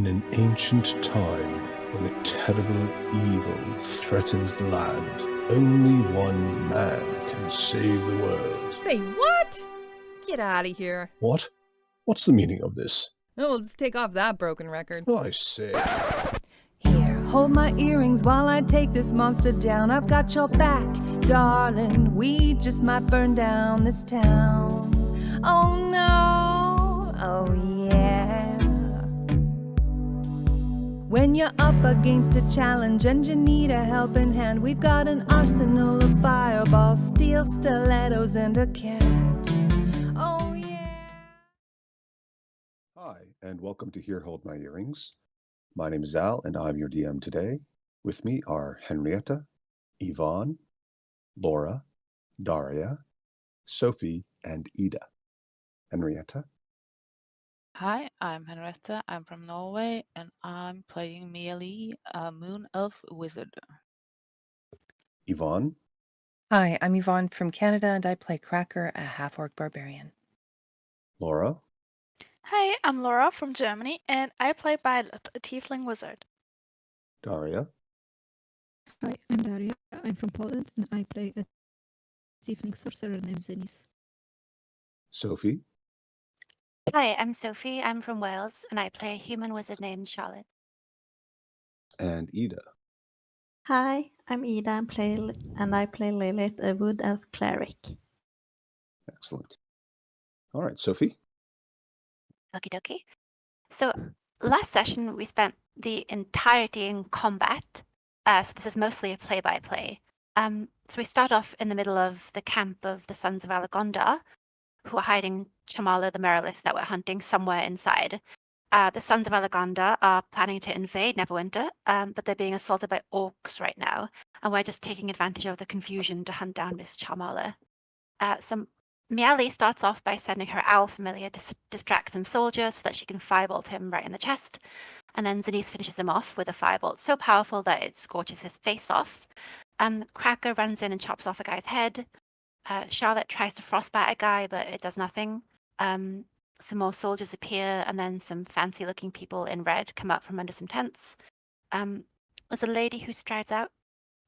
In an ancient time, when a terrible evil threatens the land, only one man can save the world. Say what? Get out of here. What? What's the meaning of this? Oh, we'll just take off that broken record. I say. Here, hold my earrings while I take this monster down. I've got your back, darling. We just might burn down this town. Oh no, oh yeah. When you're up against a challenge and you need a helping hand, we've got an arsenal of fireballs, steel stilettos, and a cat. Oh yeah. Hi, and welcome to Here Hold My Earrings. My name is Al, and I'm your DM today. With me are Henrietta, Yvonne, Laura, Daria, Sophie, and Ida. Henrietta. Hi, I'm Henrietta. I'm from Norway, and I'm playing Mieli, a moon elf wizard. Yvonne. Hi, I'm Yvonne from Canada, and I play Cracker, a half-orc barbarian. Laura. Hi, I'm Laura from Germany, and I play Violet, a tiefling wizard. Daria. Hi, I'm Daria. I'm from Poland, and I play a tiefling sorcerer named Zenis. Sophie. Hi, I'm Sophie. I'm from Wales, and I play a human wizard named Charlotte. And Ida. Hi, I'm Ida and I play Lilith, a wood elf cleric. Excellent. All right, Sophie. Okie dokie. So last session, we spent the entirety in combat. So this is mostly a play-by-play. So we start off in the middle of the camp of the Sons of Alagonda, who are hiding Chamala the Merilith that we're hunting somewhere inside. The Sons of Alagonda are planning to invade Neverwinter, but they're being assaulted by orcs right now, and we're just taking advantage of the confusion to hunt down Miss Chamala. So Miali starts off by sending her owl familiar to distract some soldiers so that she can firebolt him right in the chest, and then Zenise finishes him off with a firebolt so powerful that it scorches his face off. Cracker runs in and chops off a guy's head. Charlotte tries to frostbite a guy, but it does nothing. Some more soldiers appear, and then some fancy-looking people in red come out from under some tents. There's a lady who strides out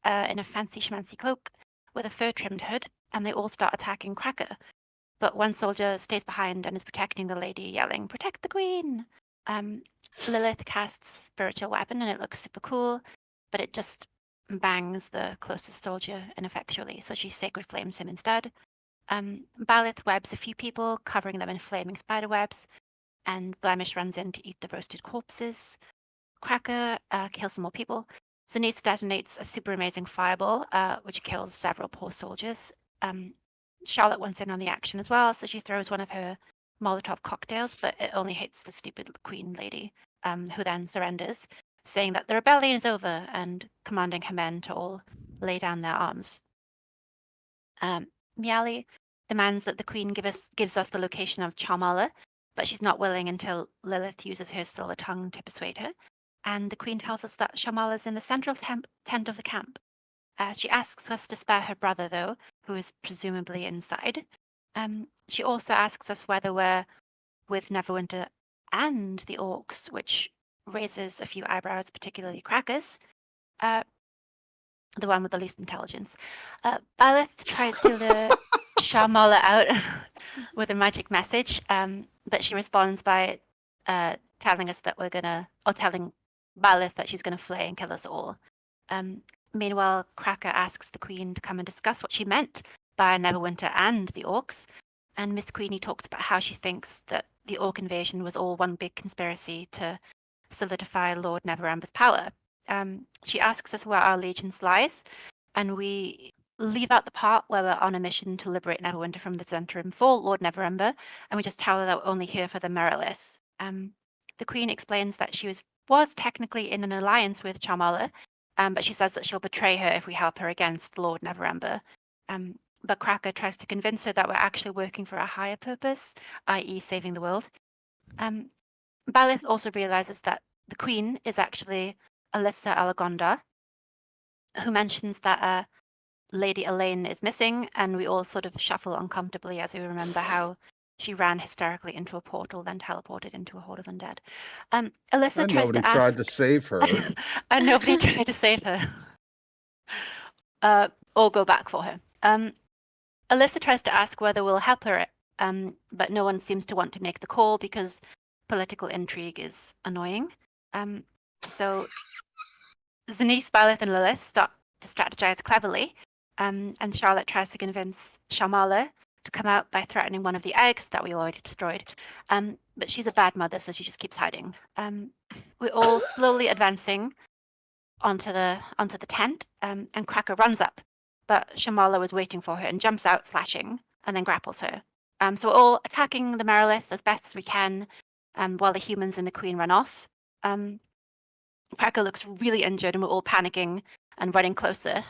in a fancy schmancy cloak with a fur-trimmed hood, and they all start attacking Cracker. But one soldier stays behind and is protecting the lady, yelling, "Protect the queen!" Lilith casts Spiritual Weapon, and it looks super cool, but it just bangs the closest soldier ineffectually, so she Sacred Flames him instead. Balith webs a few people, covering them in flaming spider webs, and Blemish runs in to eat the roasted corpses. Cracker kills some more people. Zenith detonates a super amazing fireball, which kills several poor soldiers. Charlotte wants in on the action as well, so she throws one of her Molotov cocktails, but it only hits the stupid queen lady, who then surrenders, saying that the rebellion is over and commanding her men to all lay down their arms. Miali demands that the queen gives us the location of Chamala, but she's not willing until Lilith uses her silver tongue to persuade her. And the queen tells us that Chamala is in the central tent of the camp. She asks us to spare her brother, though, who is presumably inside. She also asks us whether we're with Neverwinter and the orcs, which raises a few eyebrows, particularly Crackers. The one with the least intelligence. Balith tries to lure Shamala out with a magic message, but she responds by telling us that telling Balith that she's going to flay and kill us all. Meanwhile, Cracker asks the queen to come and discuss what she meant by Neverwinter and the orcs, and Miss Queenie talks about how she thinks that the orc invasion was all one big conspiracy to solidify Lord Neverember's power. She asks us where our allegiance lies, and we leave out the part where we're on a mission to liberate Neverwinter from the Zentrum for Lord Neverember, and we just tell her that we're only here for the Merilith. The Queen explains that she was technically in an alliance with Chamala, but she says that she'll betray her if we help her against Lord Neverember. But Cracker tries to convince her that we're actually working for a higher purpose, i.e. saving the world. Balith also realizes that the Queen is actually Alyssa Alagonda, who mentions that Lady Elaine is missing, and we all sort of shuffle uncomfortably as we remember how She ran hysterically into a portal, then teleported into a horde of undead. Alyssa And tries nobody to tried ask, to save her. and nobody tried to save her, or go back for her. Alyssa tries to ask whether we'll help her, but no one seems to want to make the call because political intrigue is annoying. So Zanice, Byleth, and Lilith start to strategize cleverly, and Charlotte tries to convince Shamala to come out by threatening one of the eggs that we already destroyed. But she's a bad mother, so she just keeps hiding. We're all slowly advancing onto the tent, and Cracker runs up, but Shamala was waiting for her and jumps out, slashing, and then grapples her. So we're all attacking the Merilith as best as we can, while the humans and the Queen run off. Cracker looks really injured, and we're all panicking and running closer,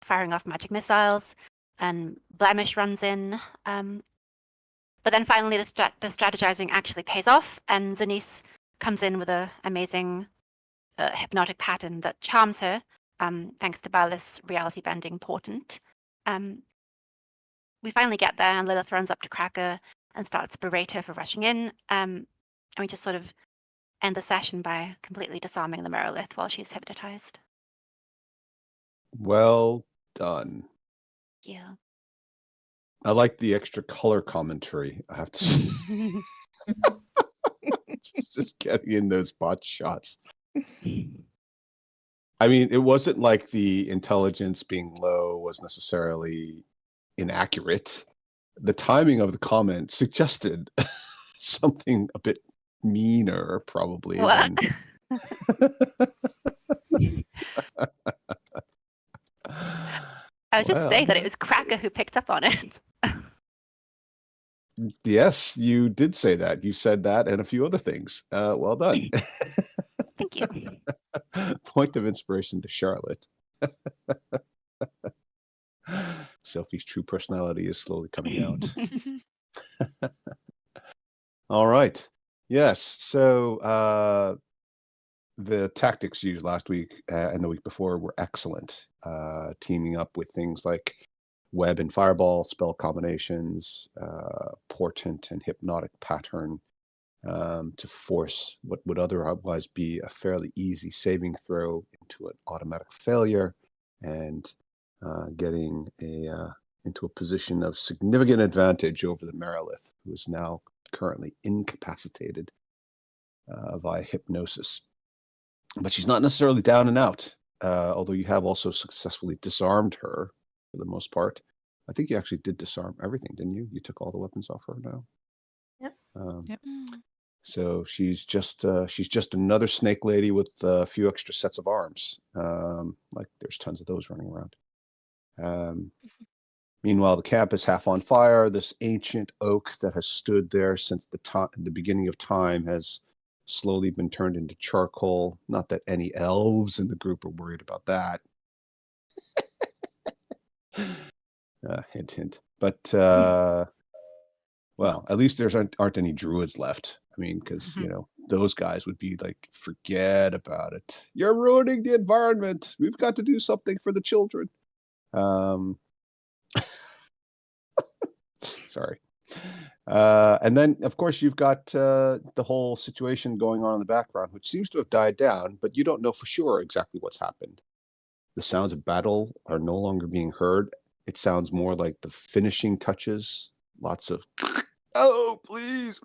firing off magic missiles. And Blemish runs in. But then finally, the strategizing actually pays off, and Zanice comes in with an amazing hypnotic pattern that charms her, thanks to Byleth's reality bending portent. We finally get there, and Lilith runs up to Cracker and starts to berate her for rushing in. And we just sort of end the session by completely disarming the Merilith while she's hypnotized. Well done. Yeah. I like the extra color commentary, I have to say. just getting in those bot shots. I mean, it wasn't like the intelligence being low was necessarily inaccurate. The timing of the comment suggested something a bit meaner, probably. What? I was just saying that it was Cracker who picked up on it. Yes, you did say that. You said that and a few other things. Well done. Thank you. Point of inspiration to Charlotte. Sophie's true personality is slowly coming out. All right. Yes. So the tactics used last week and the week before were excellent. Teaming up with things like web and fireball, spell combinations, portent and hypnotic pattern to force what would otherwise be a fairly easy saving throw into an automatic failure, and getting into a position of significant advantage over the Merilith, who is now currently incapacitated via hypnosis. But she's not necessarily down and out, although you have also successfully disarmed her for the most part. I think you actually did disarm everything, didn't you? You took all the weapons off her now. Yep. Yep. So she's just another snake lady with a few extra sets of arms. Like there's tons of those running around. Meanwhile, the camp is half on fire. This ancient oak that has stood there since the beginning of time has slowly been turned into charcoal. Not that any elves in the group are worried about that. Hint, hint. But well, at least there aren't any druids left. I mean, because you know those guys would be like, forget about it. You're ruining the environment. We've got to do something for the children. Sorry. And then, of course, you've got the whole situation going on in the background, which seems to have died down, but you don't know for sure exactly what's happened. The sounds of battle are no longer being heard. It sounds more like the finishing touches. Lots of, oh, please.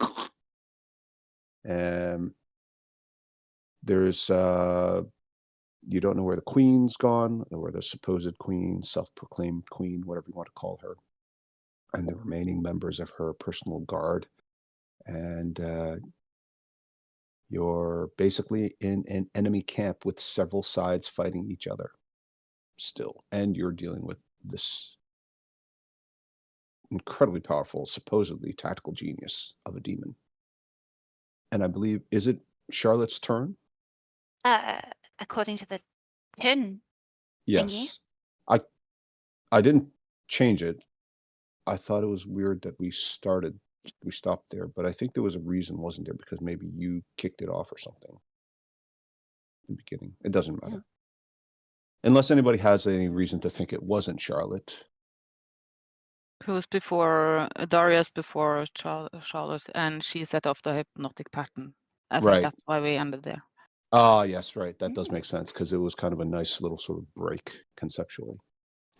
There's, you don't know where the queen's gone, or the supposed queen, self-proclaimed queen, whatever you want to call her, and the remaining members of her personal guard. And you're basically in an enemy camp with several sides fighting each other still. And you're dealing with this incredibly powerful, supposedly tactical genius of a demon. And I believe, is it Charlotte's turn? According to the turn. Yes. I didn't change it. I thought it was weird that we stopped there, but I think there was a reason, wasn't there? Because maybe you kicked it off or something in the beginning. It doesn't matter. Unless anybody has any reason to think it wasn't Charlotte. Who's before Darius before Charlotte, and she set off the hypnotic pattern. I think Right. that's why we ended there. Ah, yes, right. That does make sense because it was kind of a nice little sort of break conceptually.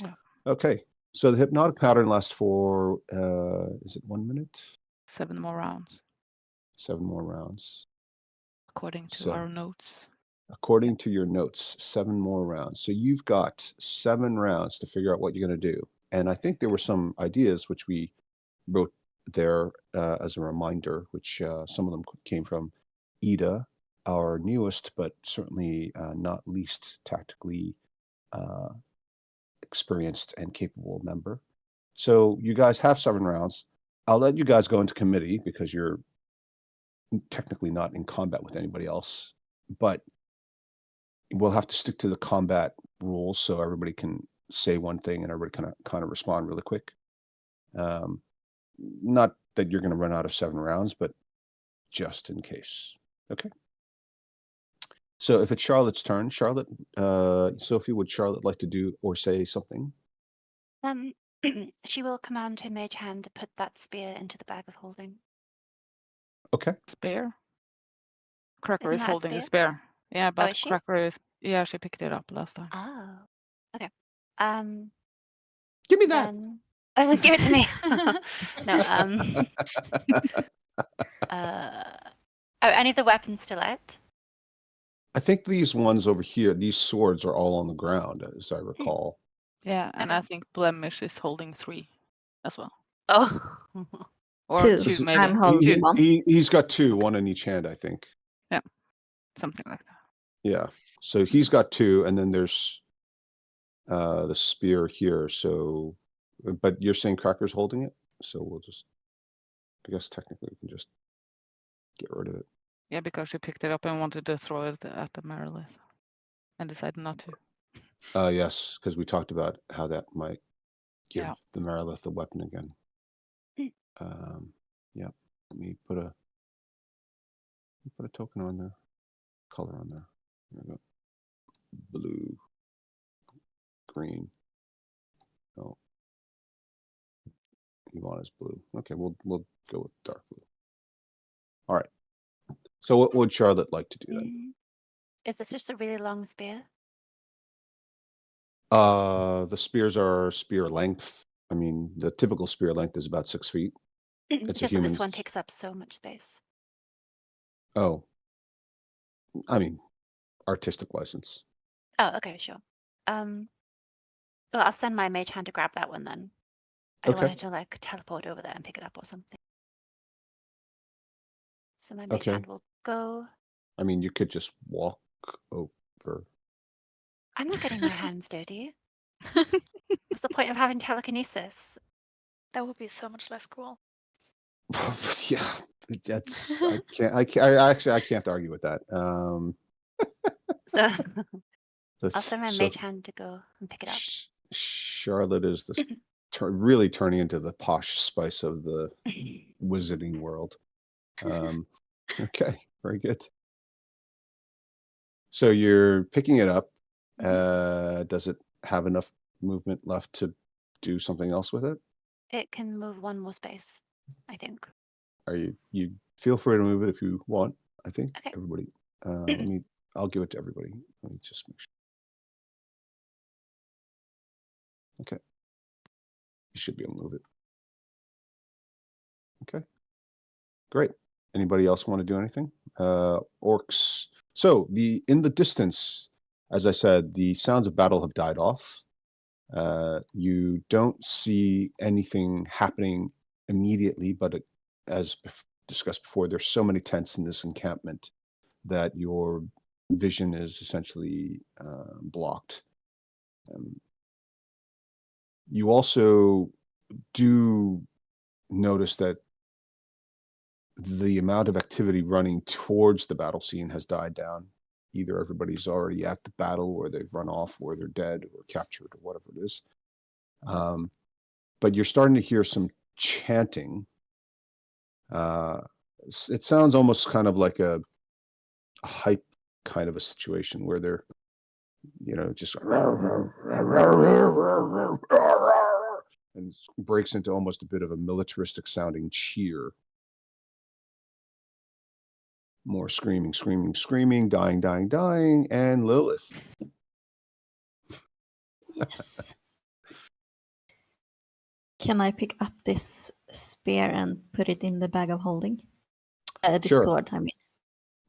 Yeah. Okay. So the hypnotic pattern lasts for, is it 1 minute? 7 more rounds, 7 more rounds. according to So- our notes. According to your notes, 7 more rounds. So you've got 7 rounds to figure out what you're going to do. And I think there were some ideas which we wrote there as a reminder, which some of them came from Ida, our newest, but certainly not least tactically experienced and capable member. So you guys have 7 rounds. I'll let you guys go into committee because you're technically not in combat with anybody else, but we'll have to stick to the combat rules so everybody can say one thing and everybody can kind of respond really quick. Not that you're going to run out of 7 rounds, but just in case. Okay. So if it's Charlotte's turn, Charlotte, Sophie, would Charlotte like to do or say something? She will command her mage hand to put that spear into the bag of holding. Okay. Spear. Cracker Isn't is that a holding the spear? spear. Yeah, but is she? Cracker is. Yeah, she picked it up last time. Oh, okay. Give me that. Then give it to me. No. Are any of the weapons still out? I think these ones over here, these swords are all on the ground, as I recall. Yeah, and Okay. I think Blemish is holding 3 as well. Oh. Or 2. 2 maybe. I'm holding 1. He's got 2, 1 in each hand, I think. Something like that. Yeah. So he's got 2, and then there's the spear here. So, but you're saying Cracker's holding it, so we'll just, I guess technically we can just get rid of it. Yeah, because she picked it up and wanted to throw it at the Merilith and decided not to. Yes, because we talked about how that might give Yeah. the Merilith the weapon again. Yeah. Let me put a token on there, color on there. There we go. Blue, green. Oh, Yvonne is blue. Okay, we'll go with dark blue. All right. So what would Charlotte like to do then? Is this just a really long spear? The spears are spear length. I mean, the typical spear length is about 6 feet. It's It's a just that this human's- one takes up so much space. Oh, I mean, artistic license. Oh, okay, sure. Well, I'll send my mage hand to grab that one then. I don't want Okay. her to like teleport over there and pick it up or something. So my mage Okay. hand will go. I mean, you could just walk over. I'm not getting my hands dirty. What's the point of having telekinesis? That would be so much less cool. Yeah, that's I can't argue with that. So the- I'll send my so mage hand to go and pick it up. Charlotte is this really turning into the posh spice of the wizarding world. Okay, very good. So you're picking it up. Does it have enough movement left to do something else with it? It can move 1 more space, I think. Are you feel free to move it if you want. I think Okay. everybody. I'll give it to everybody. Let me just make sure. Okay. You should be able to move it. Okay. Great. Anybody else want to do anything? Orcs. So in the distance, as I said, the sounds of battle have died off. You don't see anything happening immediately, but as discussed before, there's so many tents in this encampment that your vision is essentially blocked. You also do notice that the amount of activity running towards the battle scene has died down. Either everybody's already at the battle, or they've run off, or they're dead, or captured, or whatever it is. But you're starting to hear some chanting. It sounds almost kind of like a hype kind of a situation where they're, just and breaks into almost a bit of a militaristic sounding cheer. More screaming, screaming, screaming, dying, dying, dying, and Lilith. Yes. Can I pick up this spear and put it in the bag of holding? The Sure. sword, I mean.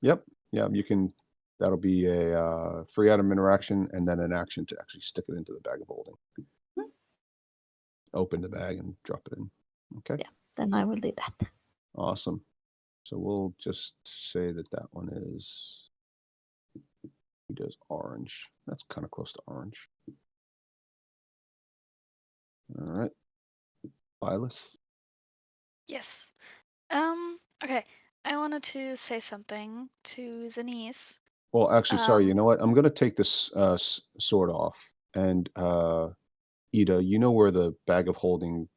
Yep. Yeah, you can. That'll be a free item interaction and then an action to actually stick it into the bag of holding. Open the bag and drop it in. Okay. Yeah, then I will do that. Awesome. So we'll just say that that one is. He does orange. That's kind of close to orange. All right. Byleth. Yes. Okay. I wanted to say something to Zenise. Well, actually, sorry. You Um, know what? I'm going to take this sword off. And Ida, you know where the bag of holding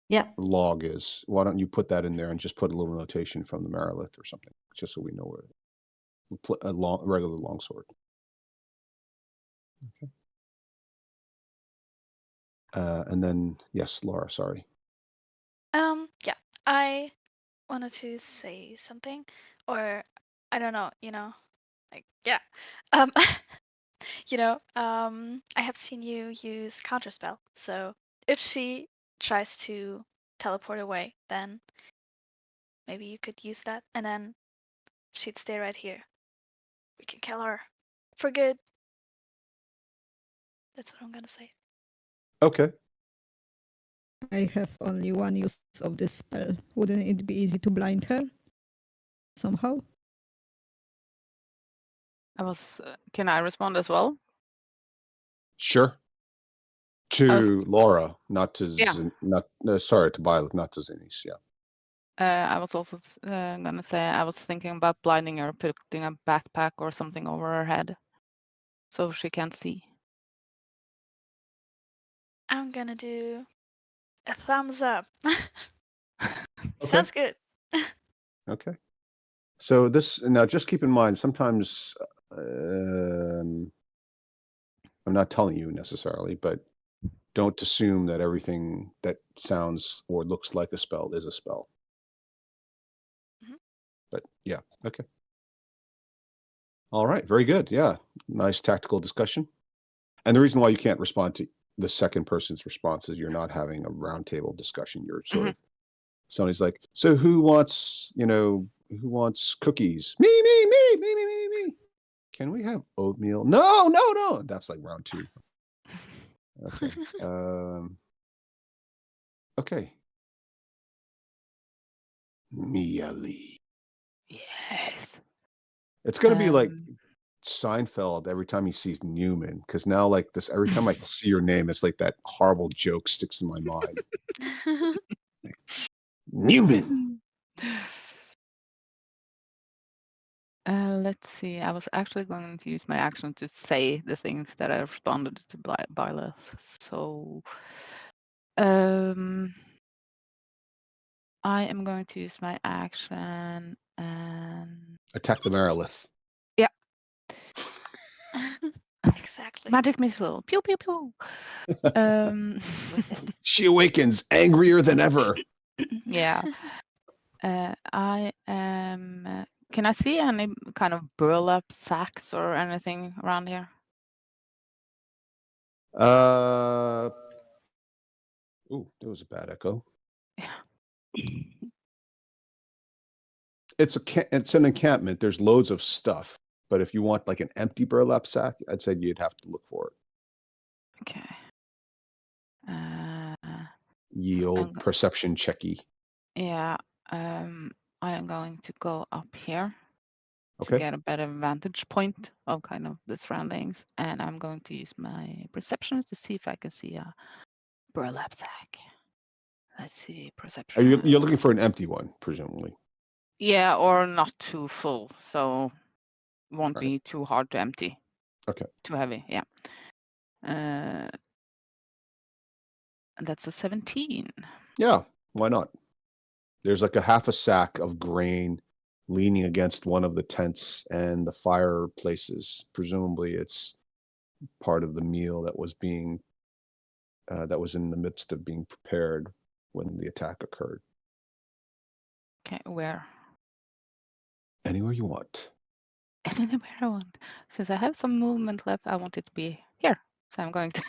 Yeah. log is. Why don't you put that in there and just put a little notation from the Marilith or something, just so we know where a regular longsword. Okay. And then yes, Laura. Sorry. yeah. I wanted to say something, or I don't know. Like yeah. Um, I have seen you use counterspell. So if she tries to teleport away, then maybe you could use that, and then she'd stay right here. We can kill her for good. That's what I'm gonna say. Okay. I have only one use of this spell. Wouldn't it be easy to blind her? Somehow? Can I respond as well? Sure. To Laura, not to Yeah. sorry, to Byleth, not to Zenith. Yeah. I was also gonna say I was thinking about blinding her, putting a backpack or something over her head, so she can't see. I'm gonna do a thumbs up. Okay. Sounds good. Okay. So this now, just keep in mind, sometimes I'm not telling you necessarily, but don't assume that everything that sounds or looks like a spell is a spell. Mhm. But yeah, okay. All right, very good. Yeah, nice tactical discussion. And the reason why you can't respond to the second person's response is you're not having a roundtable discussion. You're sort of somebody's like, so who wants cookies? Me. Can we have oatmeal? No. That's like round 2. Okay. Okay. Mealy. Yes. It's gonna be like Seinfeld every time he sees Newman, because now like this, every time I see your name, it's like that horrible joke sticks in my mind. Newman. Let's see. I was actually going to use my action to say the things that I responded to Byleth. So, I am going to use my action and Attack the Marilith. yeah, Exactly. magic missile. Pew pew pew. With it. She awakens angrier than ever. Yeah. I am. Can I see any kind of burlap sacks or anything around here? Ooh, there was a bad echo. Yeah. It's an encampment. There's loads of stuff, but if you want like an empty burlap sack, I'd say you'd have to look for it. Okay. Ye old perception checky. Yeah. I am going to go up here to Okay. get a better vantage point of kind of the surroundings, and I'm going to use my perception to see if I can see a burlap sack. Let's see, perception. You're looking for an empty one, presumably. Yeah, or not too full, so won't Right. be too hard to empty. Okay. Too heavy, yeah. And that's a 17. Yeah, why not? There's like a half a sack of grain leaning against one of the tents and the fireplaces. Presumably it's part of the meal that was being that was in the midst of being prepared when the attack occurred. Okay, where? Anywhere you want. Anywhere I want. Since I have some movement left, I want it to be here. So I'm going to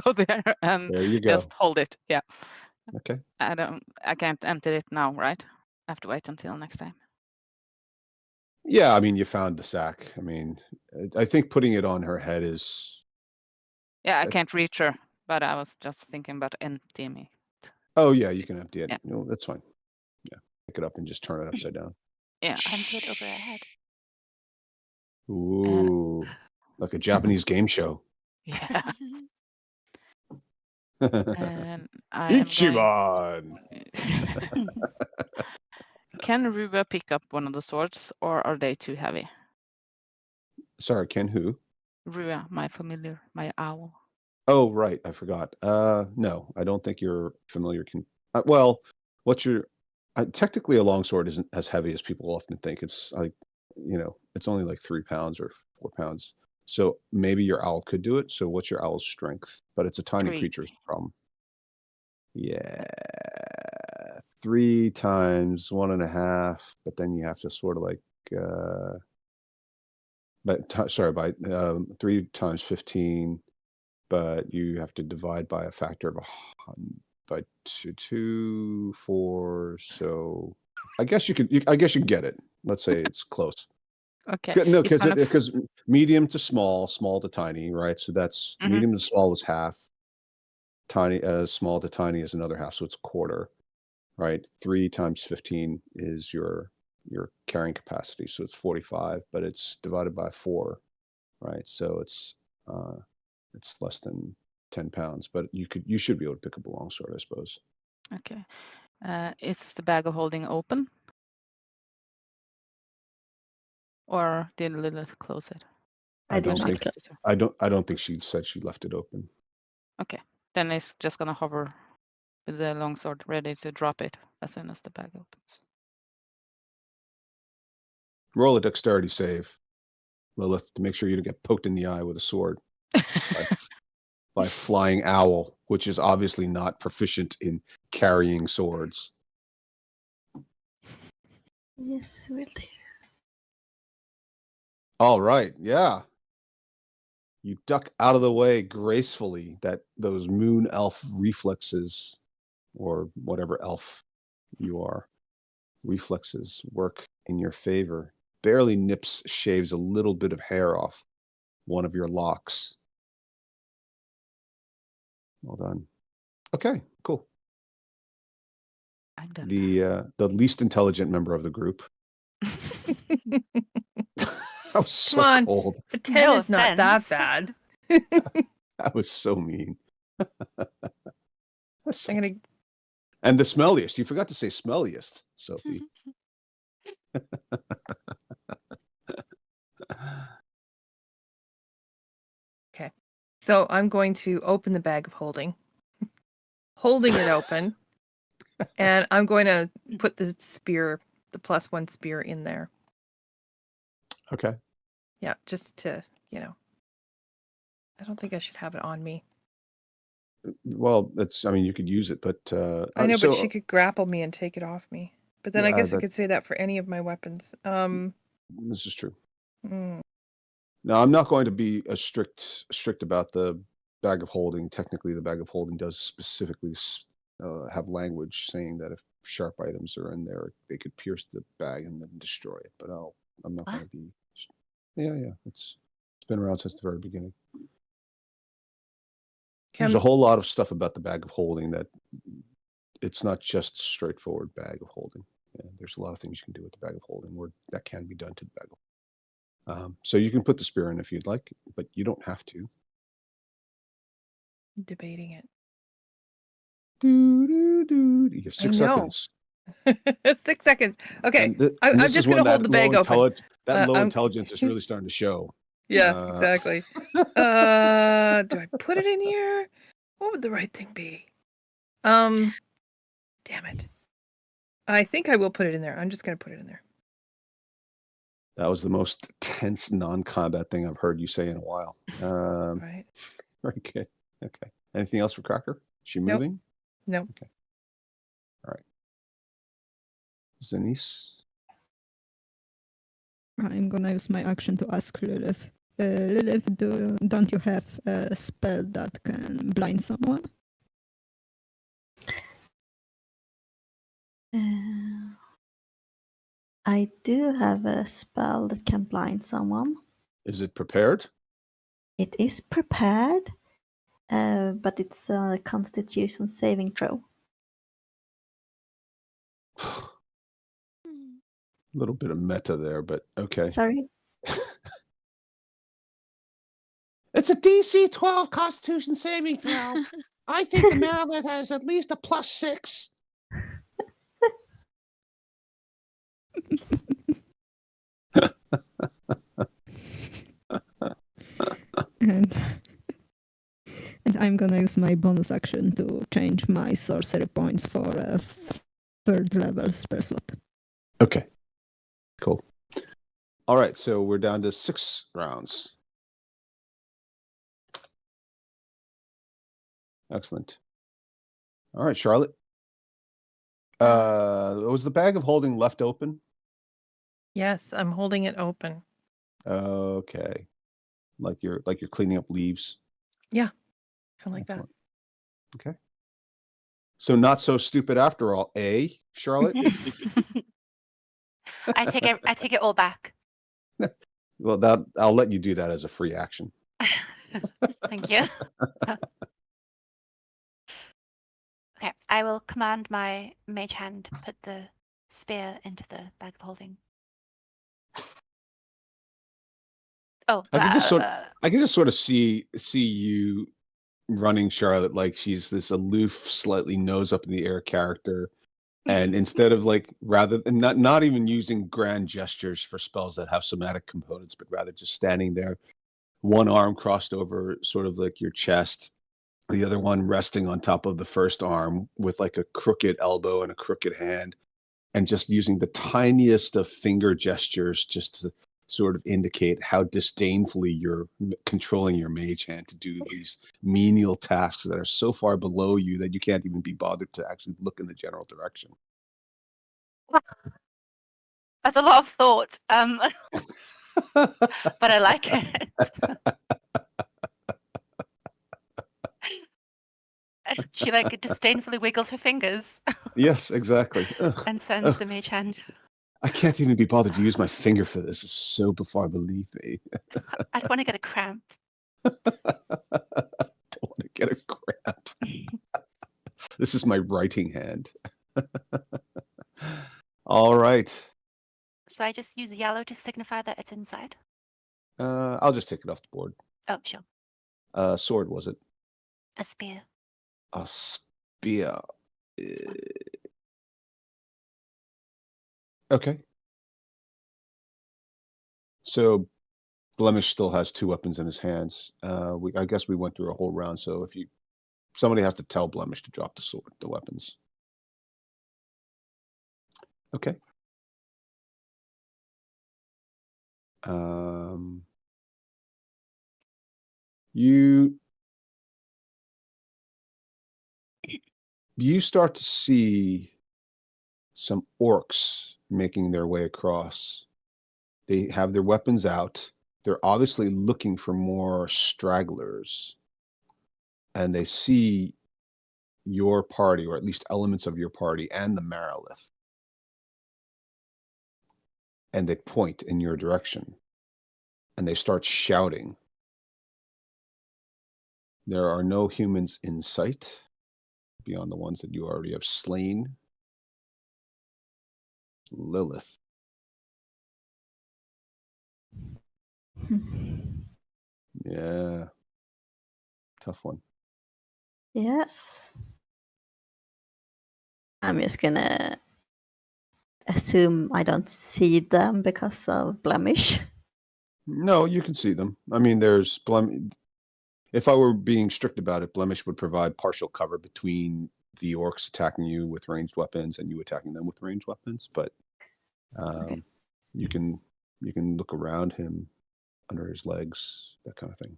go there and There you go. just hold it. Yeah. Okay. I can't empty it now, right? I have to wait until next time. Yeah, I mean, you found the sack. I mean, I think putting it on her head is. Yeah, I That's- can't reach her, but I was just thinking about emptying me. Oh yeah, you can empty it. Yeah. No, that's fine. Yeah, pick it up and just turn it upside down. Yeah. Empty it over her head. Ooh, like a Japanese game show. Yeah. And I am going. Ichiban. Can Ruba pick up one of the swords, or are they too heavy? Sorry, Ken who? Rua, my familiar, my owl. Oh, right. I forgot. No, I don't think your familiar can. Well, what's your? Technically, a longsword isn't as heavy as people often think. It's like, it's only like 3 pounds or 4 pounds. So maybe your owl could do it. So what's your owl's strength? But it's a tiny 3. creature's problem. Yeah, 3 times 1.5. But then you have to sort of like, by 3 times 15. But you have to divide by a factor of by 2, 4. So I guess you can get it. Let's say it's close. Okay. No, It's kind of- because medium to small, small to tiny, right? So that's Mhm. medium to small is half. Tiny, small to tiny is another half, so it's a quarter, right? 3 times 15 is your carrying capacity, so it's 45, but it's divided by 4, right? So it's less than 10 pounds, but you should be able to pick up a longsword, I suppose. Okay. Is the bag of holding open? Or did Lilith close it? I did don't not think close. I don't think she said she left it open. Okay. Then it's just gonna hover with the longsword ready to drop it as soon as the bag opens. Roll a dexterity save, Lilith, to make sure you don't get poked in the eye with a sword by flying owl, which is obviously not proficient in carrying swords. Yes, will do. All right, yeah. You duck out of the way gracefully. Those moon elf reflexes, or whatever elf you are, reflexes work in your favor. Barely shaves a little bit of hair off one of your locks. Well done. Okay, cool. I'm done. The least intelligent member of the group. That was so Come on. cold. A 10 No is not that offense. bad. That was so mean. I'm gonna. And the smelliest. You forgot to say smelliest, Sophie. Okay. So I'm going to open the bag of holding, holding it open, and I'm going to put the spear, the +1 spear, in there. Okay. Yeah, just to, I don't think I should have it on me. Well, you could use it, but I know, so, but she could grapple me and take it off me. But then I Yeah, guess I that- could say that for any of my weapons. this is true. Mm, Now, I'm not going to be as strict about the bag of holding. Technically, the bag of holding does specifically have language saying that if sharp items are in there, they could pierce the bag and then destroy it. But I'm not going to be. Yeah. It's been around since the very beginning. There's a whole lot of stuff about the bag of holding that it's not just a straightforward bag of holding. Yeah, there's a lot of things you can do with the bag of holding that can be done to the bag of holding. So you can put the spear in if you'd like, but you don't have to. debating it. You have 6 I know. seconds. 6 seconds. Okay. And I'm this just is when gonna hold that the bag low open. That low I'm- intelligence is really starting to show. Yeah, exactly. Do I put it in here? What would the right thing be? Damn it. I think I will put it in there. I'm just gonna put it in there. That was the most tense non-combat thing I've heard you say in a while. Right. Very good. Okay. Anything else for Cracker? Is she Nope. moving? No. Okay. All right. Zanice. I'm gonna use my action to ask Lilith. Lilith, don't you have a spell that can blind someone? I do have a spell that can blind someone. Is it prepared? It is prepared, but it's a Constitution saving throw. A little bit of meta there, but okay. Sorry. It's a DC 12 Constitution saving throw. I think the Maryland has at least a +6. And I'm gonna use my bonus action to change my sorcery points for a third level spell slot. Okay. Cool. All right, so we're down to 6 rounds. Excellent. All right, Charlotte. Was the bag of holding left open? Yes, I'm holding it open. Okay. Like you're cleaning up leaves. Kind of like that. Excellent. Okay. So not so stupid after all, eh, Charlotte? I take it all back. Well, I'll let you do that as a free action. Thank you. Okay, I will command my mage hand to put the spear into the bag of holding. Oh, I can just sort of see you running Charlotte like she's this aloof, slightly nose up in the air character. And instead of not even using grand gestures for spells that have somatic components, but rather just standing there, one arm crossed over sort of like your chest, the other one resting on top of the first arm with like a crooked elbow and a crooked hand, and just using the tiniest of finger gestures just to sort of indicate how disdainfully you're controlling your mage hand to do these menial tasks that are so far below you that you can't even be bothered to actually look in the general direction. That's a lot of thought, but I like it. She disdainfully wiggles her fingers Yes, exactly. Ugh. and sends the mage hand. I can't even be bothered to use my finger for this. It's so far beneath me. I don't want to get a cramp. Don't want to get a cramp. This is my writing hand. All right. So I just use yellow to signify that it's inside. I'll just take it off the board. Oh, sure. Sword, was it? A spear. A spear. Okay. So Blemish still has 2 weapons in his hands. I guess we went through a whole round, so somebody has to tell Blemish to drop the weapons. Okay. You start to see some orcs making their way across. They have their weapons out. They're obviously looking for more stragglers. And they see your party, or at least elements of your party, and the Marilith. And they point in your direction. And they start shouting. There are no humans in sight beyond the ones that you already have slain. Lilith. Yeah. Tough one. Yes. I'm just gonna assume I don't see them because of Blemish. No, you can see them. I mean, there's if I were being strict about it, Blemish would provide partial cover between the orcs attacking you with ranged weapons and you attacking them with ranged weapons. But Okay. you can look around him, under his legs, that kind of thing.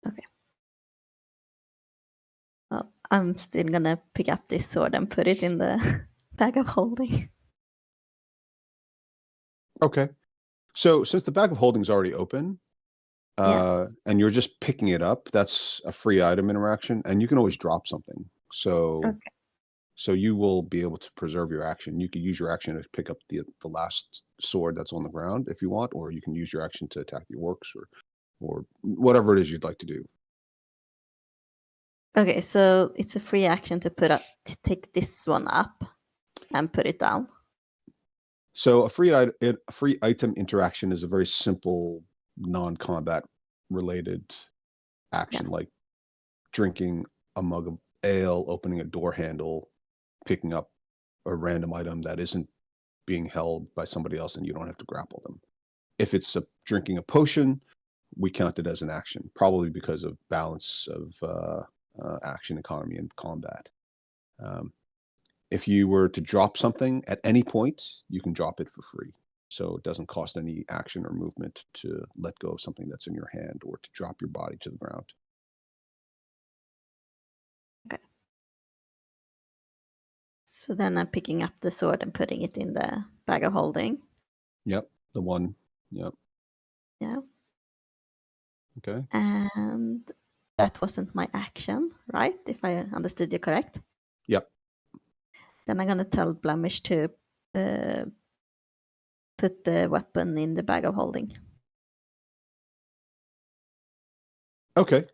Okay. Well, I'm still gonna pick up this sword and put it in the bag of holding. Okay. So since the bag of holding is already open, and you're just picking it up, that's a free item interaction, and you can always drop something. So Okay. so you will be able to preserve your action. You can use your action to pick up the last sword that's on the ground if you want, or you can use your action to attack the orcs or whatever it is you'd like to do. Okay, so it's a free action to take this one up and put it down. So a free item interaction is a very simple non-combat related action, like drinking a mug of ale, opening a door handle, picking up a random item that isn't being held by somebody else and you don't have to grapple them. If it's drinking a potion, we count it as an action, probably because of balance of action economy and combat. If you were to drop something at any point, you can drop it for free. So it doesn't cost any action or movement to let go of something that's in your hand or to drop your body to the ground. Okay. So then I'm picking up the sword and putting it in the bag of holding. Yep, the one. Yep. Yeah. Okay. And that wasn't my action, right? If I understood you correct. Yep. Then I'm gonna tell Blemish to put the weapon in the bag of holding. Okay.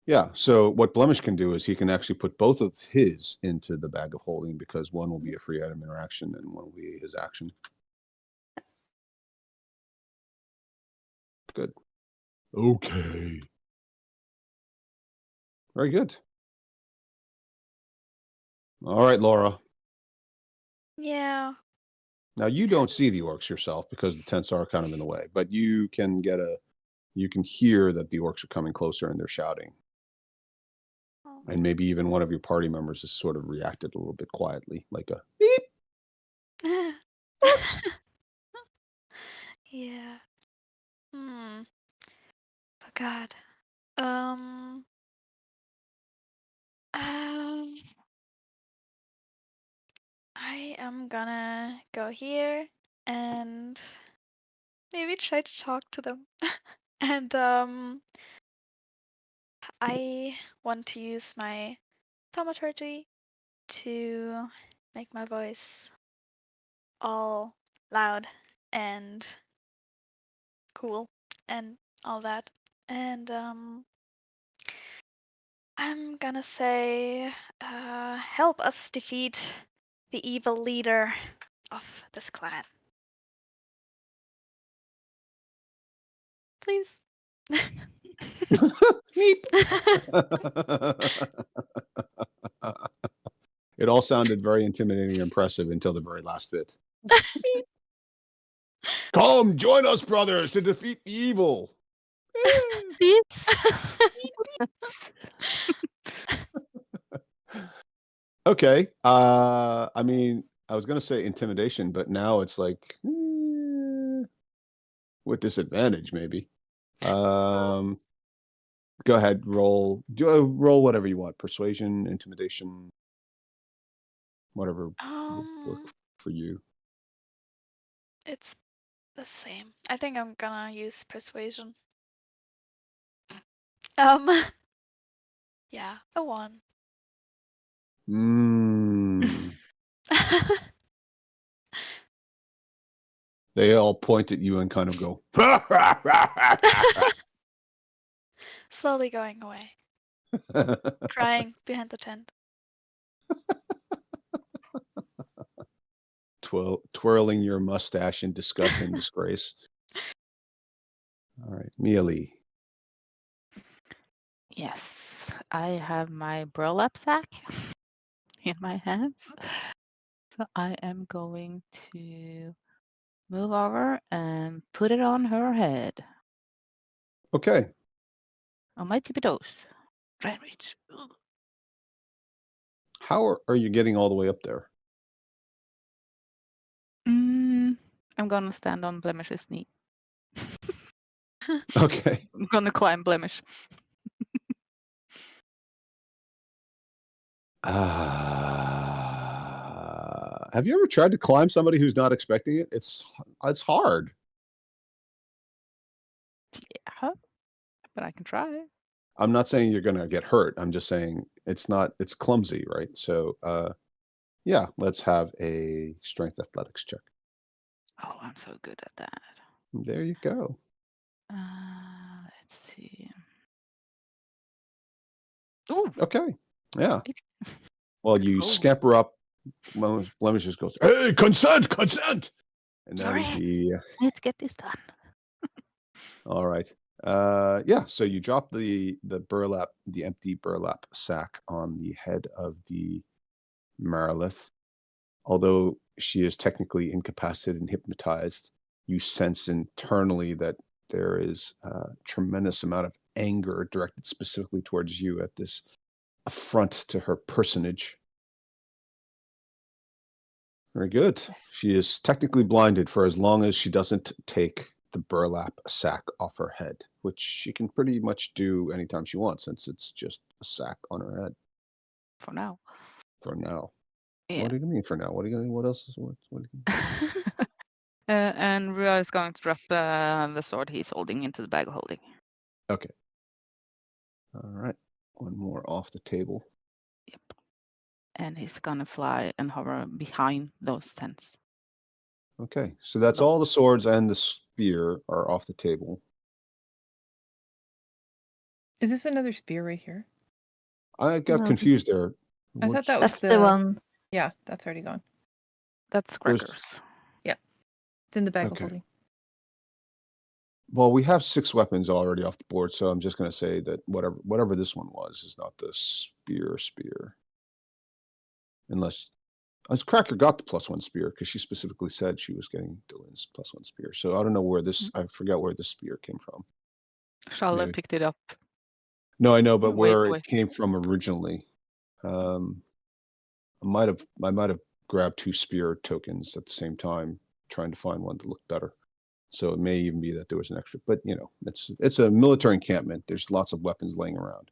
Yeah. So what Blemish can do is he can actually put both of his into the bag of holding because one will be a free item interaction and one will be his action. Good. Okay. Very good. All right, Laura. Yeah. Now you don't see the orcs yourself because the tents are kind of in the way, but you can hear that the orcs are coming closer and they're shouting. Oh. And maybe even one of your party members has sort of reacted a little bit quietly, like a beep. Yeah. Oh God. Um. I am gonna go here and maybe try to talk to them. And I want to use my thaumaturgy to make my voice all loud and cool and all that. And I'm gonna say, help us defeat the evil leader of this clan. Please. Meep. It all sounded very intimidating and impressive until the very last bit. Come, join us, brothers, to defeat the evil. Please. Okay. I mean, I was gonna say intimidation, but now it's like with disadvantage, maybe. Go ahead, roll. Roll whatever you want. Persuasion, intimidation, whatever would work for you. It's the same. I think I'm gonna use persuasion. Yeah, a 1. They all point at you and kind of go. Slowly going away. Crying behind the tent. Twirling your mustache in disgust and disgrace. All right, Mia Lee. Yes, I have my burlap sack in my hands. So I am going to move over and put it on her head. Okay. On my tippy toes. Right reach. How are you getting all the way up there? I'm gonna stand on Blemish's knee. Okay. I'm gonna climb Blemish. Have you ever tried to climb somebody who's not expecting it? It's hard. Yeah, but I can try. I'm not saying you're gonna get hurt. I'm just saying it's clumsy, right? So yeah, let's have a strength athletics check. Oh, I'm so good at that. There you go. Let's see. Ooh, Okay. Yeah. Eight. Well, you Cool. scamper up. Blemish just goes, "Hey, consent, consent!" And then Sorry. he. I need to get this done. All right. Yeah. So you drop the empty burlap sack on the head of the Marilith. Although she is technically incapacitated and hypnotized, you sense internally that there is a tremendous amount of anger directed specifically towards you at this affront to her personage. Very good. She is technically blinded for as long as she doesn't take the burlap sack off her head, which she can pretty much do anytime she wants, since it's just a sack on her head For now. for now. Yeah. What do you mean for now? What else is what? And Rua is going to drop the sword he's holding into the bag of holding. Okay. All right. One more off the table. Yep. And he's gonna fly and hover behind those tents. Okay. So that's Nope. all the swords and the spear are off the table. Is this another spear right here? I got No. confused there. I thought that was That's the one. Yeah, that's already gone. That's There's- Crackers. It's in the bag of Okay. holding. Well, we have 6 weapons already off the board, so I'm just going to say that whatever this one was is not the spear. Unless Cracker got the +1 spear because she specifically said she was getting Dylan's +1 spear. So I don't know where this. I forgot where the spear came from. Charlotte Maybe. picked it up. No, I know, but Ways where away. it came from originally. I might have grabbed 2 spear tokens at the same time, trying to find one that looked better. So it may even be that there was an extra, but it's a military encampment. There's lots of weapons laying around,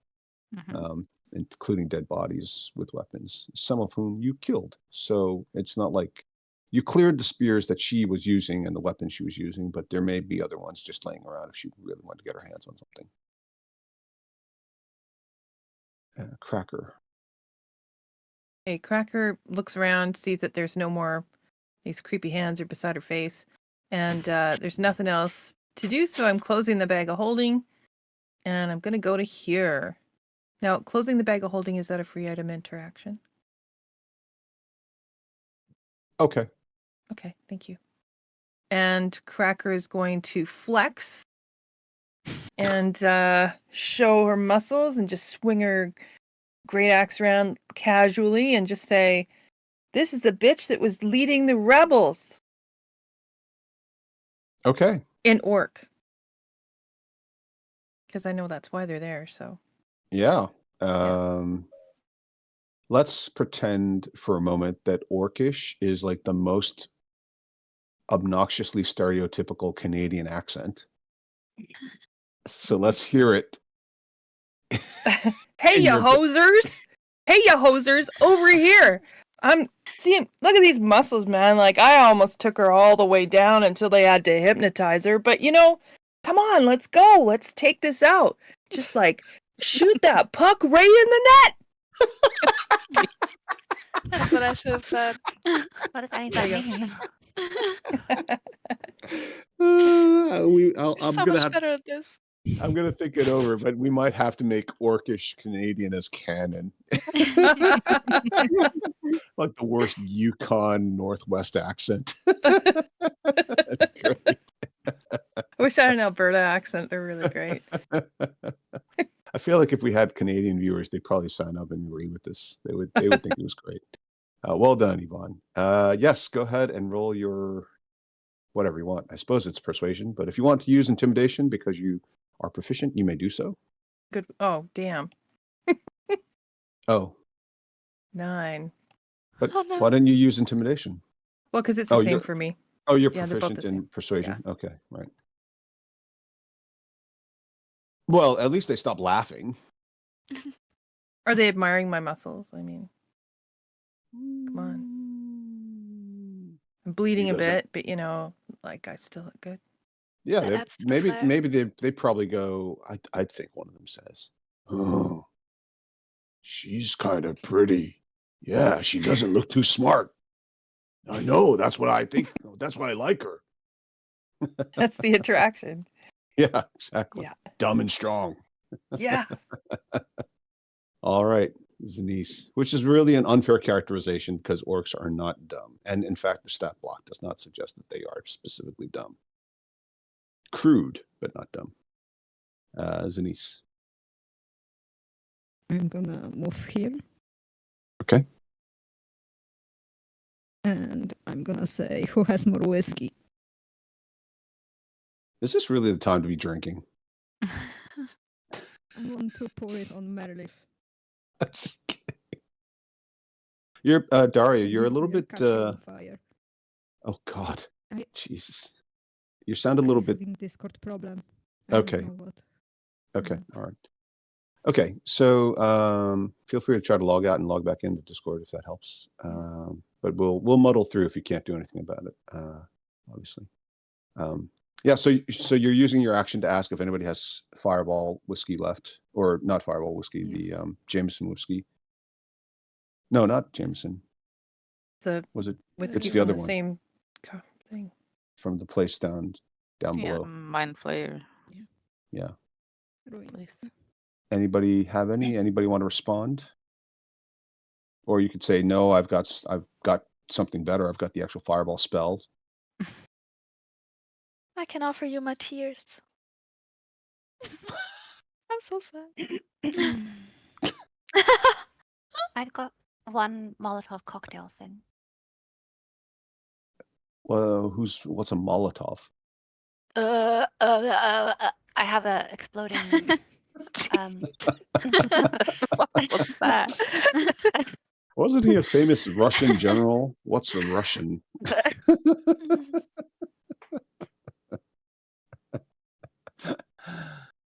Mhm. including dead bodies with weapons, some of whom you killed. So it's not like you cleared the spears that she was using and the weapons she was using, but there may be other ones just laying around if she really wanted to get her hands on something. Cracker. Hey, Cracker looks around, sees that there's no more, these creepy hands are beside her face, and there's nothing else to do, so I'm closing the bag of holding, and I'm going to go to here. Now, closing the bag of holding, is that a free item interaction? Okay. Okay, thank you. And Cracker is going to flex and show her muscles and just swing her great axe around casually and just say, "This is the bitch that was leading the rebels." Okay. In Orc. Because I know that's why they're there, so. Yeah. Let's pretend for a moment that Orcish is like the most obnoxiously stereotypical Canadian accent. So let's hear it. Hey, In ya your- hosers! Hey, ya hosers! Over here! I'm seeing, look at these muscles, man. Like, I almost took her all the way down until they had to hypnotize her. But, come on, let's go. Let's take this out. Just like, shoot that puck right in the net. That's what I should have said. What does any of There that you mean? You're I'm so gonna much have, better at this. I'm gonna think it over, but we might have to make Orcish Canadian as canon. Like the worst Yukon Northwest accent. That's great. I wish I had an Alberta accent. They're really great. I feel like if we had Canadian viewers, they'd probably sign up and agree with this. They would think it was great. Well done, Yvonne. Yes, go ahead and roll your whatever you want. I suppose it's persuasion, but if you want to use intimidation because you are proficient, you may do so. Good. Oh, damn. Oh, 9. but Oh, no. why didn't you use intimidation? Well, because it's the Oh, same you're- for me. Oh, you're Yeah, they're both proficient the in same. persuasion. Okay, right. Well, at least they stopped laughing. Are they admiring my muscles? I mean, Come on. Mm. I'm bleeding a doesn't- bit, but like I still look good. Yeah, That they- adds to the flair. maybe they probably go. I think one of them says, "Oh, she's kind of pretty. Yeah, she doesn't look too smart. I know. That's what I think. That's why I like her. That's the attraction. Yeah, exactly. Yeah. Dumb and strong. Yeah. All right, Zanice, which is really an unfair characterization because orcs are not dumb. And in fact, the stat block does not suggest that they are specifically dumb. Crude, but not dumb. Zanice. I'm gonna move here. Okay. And I'm gonna say, who has more whiskey? Is this really the time to be drinking? I want to pour it on Merlif. I'm just kidding. You're Daria, you're a Means little we are bit catching on fire. oh God. I- Jesus. You sound a little I'm bit having Discord problem. I don't okay. know what. Okay. All right. Okay. So feel free to try to log out and log back into Discord if that helps. But we'll muddle through if you can't do anything about it. Obviously. Yeah, so you're using your action to ask if anybody has Fireball whiskey left, or not Fireball whiskey, Yes. the Jameson whiskey. No, not Jameson. The Was it whiskey It's the from other the one. same thing. from the place down Yeah, below? Mind Flayer, Yeah. Ruins. please. Anybody have any? Anybody want to respond? Or you could say no. I've got something better. I've got the actual Fireball spell. I can offer you my tears. I'm so sad. I've got one Molotov cocktail thing. Well, what's a Molotov? I have a exploding. What's that? Wasn't he a famous Russian general? What's a Russian?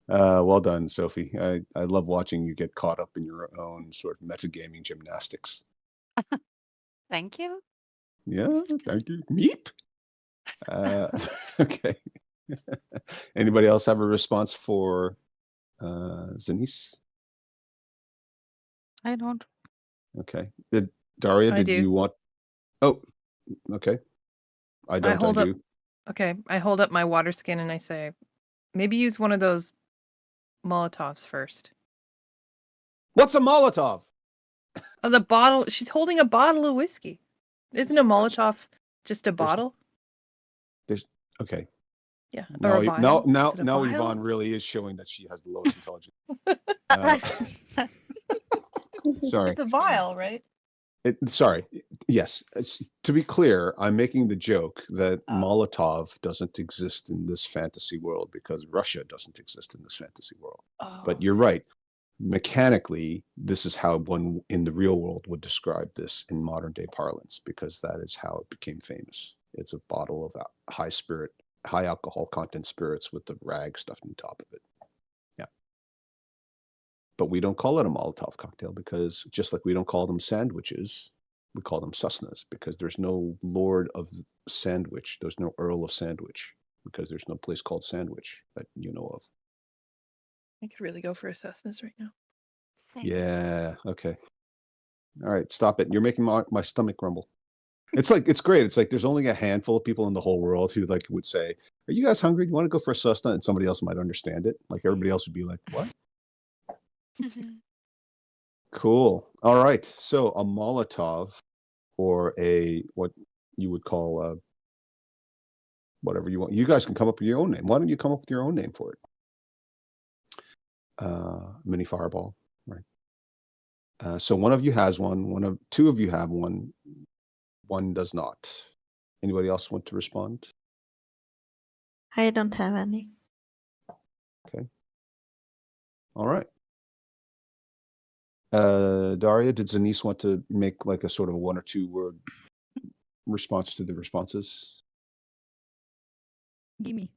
Well done, Sophie. I love watching you get caught up in your own sort of metagaming gymnastics. Thank you. Yeah, thank you. Meep. Okay. Anybody else have a response for Zanice? I don't. Okay. Daria, I did do. you want? Oh, okay. I don't. hold I up- do. Okay, I hold up my water skin and I say, maybe use one of those Molotovs first. What's a Molotov? Oh, the bottle. She's holding a bottle of whiskey. Isn't a Molotov just a bottle? Okay. Yeah. Now, Or a vial? now, Is it a now vial? Yvonne really is showing that she has the lowest intelligence. Sorry. It's a vial, right? Sorry. Yes. To be clear, I'm making the joke that Oh. Molotov doesn't exist in this fantasy world because Russia doesn't exist in this fantasy world. Oh. But you're right. Mechanically, this is how one in the real world would describe this in modern day parlance, because that is how it became famous. It's a bottle of high alcohol content spirits with the rag stuffed on top of it. Yeah. But we don't call it a Molotov cocktail because just like we don't call them sandwiches, we call them Susnas because there's no Lord of Sandwich. There's no Earl of Sandwich because there's no place called Sandwich that you know of. I could really go for a Cessnas right now. Same. Yeah. Okay. All right. Stop it. You're making my stomach rumble. It's great. It's like there's only a handful of people in the whole world who would say, "Are you guys hungry? You want to go for a Susna?" And somebody else might understand it. Like everybody else would be like, "What?" Cool. All right. So a Molotov, or what you would call whatever you want. You guys can come up with your own name. Why don't you come up with your own name for it? Mini Fireball, right? So one of you has one. Two of you have one. One does not. Anybody else want to respond? I don't have any. Okay. All right. Daria, did Zanice want to make like a sort of a 1 or 2 word response to the responses? Gimme.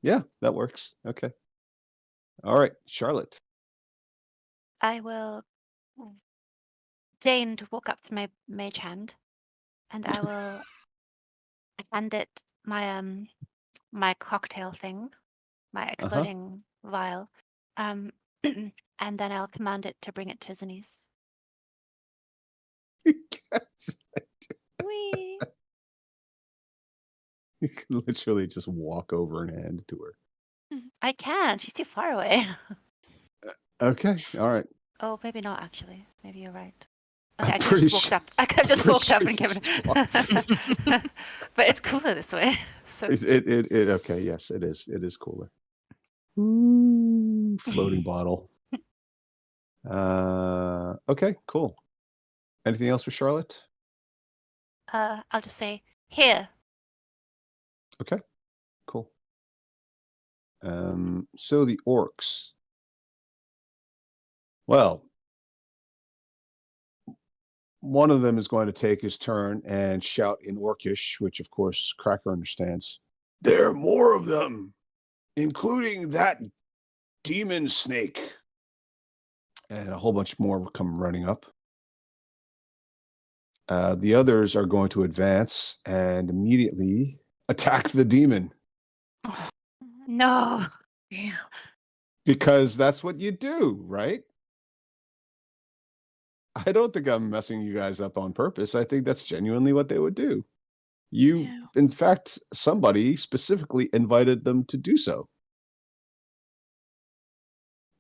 Yeah, that works. Okay. All right, Charlotte. I will deign to walk up to my mage hand, and I will hand it my cocktail thing, my exploding vial, and then I'll command it to bring it to Zenise. Whee! You can literally just walk over and hand it to her. I can. She's too far away. Okay, all right. Oh, maybe not actually. Maybe you're right. I'm Okay, I could have pretty just walked sure- up. I could have just pretty walked up sure and you given just it. But it's cooler this way. So It okay, yes, it is. It is cooler. Ooh, floating bottle. Okay, cool. Anything else for Charlotte? I'll just say, here. Okay, cool. So the orcs. Well, one of them is going to take his turn and shout in Orcish, which of course Cracker understands. There are more of them, including that demon snake. And a whole bunch more will come running up. The others are going to advance and immediately attack the demon. No. Damn. Because that's what you do, right? I don't think I'm messing you guys up on purpose. I think that's genuinely what they would do. You, Yeah. in fact, somebody specifically invited them to do so.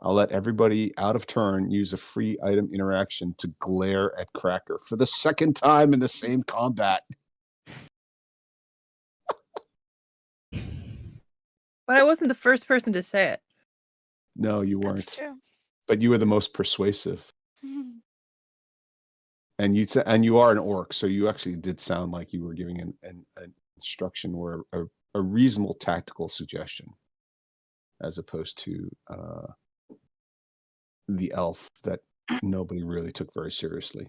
I'll let everybody out of turn use a free item interaction to glare at Cracker for the second time in the same combat. But I wasn't the first person to say it. No, you That's weren't. true. But you were the most persuasive. And you are an orc, so you actually did sound like you were giving an instruction or a reasonable tactical suggestion, as opposed to the elf that nobody really took very seriously.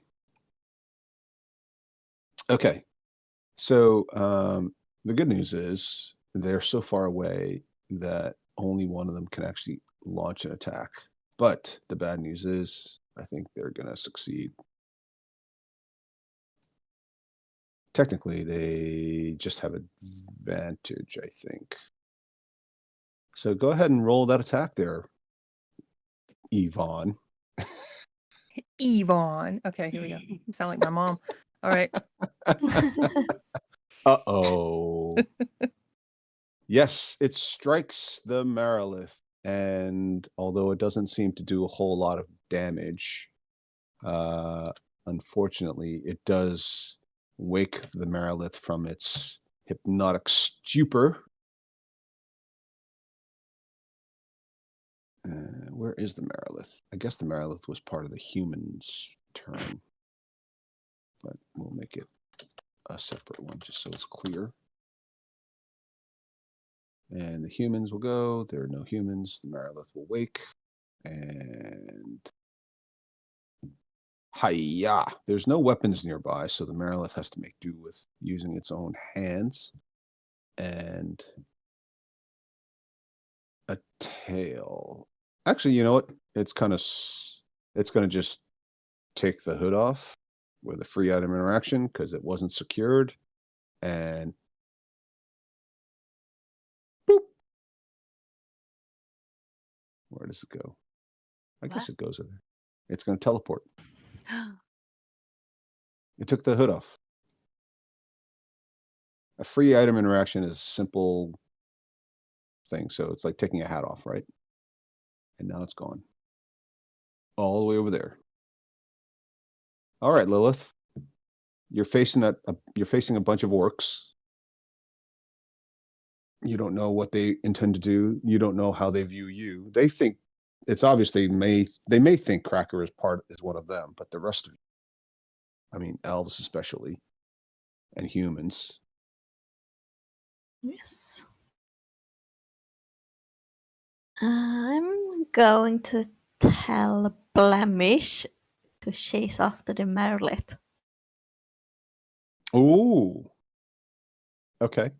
Okay, so the good news is they're so far away that only one of them can actually launch an attack. But the bad news is I think they're going to succeed. Technically, they just have advantage, I think. So go ahead and roll that attack there, Yvonne. Yvonne. Okay, here we go. You sound like my mom. All right. Uh-oh. Yes, it strikes the Marilith, and although it doesn't seem to do a whole lot of damage, unfortunately, it does wake the Marilith from its hypnotic stupor. Where is the Marilith? I guess the Marilith was part of the human's turn, but we'll make it a separate one just so it's clear. And the humans will go. There are no humans. The Marilith will wake. And hiya! There's no weapons nearby, so the Marilith has to make do with using its own hands. And a tail. Actually, you know what? It's going to just take the hood off with a free item interaction because it wasn't secured. And boop. Where does it go? I guess it goes there. It's going to teleport. It took the hood off. A free item interaction is a simple thing. So it's like taking a hat off, right? And now it's gone. All the way over there. All right, Lilith. You're facing a bunch of orcs. You don't know what they intend to do. You don't know how they view you. They think it's obvious they may think Cracker is one of them, but the rest of you, I mean, elves especially, and humans. Yes. I'm going to tell Blemish to chase after the Marilith. Ooh. Okay.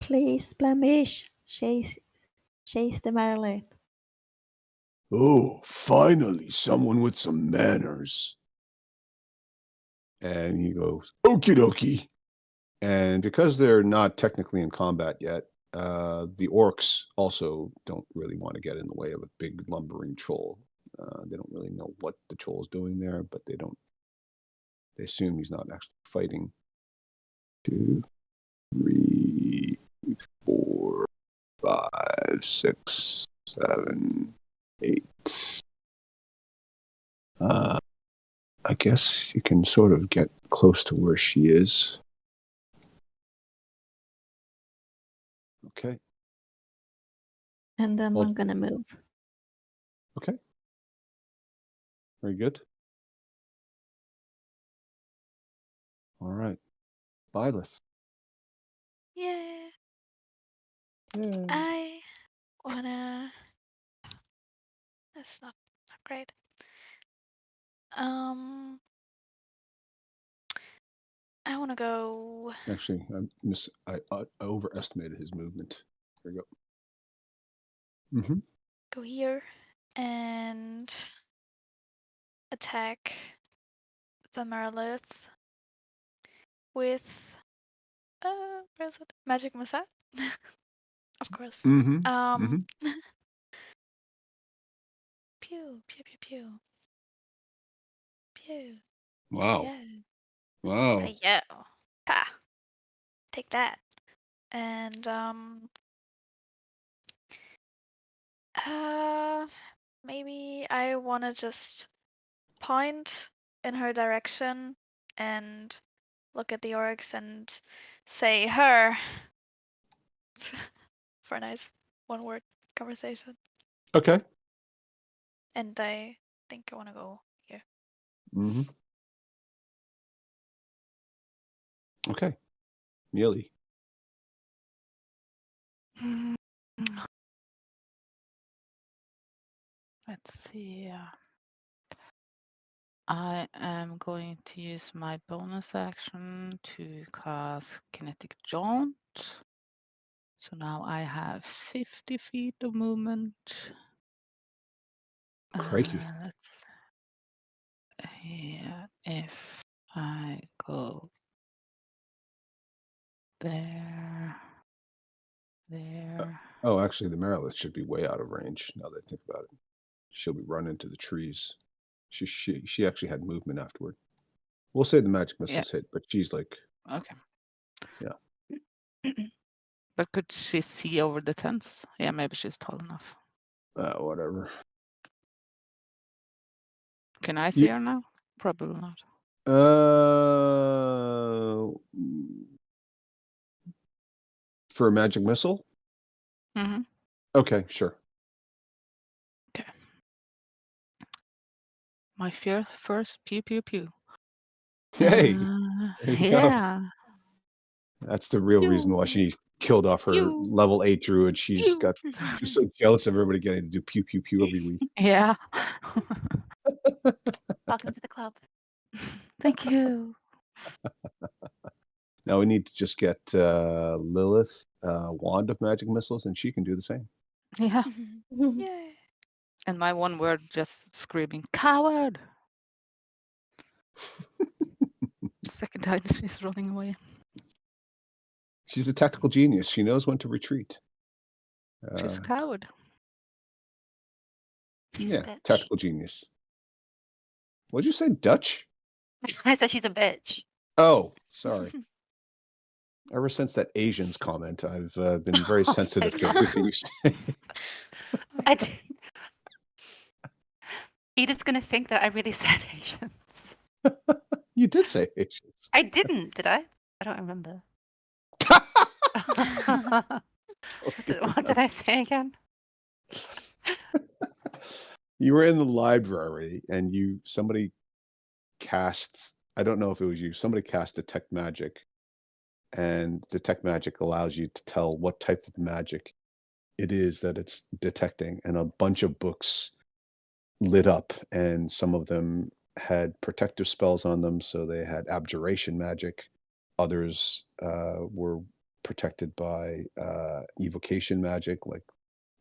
Please, Blemish, chase the Marilith. Oh, finally, someone with some manners. And he goes, okie dokie. And because they're not technically in combat yet, the orcs also don't really want to get in the way of a big lumbering troll. They don't really know what the troll is doing there, but they assume he's not actually fighting. 2, 3, 4, 5, 6, 7, 8. I guess you can sort of get close to where she is. Okay. And then Well- I'm gonna move. Okay. Very good. All right. Byleth. Yeah. Yeah. I wanna. That's not great. I wanna go. Actually, I overestimated his movement. There you go. Mm-hmm. Go here and attack the Marilith with where is it? Magic Missile? Of course. Mm-hmm. Pew pew pew pew. Pew. Wow. Yeah. Wow. Hey-yo. Ha. Take that. And maybe I wanna just point in her direction and look at the orcs and say her for a nice one-word conversation. Okay. And I think I wanna go here. Mm-hmm. Okay. Mealy. Let's see. I am going to use my bonus action to cast Kinetic Jaunt. So now I have 50 feet of movement. Crikey. Let's yeah, if I go there, there. Oh, actually, the Marilith should be way out of range now that I think about it. She'll be run into the trees. She actually had movement afterward. We'll say the magic missiles hit, but she's like, Okay. Yeah. But could she see over the tents? Yeah, maybe she's tall enough. Whatever. Can I see her now? Probably not. For a magic missile? Mm-hmm. Okay, sure. Okay. My first pew pew pew. Hey, there you go. Yeah. That's the real reason why she killed off her Pew. level 8 druid. She's Pew. so jealous of everybody getting to do pew pew pew every week. Yeah. Welcome to the club. Thank you. Now we need to just get Lilith wand of magic missiles, and she can do the same. Yeah. Yay. And my one word just screaming, coward. Second time she's running away. She's a tactical genius. She knows when to retreat. She's a coward. She's a Yeah, bitch. tactical genius. What'd you say, Dutch? I said she's a bitch. Oh, sorry. Ever since that Asians comment, I've been very Oh my sensitive to God. everything you say. I didn't. Edith's gonna think that I really said Asians. You did say Asians. I didn't, did I? I don't remember. What did I say again? You were in the library and somebody cast, I don't know if it was you, somebody cast detect magic, and detect magic allows you to tell what type of magic it is that it's detecting, and a bunch of books lit up, and some of them had protective spells on them, so they had abjuration magic. Others were protected by evocation magic, like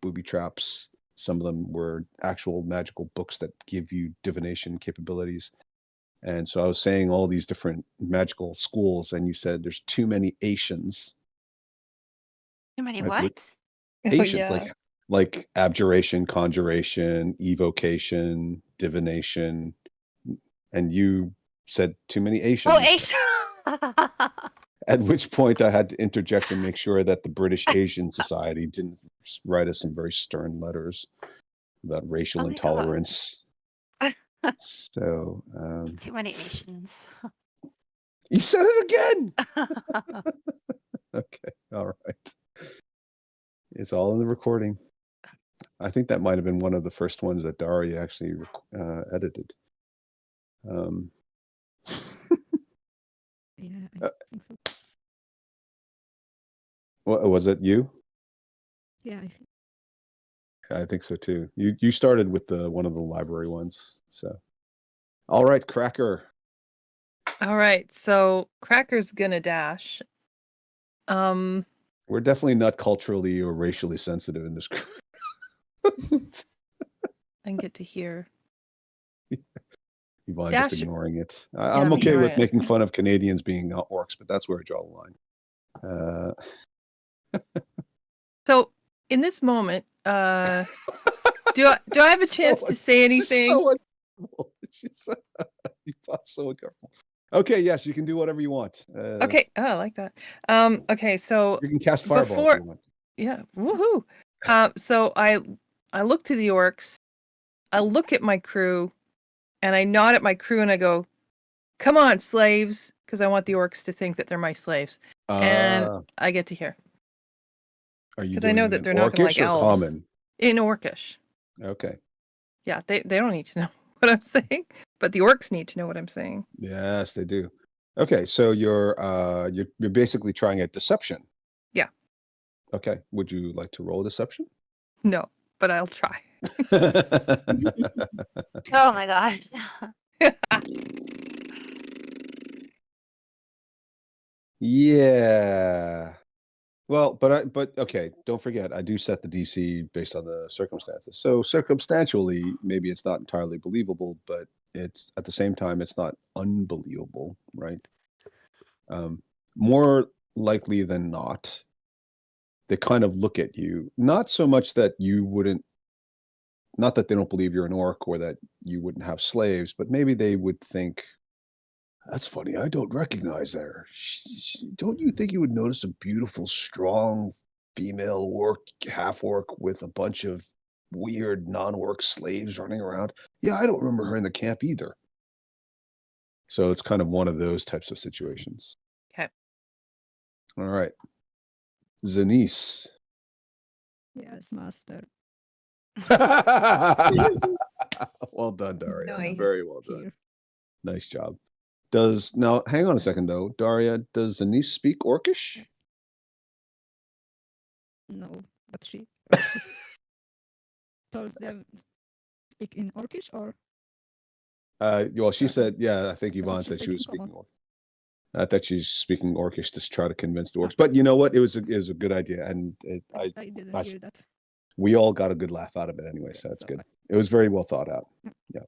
booby traps. Some of them were actual magical books that give you divination capabilities. And so I was saying all these different magical schools, and you said there's too many Asians. Too many Like, what? Oh, Asians, yeah. like abjuration, conjuration, evocation, divination, and you said too many Asians. Oh, Asian. At which point I had to interject and make sure that the British Asian Society didn't write us some very stern letters about racial Oh my God. intolerance. So Too many Asians. you said it again. Okay, all right. It's all in the recording. I think that might have been one of the first ones that Daria actually edited. Yeah, I think so. Was it you? Yeah, I think so too. You started with one of the library ones. So, all right, Cracker. All right, so Cracker's gonna dash. We're definitely not culturally or racially sensitive in this group. I can get to here. Yvonne Dash- just ignoring it. Yeah, I'm I'm okay with ignoring it. making fun of Canadians being orcs, but that's where I draw the line. So in this moment, do I have a chance to say anything? She's so uncomfortable. Yvonne's so uncomfortable. Okay, yes, you can do whatever you want. Okay, oh, I like that. Okay, so You can cast fireball if you want. yeah, woohoo. So I look to the orcs, I look at my crew, and I nod at my crew and I go, "Come on, slaves," because I want the orcs to think that they're my slaves. And I get to hear. Are you 'Cause I know doing that an they're not gonna like orcish or elves. common? In orcish. Okay. Yeah, they don't need to know what I'm saying, but the orcs need to know what I'm saying. Yes, they do. Okay, so you're basically trying a deception. Yeah. Okay. Would you like to roll deception? No, but I'll try. Oh my God. Yeah. Well, but okay, don't forget, I do set the DC based on the circumstances. So circumstantially, maybe it's not entirely believable, but it's at the same time, it's not unbelievable, right? More likely than not, they kind of look at you, not so much that you wouldn't, not that they don't believe you're an orc or that you wouldn't have slaves, but maybe they would think, that's funny, I don't recognize her. Don't you think you would notice a beautiful, strong female orc, half orc with a bunch of weird non-orc slaves running around? Yeah, I don't remember her in the camp either. So it's kind of one of those types of situations. Okay. All right. Zanice. yes, master. Well done, Daria. Nice. Very well done. Here. Nice job. Now hang on a second though, Daria, does Zanice speak Orcish? No, but she told them speak in Orcish or Well, she said, yeah, I think I thought Yvonne she said she was speaking speaking common. Orcish. I thought she's speaking Orcish to try to convince the orcs. But you know what? It was a good idea, and I didn't I- hear that. we all got a good laugh out of it anyway, so that's good. It was very well thought out. Yeah.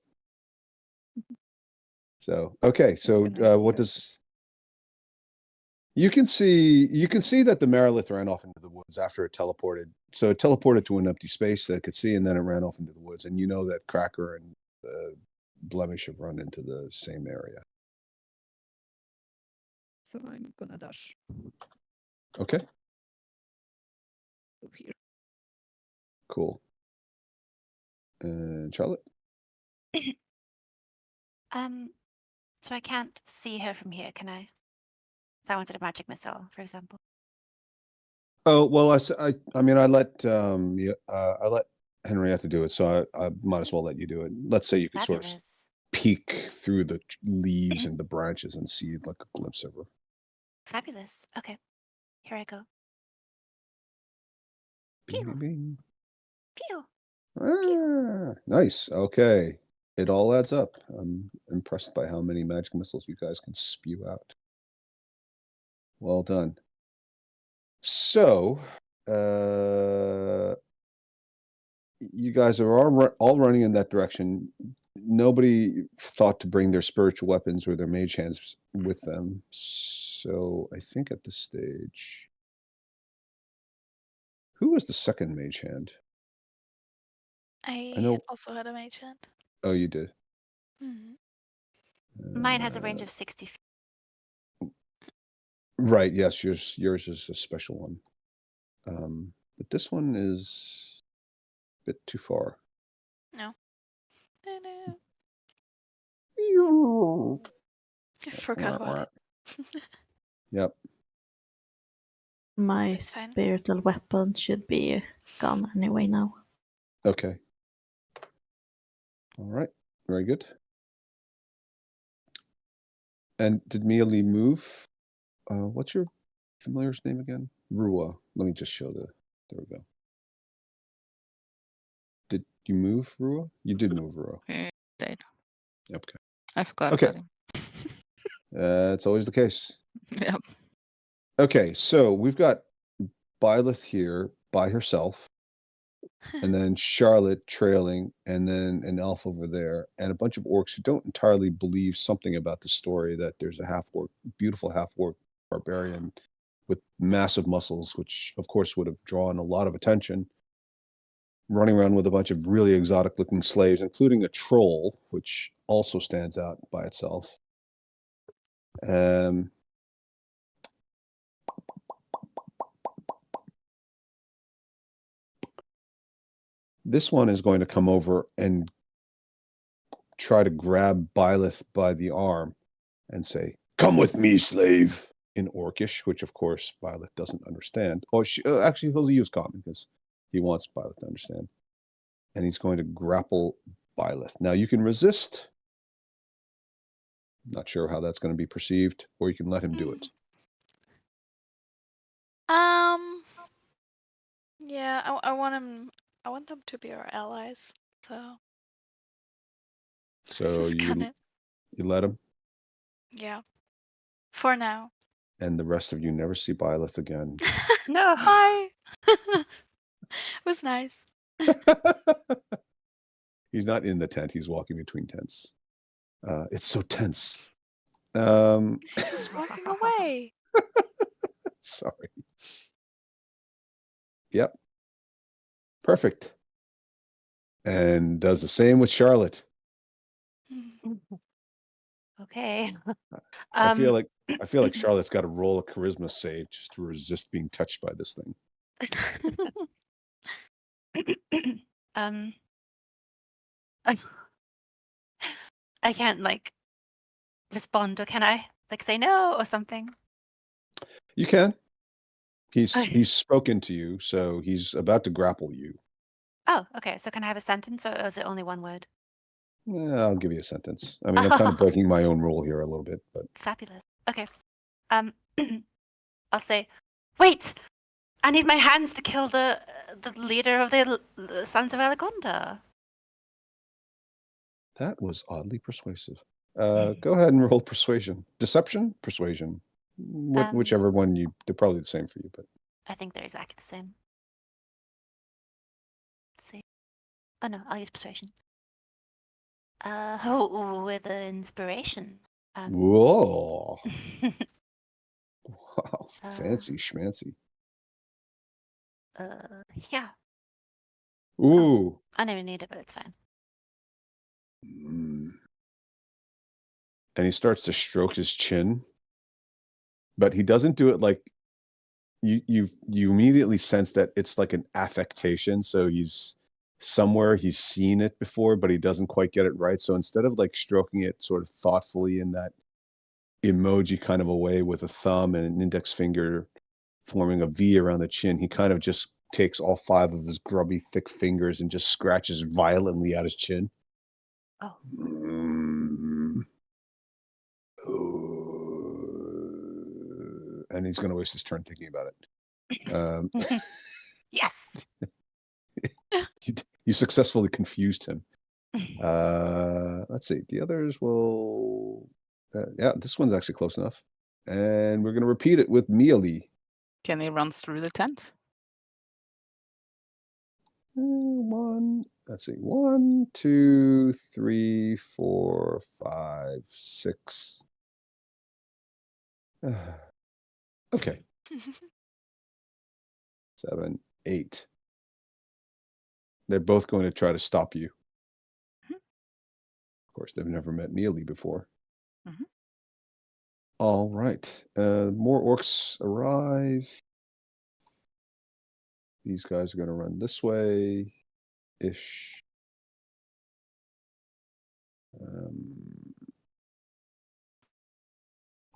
So okay, so Can I see what her? does you can see that the Marilith ran off into the woods after it teleported. So it teleported to an empty space that it could see, and then it ran off into the woods. And you know that Cracker and Blemish have run into the same area. So I'm gonna dash Okay, over here. cool. And Charlotte? So I can't see her from here, can I? If I wanted a magic missile, for example. Oh well, I mean I let Henrietta do it, so I might as well let you do it. Let's say you could sort of Fabulous. peek through the leaves and the branches and see like a glimpse of her. Fabulous. Okay. Here I go. Bing, Pew. bing, Pew. bing. Nice. Okay. It all adds up. I'm impressed by how many magic missiles you guys can spew out. Well done. So, you guys are all running in that direction. Nobody thought to bring their spiritual weapons or their mage hands with them. So I think at this stage, who was the second mage hand? I know- also had a mage hand. Oh, you did. Mhm. Mine has a range of 60 feet. Right. Yes, yours is a special one. But this one is a bit too far. No. No. Yep. I forgot about it. My It's fine. spiritual weapon should be gone anyway now. Okay. All right. Very good. And did Mealy move? What's your familiar's name again? Rua. Let me just show there we go. Did you move, Rua? You did move, Rua. He did. Okay. I forgot Okay. about him. It's always the case. Yep. Okay, so we've got Byleth here by herself, and then Charlotte trailing, and then an elf over there, and a bunch of orcs who don't entirely believe something about the story that there's a half-orc, beautiful half-orc barbarian with massive muscles, which of course would have drawn a lot of attention, running around with a bunch of really exotic-looking slaves, including a troll, which also stands out by itself. This one is going to come over and try to grab Byleth by the arm and say, "Come with me, slave," in Orcish, which of course Byleth doesn't understand. Or actually, he'll use Common because he wants Byleth to understand. And he's going to grapple Byleth. Now you can resist. Not sure how that's going to be perceived, or you can let him do it. Yeah, I want him. I want them to be our allies. So So just you kinda, let him, yeah. For now. and the rest of you never see Byleth again. No. Bye. It was nice. He's not in the tent. He's walking between tents. It's so tense. He's just walking away. Sorry. Yep. Perfect. And does the same with Charlotte. Okay. I feel like Charlotte's got to roll a charisma save just to resist being touched by this thing. I can't like respond, or can I? Like say no or something? You can. Okay. He's spoken to you, so he's about to grapple you. Oh, okay. So can I have a sentence, or is it only one word? Yeah, I'll give you a sentence. I mean, I'm kind of breaking my own rule here a little bit, but Fabulous. Okay. I'll say, wait! I need my hands to kill the leader of the Sons of Alagonda. that was oddly persuasive. Go ahead and roll persuasion. Deception? Persuasion. Whichever one they're probably the same for you, but I think they're exactly the same. Let's see. Oh no, I'll use persuasion. With an inspiration. whoa. Wow, fancy schmancy. Yeah. Ooh. I never need it, but it's fine. And he starts to stroke his chin, but he doesn't do it like you immediately sense that it's like an affectation. So he's seen it before, but he doesn't quite get it right. So instead of like stroking it sort of thoughtfully in that emoji kind of a way with a thumb and an index finger forming a V around the chin, he kind of just takes all 5 of his grubby thick fingers and just scratches violently at his chin. Oh. And he's going to waste his turn thinking about it. Yes. You successfully confused him. Let's see. The others will. Yeah, this one's actually close enough. And we're going to repeat it with Mealy. Can he run through the tent? Let's see. 1, 2, 3, 4, 5, 6. Okay. 7, 8. They're both going to try to stop you. Mhm. Of course, they've never met Neely before. Mhm. All right. More orcs arrive. These guys are going to run this way ish.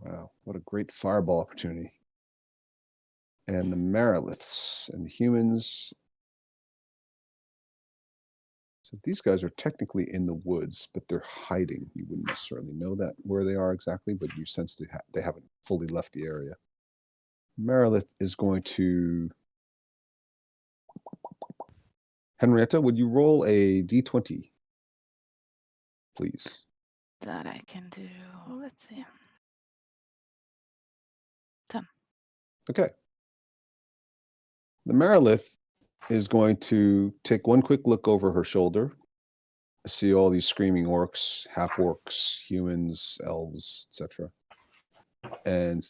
Wow, what a great fireball opportunity. And the Mariliths and the humans. So these guys are technically in the woods, but they're hiding. You wouldn't necessarily know that where they are exactly, but you sense they haven't fully left the area. Marilith is going to... Henrietta, would you roll a d20, please? That I can do. Let's see. 10. Okay. The Marilith is going to take one quick look over her shoulder, see all these screaming orcs, half-orcs, humans, elves, etc. And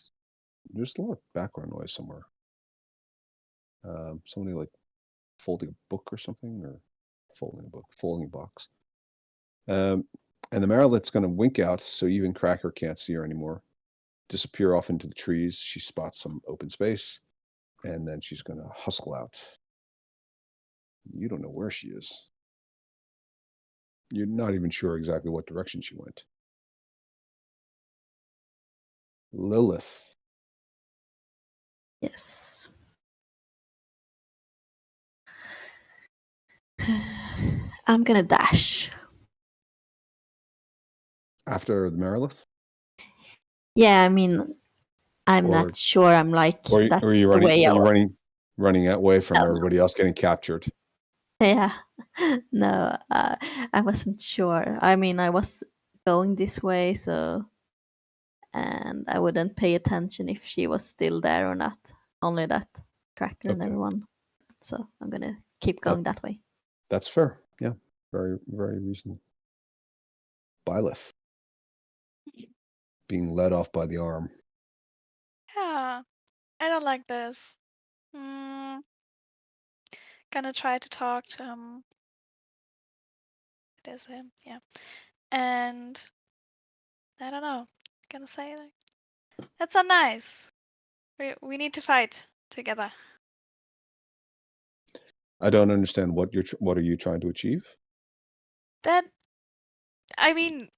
there's a lot of background noise somewhere. Somebody like folding a book or something, or folding a box. And the Marilith's going to wink out so even Cracker can't see her anymore. Disappear off into the trees. She spots some open space, and then she's going to hustle out. You don't know where she is. You're not even sure exactly what direction she went. Lilith. Yes. I'm gonna dash. After the Marilith? Yeah, I mean, I'm Or- not sure. I'm like, Or that's are you the running? way Are I you was. running away from No. everybody else getting captured? Yeah. No, I wasn't sure. I mean, I was going this way, so. And I wouldn't pay attention if she was still there or not. Only that Cracker and Okay. everyone. So I'm gonna keep going that way. That's fair. Yeah, very, very reasonable. Byleth being led off by the arm. Yeah, I don't like this. Gonna try to talk to him. It is him, yeah. And I don't know. Gonna say like, that's not nice. We need to fight together. I don't understand what what are you trying to achieve? That, I mean,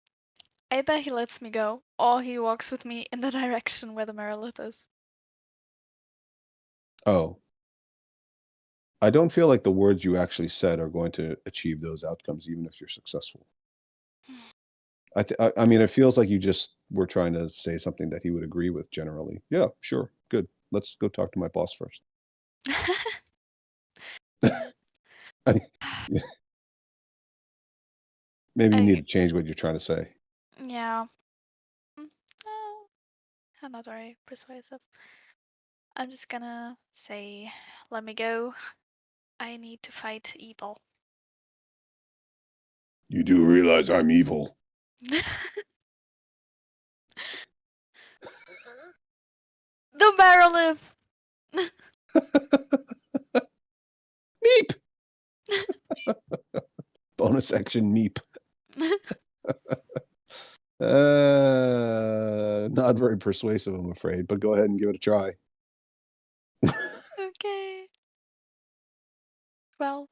either he lets me go or he walks with me in the direction where the Marilith is. Oh. I don't feel like the words you actually said are going to achieve those outcomes, even if you're successful. I mean, it feels like you just were trying to say something that he would agree with generally. Yeah, sure. Good. Let's go talk to my boss first. Maybe you need to change what you're trying to say. Yeah. I'm not very persuasive. I'm just gonna say, let me go. I need to fight evil. You do realize I'm evil. The Marilith! Meep! Bonus action meep. Not very persuasive, I'm afraid, but go ahead and give it a try. Okay. Well.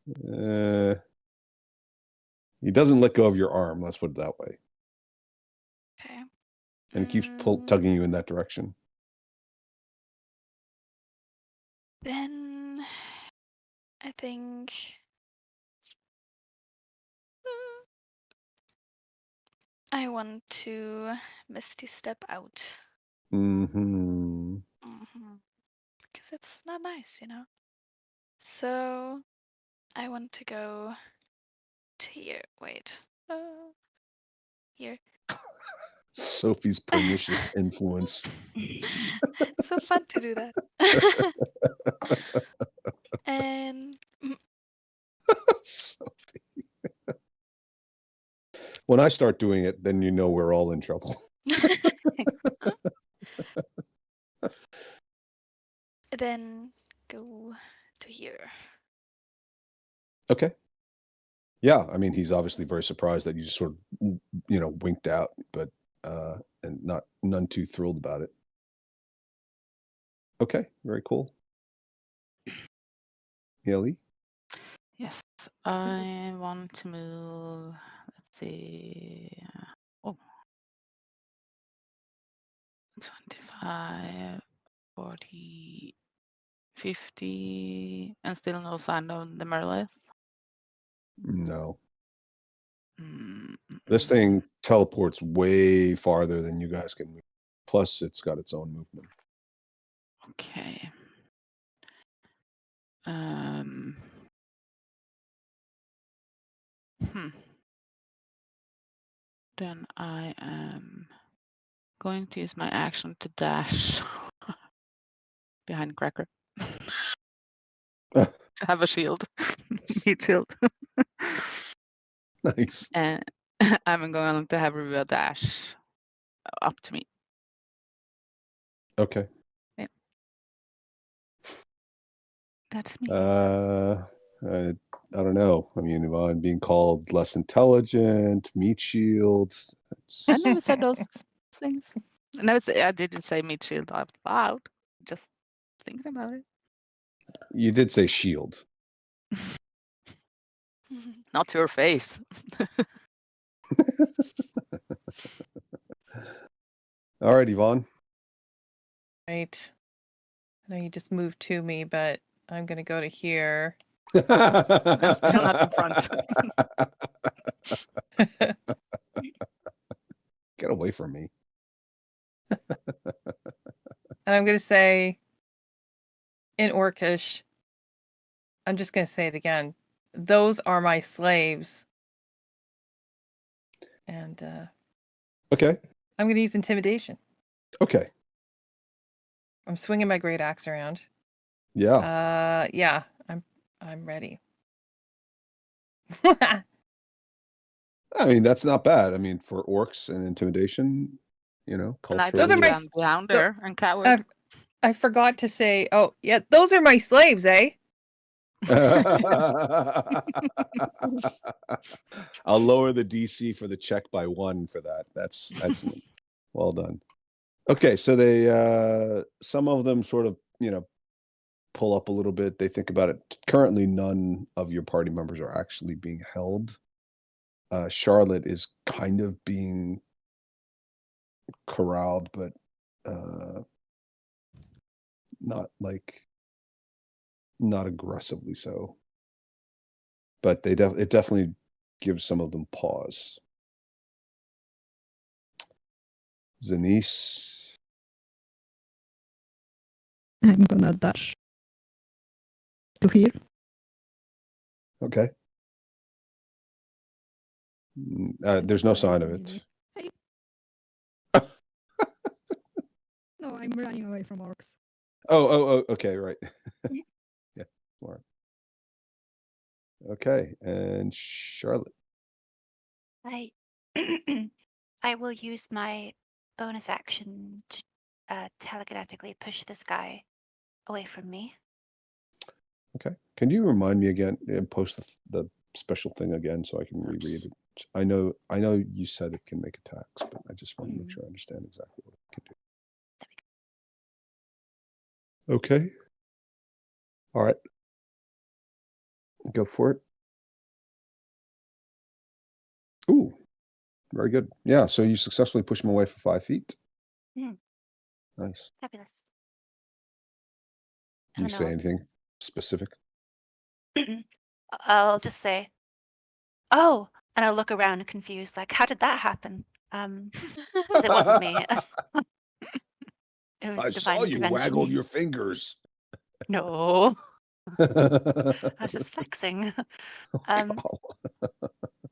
He doesn't let go of your arm, let's put it that way. Okay. And keeps tugging you in that direction. Then I think I want to Misty Step out. Mm-hmm. Because it's not nice, you know? So I want to go to here. Wait. Here. Sophie's pernicious influence. So fun to do that. And When I start doing it, then you know we're all in trouble. Then go to here. Okay. Yeah, I mean, he's obviously very surprised that you just sort of, winked out, but and none too thrilled about it. Okay, very cool. Haley? Yes, I want to move. Let's see. Oh, 25, 40, 50, and still no sign of the Merlis. No. Mm, This thing teleports way farther than you guys can move. Plus, it's got its own movement. Okay. Then I am going to use my action to dash behind Cracker to have a shield, meat shield. Nice. And I'm going to have Rubia dash up to me. Okay. Yeah. That's me. I don't know. I mean, if I'm being called less intelligent, meat shields. I never said those things. I didn't say meat shield out loud. Just thinking about it. You did say shield. Not to your face. All right, Yvonne. Right. I know you just moved to me, but I'm gonna go to here. I'm still not in front. Get away from me. And I'm gonna say in Orcish, I'm just gonna say it again. Those are my slaves. And Okay. I'm gonna use intimidation. Okay. I'm swinging my great axe around. Yeah. Yeah, I'm ready. I mean, that's not bad. I mean, for orcs and intimidation, And culturally. I Those are just my ran down there and coward. I forgot to say. Oh, yeah, those are my slaves, eh? I'll lower the DC for the check by 1 for that. That's excellent. Well done. Okay, so they some of them sort of, pull up a little bit. They think about it. Currently, none of your party members are actually being held. Charlotte is kind of being corralled, but not aggressively so. But it definitely gives some of them pause. Zanice. I'm gonna dash to here. Okay. There's no sign of it. Hey. No, I'm running away from orcs. Oh, okay, right. Yeah, smart. Okay, and Charlotte. I I will use my bonus action to telekinetically push this guy away from me. Okay. Can you remind me again and post the special thing again so I can reread it? I know you said it can make attacks, but I just want to make sure I understand exactly what it can do. Okay. All right. Go for it. Ooh, very good. Yeah, so you successfully push him away for 5 feet. Nice. Fabulous. Do you say anything specific? I'll just say, "Oh," and I'll look around confused, like, "How did that happen?" 'Cause it wasn't me. It was I divine saw you intervention. waggled your fingers. No, I was just flexing. And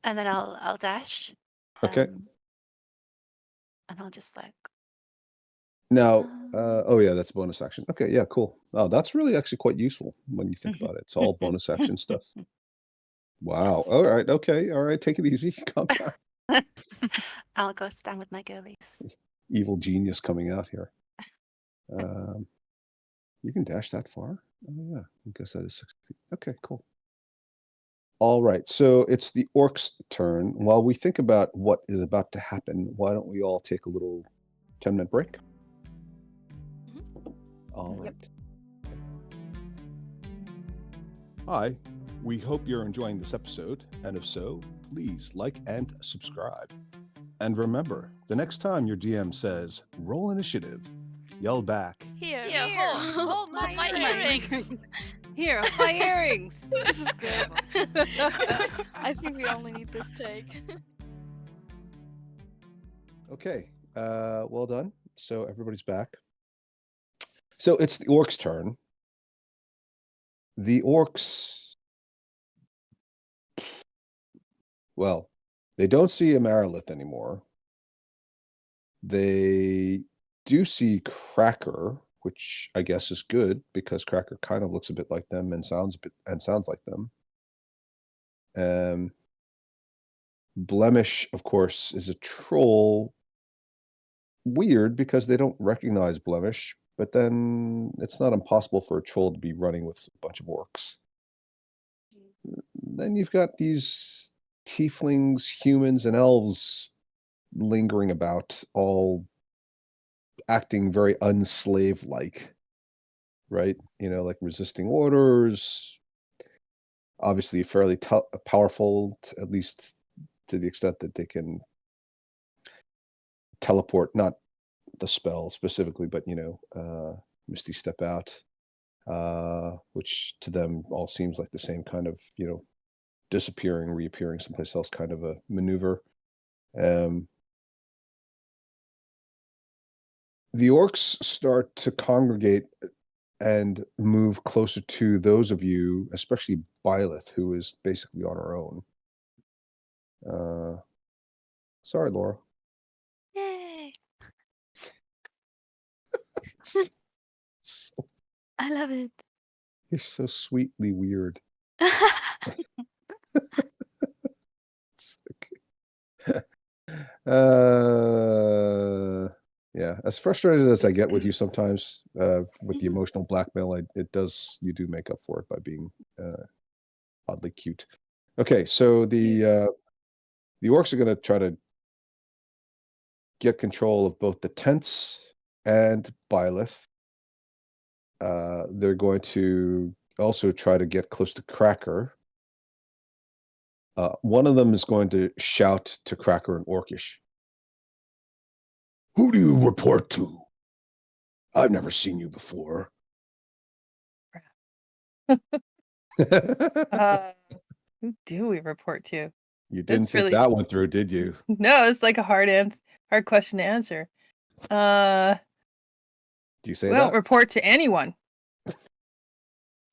then I'll dash. Okay. And I'll just like. Now, oh yeah, that's bonus action. Okay, yeah, cool. Oh, that's really actually quite useful when you think about it. It's all bonus action stuff. Wow. Yes. All right. Okay. All right. Take it easy. Calm down. I'll go stand with my girlies. Evil genius coming out here. You can dash that far? Oh, yeah. I guess that is 6 feet. Okay, cool. All right. So it's the orc's turn. While we think about what is about to happen, why don't we all take a little 10-minute break? All right. Hi. We hope you're enjoying this episode. And if so, please like and subscribe. And remember, the next time your DM says, roll initiative, yell back, Here, hold my earrings. Here, hold my earrings. This is good. I think we only need this take. okay, well done. So everybody's back. So it's the orc's turn. The orcs, well, they don't see Amarylith anymore. They do see Cracker, which I guess is good because Cracker kind of looks a bit like them and sounds like them. Blemish, of course, is a troll. Weird because they don't recognize Blemish, but then it's not impossible for a troll to be running with a bunch of orcs. Then you've got these tieflings, humans, and elves lingering about, all acting very unslave-like, right? Like resisting orders, obviously fairly powerful, at least to the extent that they can teleport, not the spell specifically, but Misty Step Out, which to them all seems like the same kind of disappearing, reappearing someplace else kind of a maneuver. The orcs start to congregate and move closer to those of you, especially Byleth, who is basically on her own. Sorry, Laura. Yay! So, I love it. you're so sweetly weird. Yeah, as frustrated as I get with you sometimes, with the emotional blackmail, you do make up for it by being oddly cute. Okay, so the orcs are going to try to get control of both the tents and Byleth. They're going to also try to get close to Cracker. One of them is going to shout to Cracker in Orcish. Who do you report to? I've never seen you before. Who do we report to? You didn't think that one through, did you? No, it's like a hard question to answer. Do you say we that? don't report to anyone.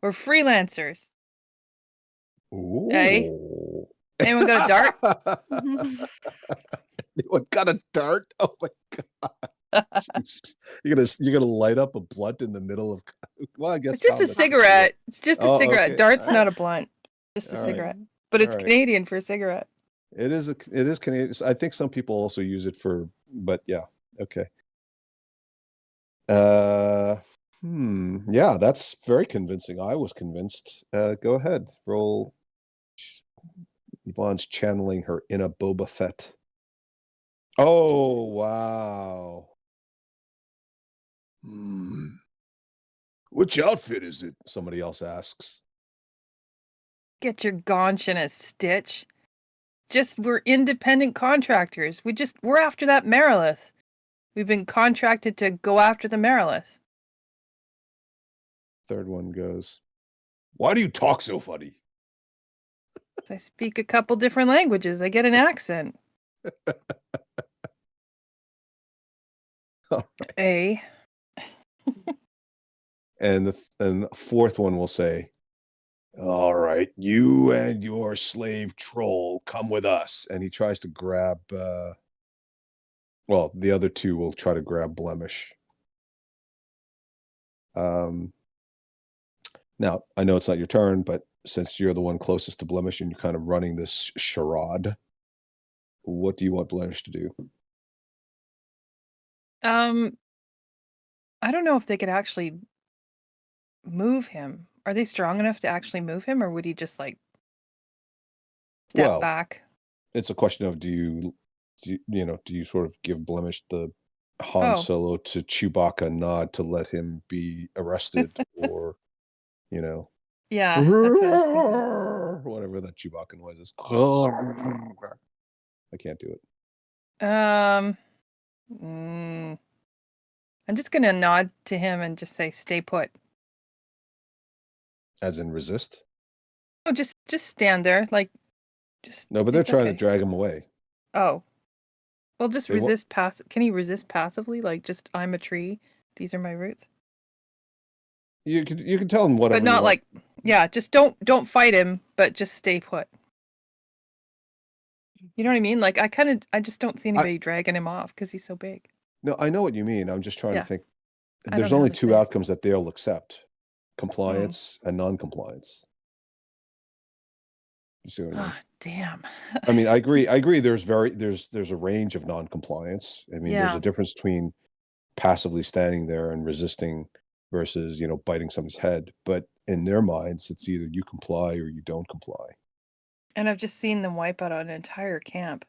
We're freelancers. Ooh. Hey, anyone got a dart? Anyone got a dart? Oh my god! You're gonna light up a blunt in the middle of. Well, I guess it's just a cigarette. It's just a cigarette. Okay. Dart's not a blunt. Just a All cigarette. Right. But it's Canadian for a cigarette. It is Canadian. I think some people also use it for, but yeah, okay. Yeah, that's very convincing. I was convinced. Go ahead, roll. Yvonne's channeling her inner Boba Fett. Oh wow. Which outfit is it? Somebody else asks. Get your gaunch in a stitch. We're independent contractors. We're after that Marilith. We've been contracted to go after the Marilith. Third one goes, why do you talk so funny? I speak a couple different languages. I get an accent. All right. A. And the fourth one will say, all right, you and your slave troll come with us. And he tries to grab, the other two will try to grab Blemish. Now, I know it's not your turn, but since you're the one closest to Blemish and you're kind of running this charade, What do you want Blemish to do? I don't know if they could actually move him. Are they strong enough to actually move him, or would he just like step Well, back? it's a question of do you sort of give Blemish the Han Oh. Solo to Chewbacca nod to let him be arrested, or Yeah, that's what I was whatever that Chewbacca noise is. I can't do it. thinking. I'm just gonna nod to him and just say, "Stay put." As in resist? Oh, just stand there, like, just. No, but they're it's trying to okay. drag him away. Oh, well, just They wa- resist Can he resist passively? Like, just I'm a tree. These are my roots. You can tell him whatever. But not you want. like, yeah. Just don't fight him, but just stay put. You know what I mean? Like, I just don't see anybody dragging him off because he's so big. No, I know what you mean. I'm just trying Yeah. to think. I There's don't know how only to two say it. outcomes that they'll accept: compliance and non-compliance. You see what I mean? Ah, damn. I mean, I agree. There's a range of non-compliance. I mean, there's Yeah. a difference between passively standing there and resisting versus, biting somebody's head. But in their minds, it's either you comply or you don't comply. And I've just seen them wipe out an entire camp.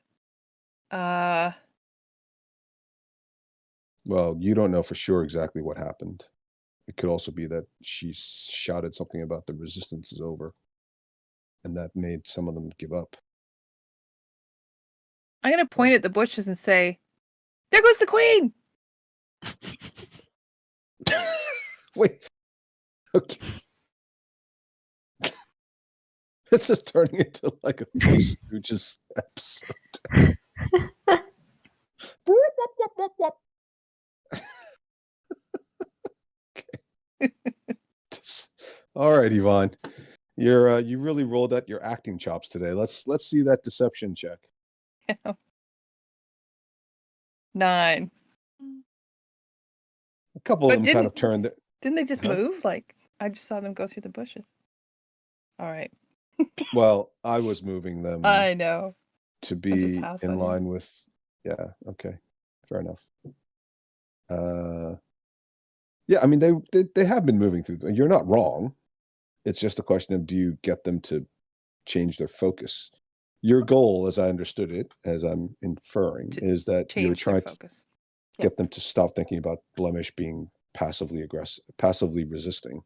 Well, you don't know for sure exactly what happened. It could also be that she shouted something about the resistance is over, and that made some of them give up. I'm gonna point at the bushes and say, "There goes the queen!" Wait. Okay. This is turning into like a Three Stooges episode. Okay. All right, Yvonne. You really rolled out your acting chops today. Let's see that deception check. 9. A couple But of them kind of turned their. Didn't they just Huh? move? Like, I just saw them go through the bushes. All right. Well, I was moving them I know. to just be in hassling you. line with. Yeah. Okay. Fair enough. Yeah. I mean, they have been moving through. You're not wrong. It's just a question of do you get them to change their focus? Your goal, as I understood it, as I'm inferring, To is that you're Change their trying to focus. get them to stop thinking about Blemish being passively aggressive, passively resisting.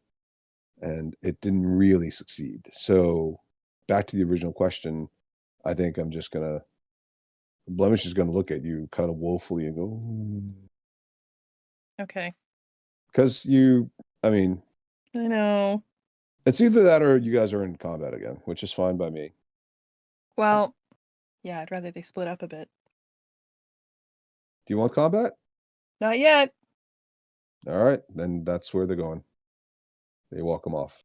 And it didn't really succeed. So back to the original question, I think I'm just gonna Blemish is gonna look at you kind of woefully and go, Okay. because I mean, I know. it's either that or you guys are in combat again, which is fine by me. Well, yeah, I'd rather they split up a bit. Do you want combat? Not yet. All right, then that's where they're going. They walk them off.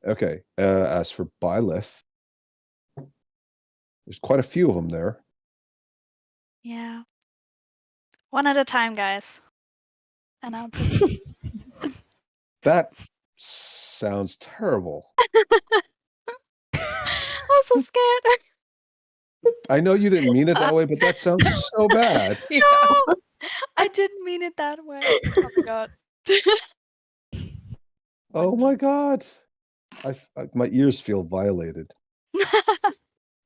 Okay. As for Byleth, there's quite a few of them there. Yeah. One at a time, guys. And I'll That sounds terrible. I'm so scared. I know you didn't mean it that way, but that sounds so bad. Yeah. No, I didn't mean it that way. Oh my god. Oh my god. My ears feel violated.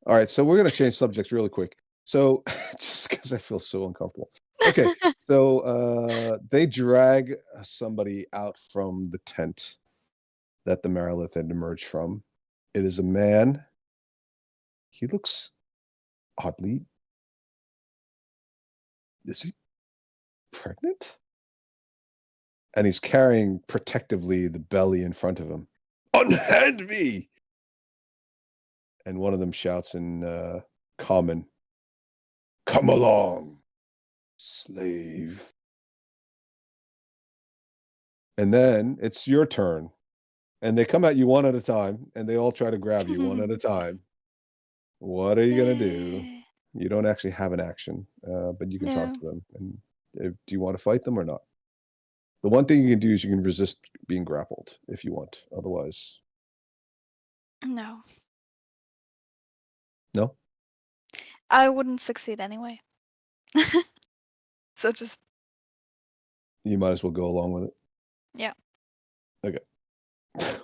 All right, so we're going to change subjects really quick. So just because I feel so uncomfortable. Okay, so they drag somebody out from the tent that the Marilith had emerged from. It is a man. He looks oddly. Is he pregnant? And he's carrying protectively the belly in front of him. Unhand me! And one of them shouts in common, "Come along, slave." And then it's your turn. And they come at you one at a time, and they all try to grab you one at a time. What are you going to do? Yay. You don't actually have an action, but you can talk No. to them. And do you want to fight them or not? The one thing you can do is you can resist being grappled if you want. Otherwise, No. no? I wouldn't succeed anyway. So just You might as well go along with it. yeah. Okay.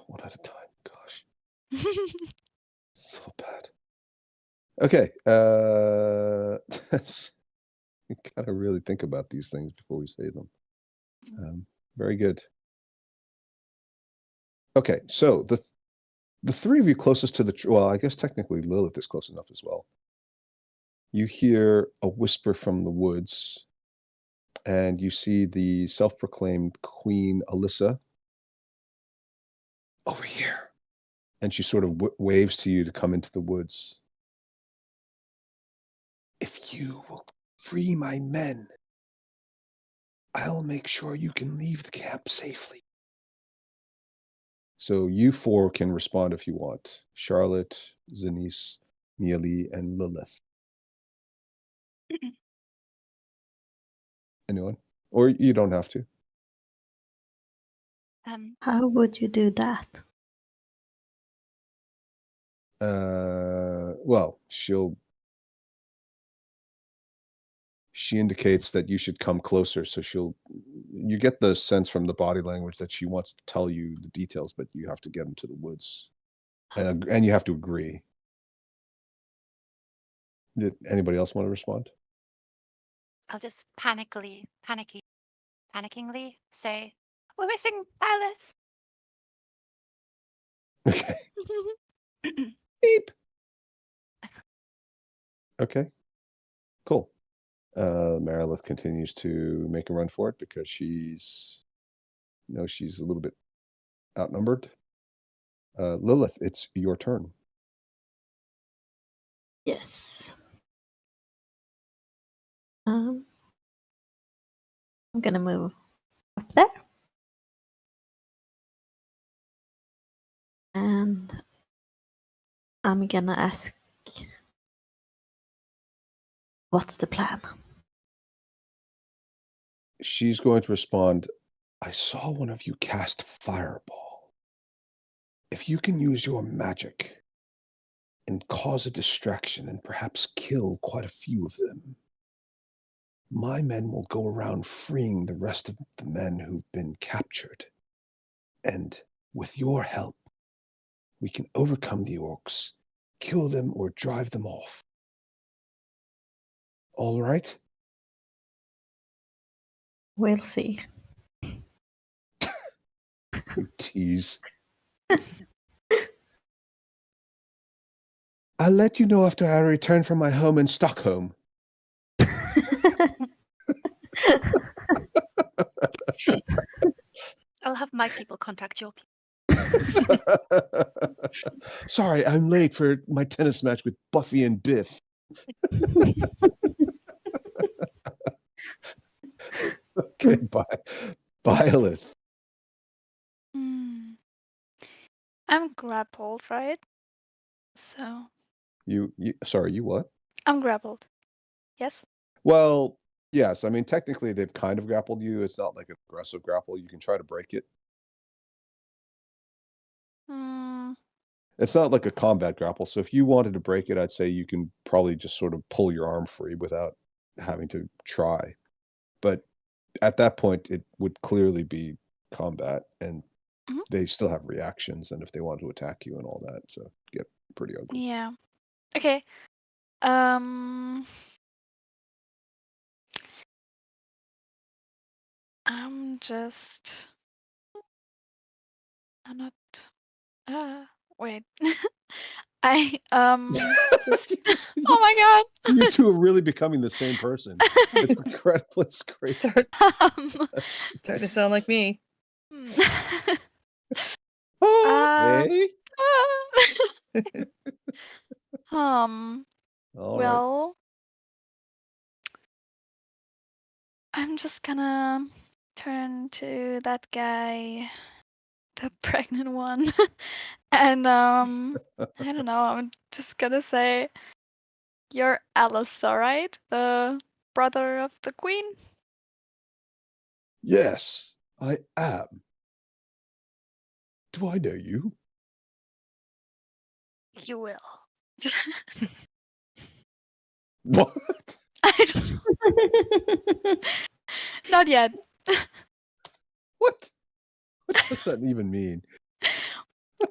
One at a time. Gosh, so bad. Okay. You gotta really think about these things before we say them. Very good. Okay, so the three of you closest to the well, I guess technically Lilith is close enough as well. You hear a whisper from the woods, and you see the self-proclaimed Queen Alyssa over here, and she sort of waves to you to come into the woods. If you will free my men, I'll make sure you can leave the camp safely. So you four can respond if you want. Charlotte, Zanice, Neely, and Lilith. Anyone? Or you don't have to. How would you do that? Well, she indicates that you should come closer, so you get the sense from the body language that she wants to tell you the details, but you have to get into the woods. And you have to agree. Did anybody else want to respond? I'll just panicking say, "We're missing Byleth." Okay. Beep. Okay. Cool. Marilith continues to make a run for it because she's a little bit outnumbered. Lilith, it's your turn. Yes. I'm gonna move up there. And I'm gonna ask, what's the plan? She's going to respond, I saw one of you cast Fireball. If you can use your magic and cause a distraction and perhaps kill quite a few of them, my men will go around freeing the rest of the men who've been captured. And with your help, we can overcome the orcs, kill them or drive them off. All right? We'll see. Tease. I'll let you know after I return from my home in Stockholm. I'll have my people contact your people. Sorry, I'm late for my tennis match with Buffy and Biff. Okay, bye. Byleth. I'm grappled, right? So Sorry, you what? I'm grappled. Yes? Well, yes. I mean, technically, they've kind of grappled you. It's not like an aggressive grapple. You can try to break it. It's not like a combat grapple. So if you wanted to break it, I'd say you can probably just sort of pull your arm free without having to try. But at that point, it would clearly be combat, and they still have reactions, and if they want to attack you and all that, so get pretty ugly. Yeah. Okay. I'm not wait. I just oh my god. You two are really becoming the same person. It's incredible. It's great. Starting to sound like me. Hey? All well, I'm just gonna turn to that guy, the pregnant one, and I don't know. I'm just gonna say, "You're Alistair, right? The brother of the queen?" Yes, I am. Do I know you? You will. What? I don't know. Not yet. What? What does that even mean?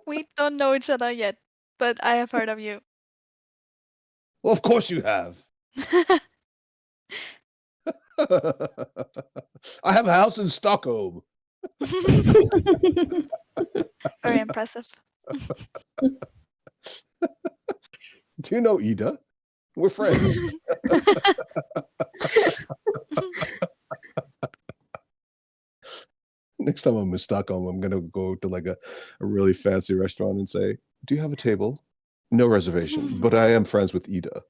We don't know each other yet, but I have heard of you. Well, of course you have. I have a house in Stockholm. Very impressive. Do you know Ida? We're friends. Next time I'm in Stockholm, I'm gonna go to like a really fancy restaurant and say, "Do you have a table?" No reservation, but I am friends with Ida.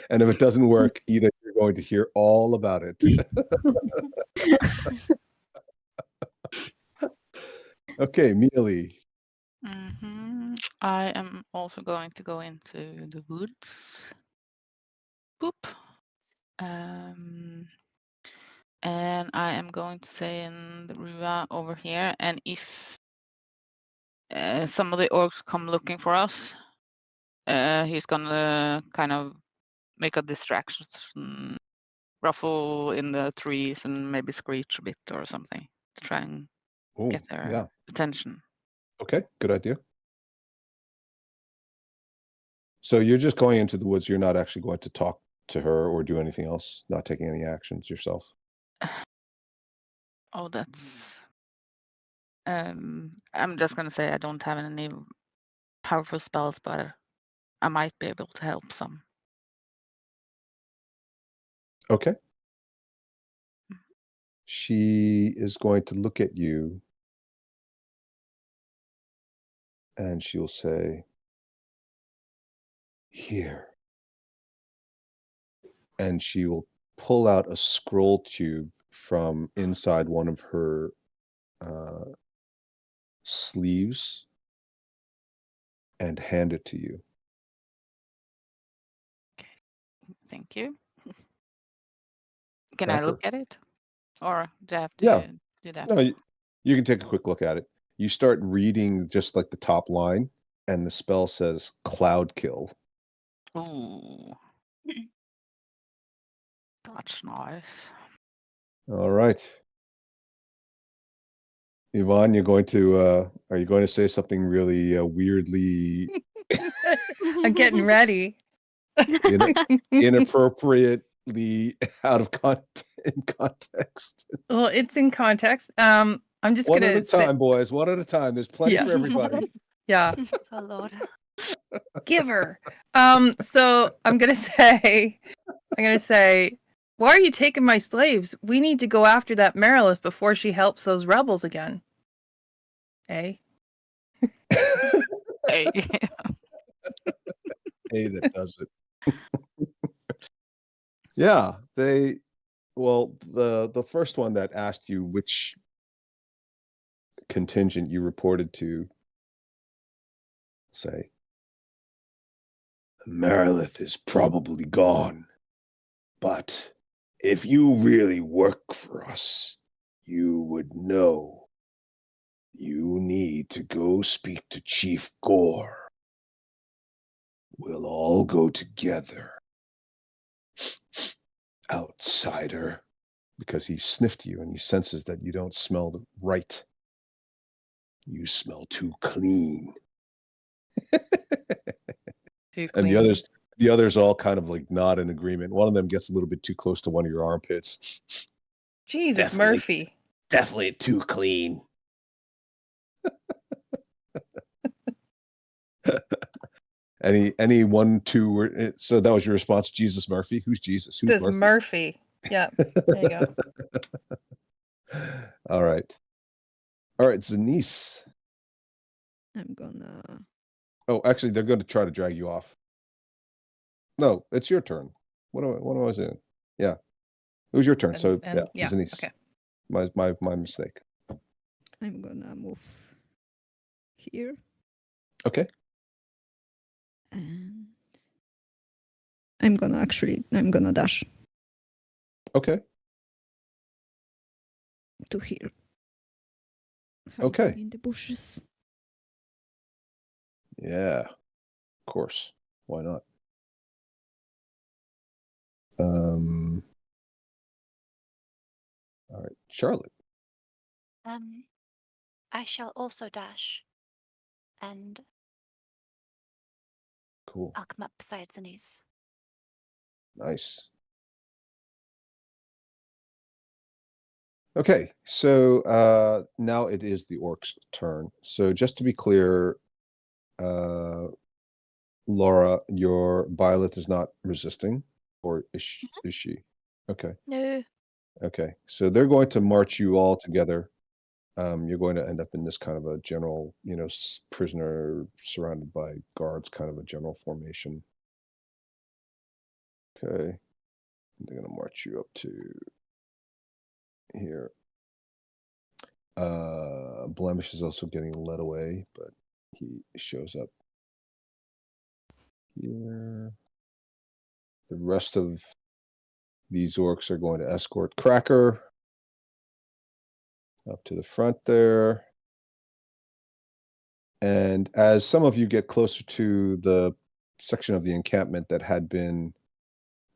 And if it doesn't work, Ida, you're going to hear all about it. Okay, Mealy. I am also going to go into the woods. Boop. And I am going to say in the river over here, and if some of the orcs come looking for us, he's gonna kind of make a distraction, ruffle in the trees and maybe screech a bit or something to try and Oh, get their yeah. attention. Okay, good idea. So you're just going into the woods. You're not actually going to talk to her or do anything else, not taking any actions yourself. Oh, that's. I'm just gonna say I don't have any powerful spells, but I might be able to help some. Okay. She is going to look at you and she'll say, "Here." And she will pull out a scroll tube from inside one of her sleeves and hand it to you. Thank you. Can I Cracker. look at it, or do I have to Yeah. do that? No, you can take a quick look at it. You start reading just like the top line, and the spell says Cloud Kill. Ooh, that's nice. All right. Yvonne, are you going to say something really weirdly I'm getting ready. inappropriately out of in context? Well, it's in context. I'm just One at gonna a time, boys. One at a time. There's plenty for everybody. Yeah. Oh Lord. Give her. So I'm gonna say, why are you taking my slaves? We need to go after that Marilith before she helps those rebels again. Eh? Hey. Hey, that does it. Yeah, the first one that asked you which contingent you reported to, say, Marilith is probably gone, but if you really work for us, you would know. You need to go speak to Chief Gore. We'll all go together. Outsider. Because he sniffed you and he senses that you don't smell right. You smell too clean. Too And clean. the others all kind of like nod in agreement. One of them gets a little bit too close to one of your armpits. Jesus, Definitely. Murphy. Definitely too clean. Any 1, 2, or so that was your response, Jesus Murphy? Who's Jesus? Who's This Murphy? Murphy. Yeah. There you go. All right, Zanice. I'm gonna. Oh, actually, they're going to try to drag you off. No, it's your turn. What am I saying? Yeah, it was your turn. So yeah, Zanice. Okay. My mistake. I'm gonna move here. Okay. And I'm gonna dash Okay. to here. Okay. Hiding in the bushes. Yeah, of course. Why not? All right, Charlotte. I shall also dash, and Cool. I'll come up beside Zenise. Nice. Okay, so now it is the orc's turn. So just to be clear, Laura, your Violet is not resisting, or is she? Okay. No. Okay. So they're going to march you all together. You're going to end up in this kind of a general, prisoner surrounded by guards, kind of a general formation. Okay. They're going to march you up to here. Blemish is also getting led away, but he shows up here. The rest of these orcs are going to escort Cracker up to the front there. And as some of you get closer to the section of the encampment that had been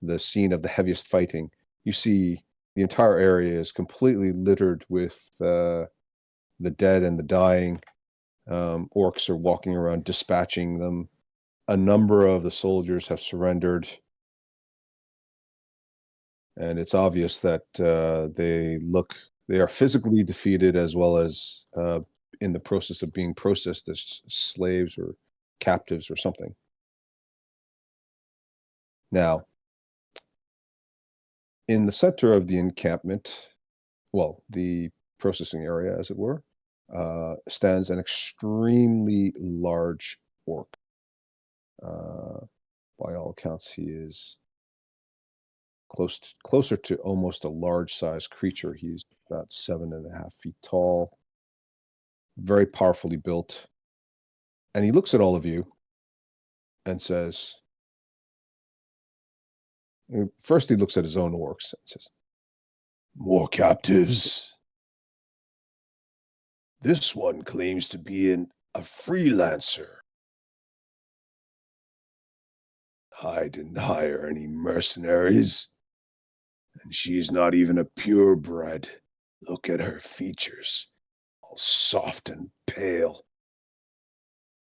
the scene of the heaviest fighting, you see the entire area is completely littered with the dead and the dying. Orcs are walking around dispatching them. A number of the soldiers have surrendered. And it's obvious that they are physically defeated, as well as in the process of being processed as slaves or captives or something. Now, in the center of the encampment, well, the processing area, as it were, stands an extremely large orc. By all accounts, he is closer to almost a large-sized creature. He's about 7.5 feet tall, very powerfully built. And he looks at all of you and says, first he looks at his own orcs and says, "More captives. This one claims to be a freelancer. I didn't hire any mercenaries. And she's not even a purebred. Look at her features, all soft and pale.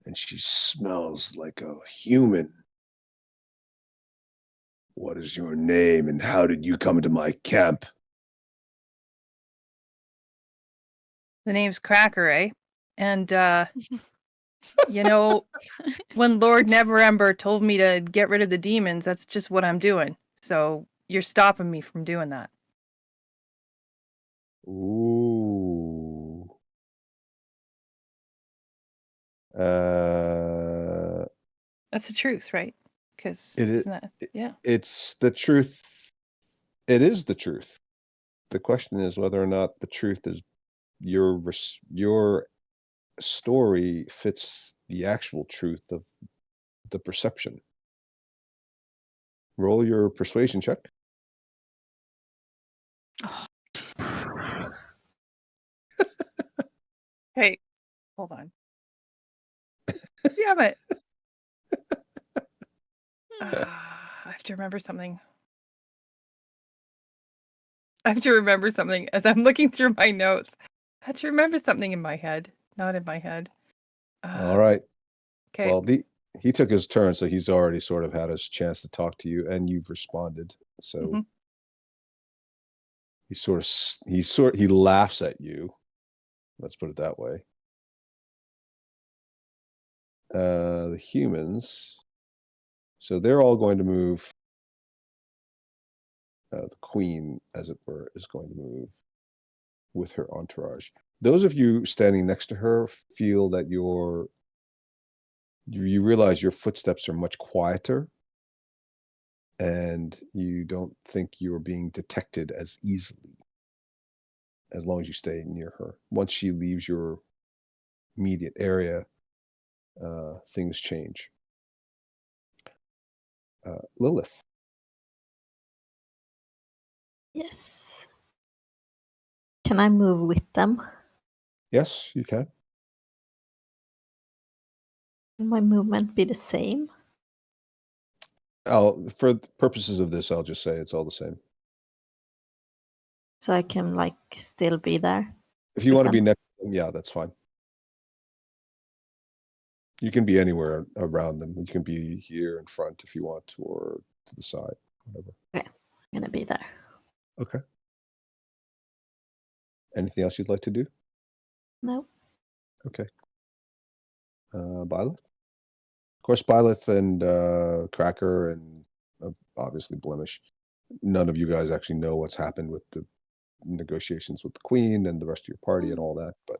And she smells like a human. What is your name, and how did you come into my camp?" The name's Cracker, eh? And when Lord Neverember told me to get rid of the demons, that's just what I'm doing. So you're stopping me from doing that. Ooh. That's the truth, right? Because It is. isn't that, yeah. It's the truth. It is the truth. The question is whether or not the truth is your story fits the actual truth of the perception. Roll your persuasion check. Hey, hold on. Damn it. I have to remember something. As I'm looking through my notes. I have to remember something in my head, not in my head. All right. Okay. Well, he took his turn, so he's already sort of had his chance to talk to you, and you've responded. So he laughs at you. Let's put it that way. The humans, so they're all going to move. The queen, as it were, is going to move with her entourage. Those of you standing next to her feel that you realize your footsteps are much quieter, and you don't think you're being detected as easily as long as you stay near her. Once she leaves your immediate area, things change. Lilith. Yes. Can I move with them? Yes, you can. Will my movement be the same? For the purposes of this, I'll just say it's all the same. So I can like still be there? If you want to be Become- next to them, yeah, that's fine. You can be anywhere around them. You can be here in front if you want, or to the side, whatever. I'm gonna be there. Okay. Anything else you'd like to do? No. Okay. Byleth? Of course, Byleth and Cracker and obviously Blemish. None of you guys actually know what's happened with the negotiations with the Queen and the rest of your party and all that. But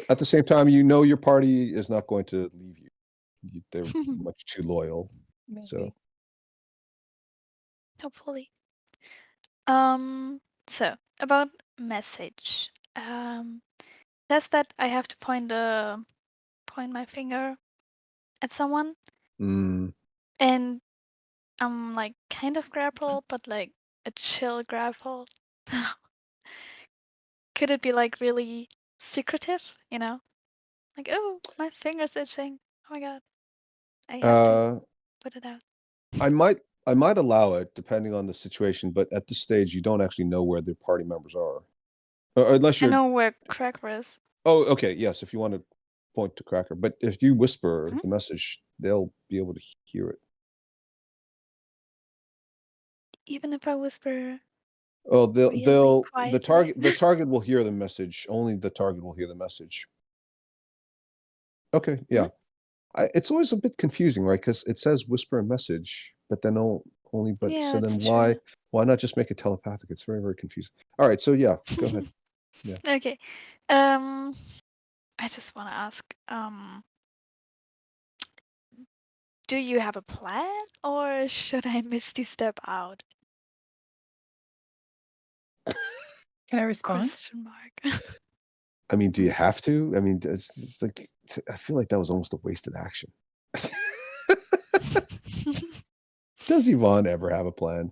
at the same time, you know your party is not going to leave you. They're much too loyal. So Maybe. Hopefully. So about message. Says that I have to point my finger at someone, mm, and I'm like kind of grappled, but like a chill grapple. Could it be like really secretive, you know? Like, oh, my finger's itching. Oh my god. I have to put it out. I might allow it depending on the situation, but at this stage, you don't actually know where the party members are, unless I you're. know where Cracker is. Oh, okay. Yes, if you want to point to Cracker, but if you whisper Mhm. the message, they'll be able to hear it. Even if I whisper Oh, really the quietly. target will hear the message. Only the target will hear the message. Okay, yeah. It's always a bit confusing, right? Because it says whisper a message, but then only. But Yeah, so then it's true. why not just make it telepathic? It's very, very confusing. All right, so yeah, go ahead. Yeah. Okay. I just want to ask, do you have a plan, or should I misty step out? Can I respond? Question mark. I mean, do you have to? I mean, it's like I feel like that was almost a wasted action. Does Yvonne ever have a plan?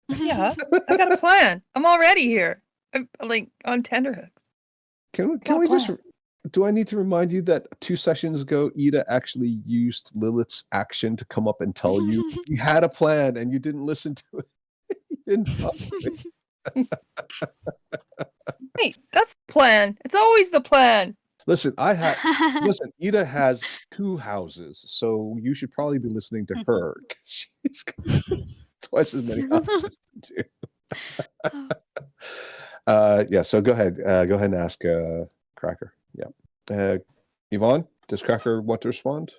Yeah, I got a plan. I'm already here. I'm like on tenterhooks. Can Got a we just? plan. Do I need to remind you that 2 sessions ago, Ida actually used Lilith's action to come up and tell you you had a plan and you didn't listen to it. You didn't follow it. Hey, that's the plan. It's always the plan. Listen, listen, Ida has 2 houses, so you should probably be listening to her. She's got twice as many houses too. Yeah, so go ahead. Go ahead and ask Cracker. Yeah. Yvonne, does Cracker want to respond?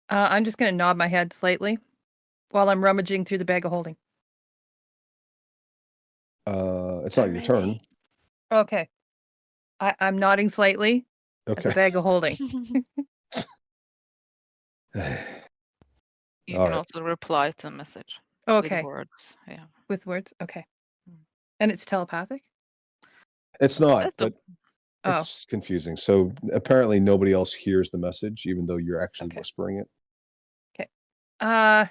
I'm just gonna nod my head slightly while I'm rummaging through the bag of holding. It's not your turn. Okay. I'm nodding slightly at the Okay. bag of holding. You All can right. also reply to the message Okay. with words. Yeah. With words? Okay. Mm. And it's telepathic? It's not, That's but Oh, it's confusing. So apparently nobody else hears the message, even though you're actually Okay. whispering it. yeah,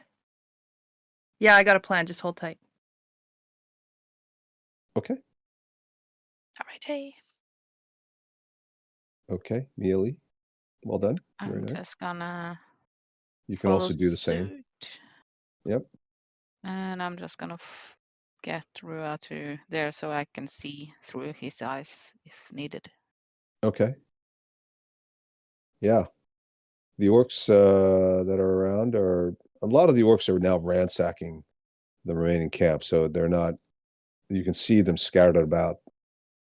I got a plan. Just hold tight. Okay. Alrighty. Okay, Mealy. Well done. Very I'm nice. just gonna You can follow also do the same. suit. Yep. And I'm just gonna get Rua to there so I can see through his eyes if needed. Okay. Yeah. The orcs that are around a lot of the orcs are now ransacking the remaining camp, so they're not. You can see them scattered about.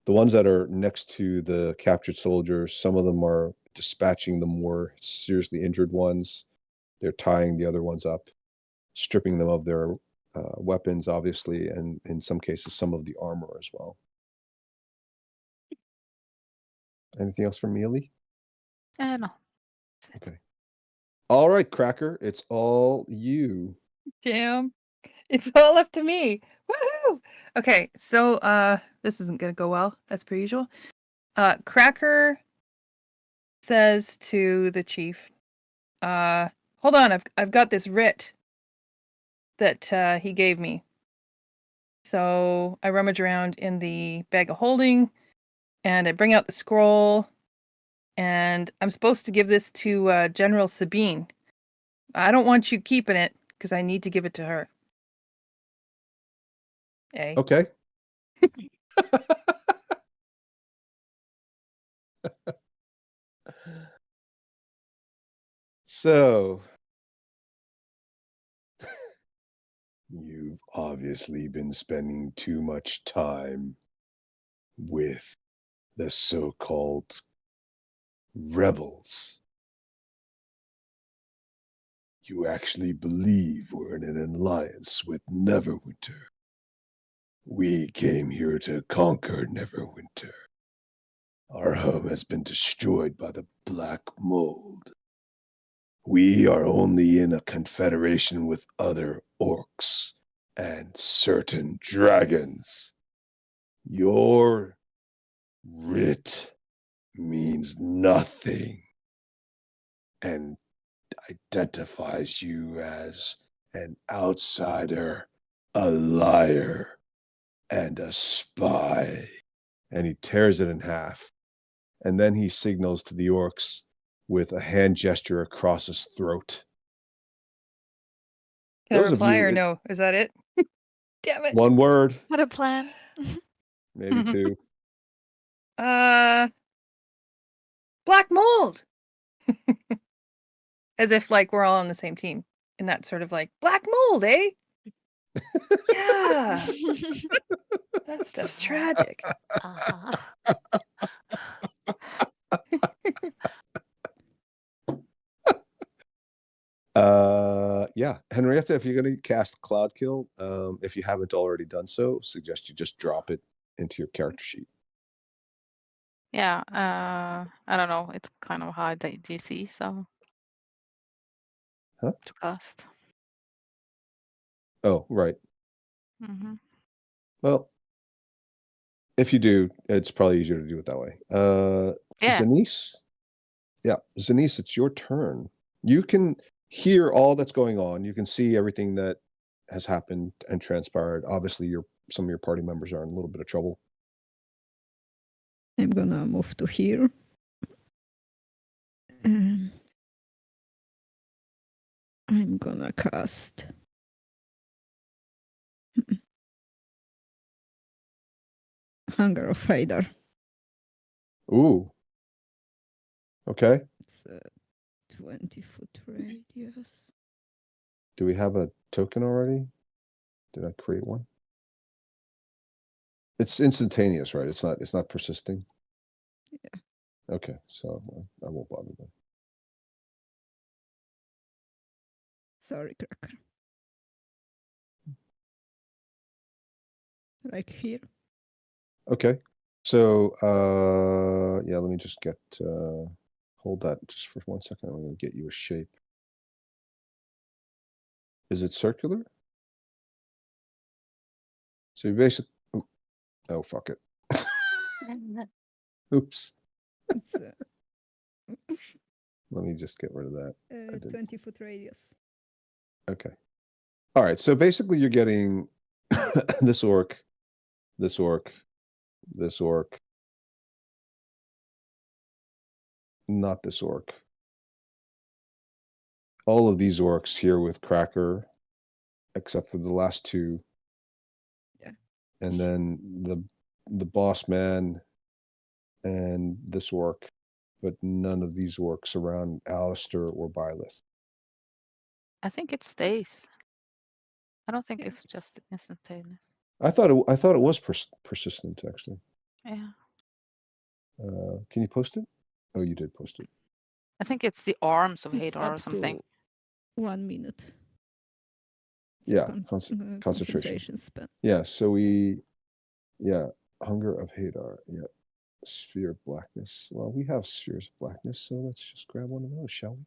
The ones that are next to the captured soldiers, some of them are dispatching the more seriously injured ones. They're tying the other ones up, stripping them of their weapons, obviously, and in some cases, some of the armor as well. Anything else from Mealy? No. That's it. Okay. All right, Cracker, it's all you. Damn. It's all up to me. Woohoo! Okay, so this isn't gonna go well, as per usual. Cracker says to the chief, hold on, I've got this writ that he gave me. So I rummage around in the bag of holding and I bring out the scroll And I'm supposed to give this to General Sabine. I don't want you keeping it because I need to give it to her. A. Okay. So, you've obviously been spending too much time with the so-called rebels. You actually believe we're in an alliance with Neverwinter. We came here to conquer Neverwinter. Our home has been destroyed by the Black Mold. We are only in a confederation with other orcs and certain dragons. Your writ means nothing and identifies you as an outsider, a liar, and a spy. And he tears it in half. And then he signals to the orcs with a hand gesture across his throat. Can I Those of reply you- or no? Is that it? Damn it. One word, What a plan. maybe two. Black Mold. As if like we're all on the same team. And that sort of like Black Mold, eh? Yeah. That stuff's tragic. Uh-huh. Yeah, Henrietta, if you're going to cast Cloud Kill, if you haven't already done so, suggest you just drop it into your character sheet. Yeah, I don't know. It's kind of high DC, so Huh? to cast. Oh, right. Mm-hmm. Well, if you do, it's probably easier to do it that way. Yeah. Zanice? Yeah, Zanice, it's your turn. You can hear all that's going on. You can see everything that has happened and transpired. Obviously, some of your party members are in a little bit of trouble. I'm gonna move to here. And I'm gonna cast Hunger of Hadar. Ooh. Okay. It's a 20-foot radius. Do we have a token already? Did I create one? It's instantaneous, right? It's not persisting. Yeah. Okay, so I won't bother then. Sorry, Cracker. Like here. Okay. So yeah, let me just get hold that just for 1 second. I'm gonna get you a shape. Is it circular? So you basically oh fuck it. Oops. It's Let me just get rid of that. a 20-foot radius. Okay. All right. So basically you're getting this orc, this orc, this orc, not this orc. All of these orcs here with Cracker, except for the last two. Yeah. And then the boss man and this orc, but none of these orcs around Alistair or Byleth. I think it stays. I don't think Yeah, it's just instantaneous. I thought it was persistent actually. Yeah. Can you post it? Oh, you did post it. I think it's the arms of It's Hadar up or something. to 1 minute. It's Yeah, a concentration span. Yeah, so Hunger of Hadar. Yeah, Sphere of Blackness. Well, we have Spheres of Blackness, so let's just grab one of those, shall we?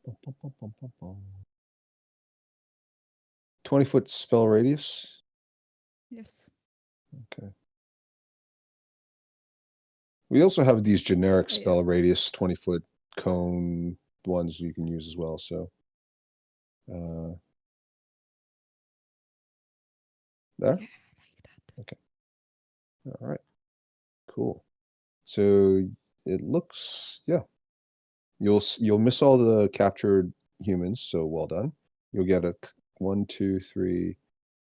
Bum, bum, bum, bum, bum, bum. 20-foot spell radius. Yes. Okay. We also have these generic Oh, yeah. spell radius 20-foot cone ones you can use as well. So there. Yeah, I like that. All right. Cool. So it looks, yeah. You'll miss all the captured humans, so well done. You'll get a 1, 2, 3,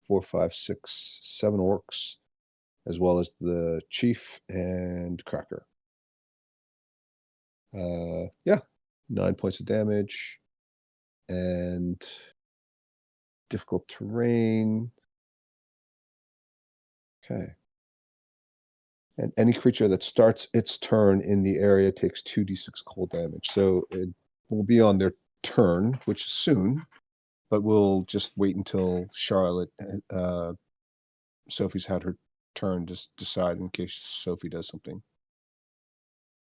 4, 5, 6, 7 orcs, as well as the chief and Cracker. Yeah, 9 points of damage and difficult terrain. Okay. And any creature that starts its turn in the area takes 2d6 cold damage. So it will be on their turn, which is soon, but we'll just wait until Charlotte, Sophie's had her turn to decide in case Sophie does something.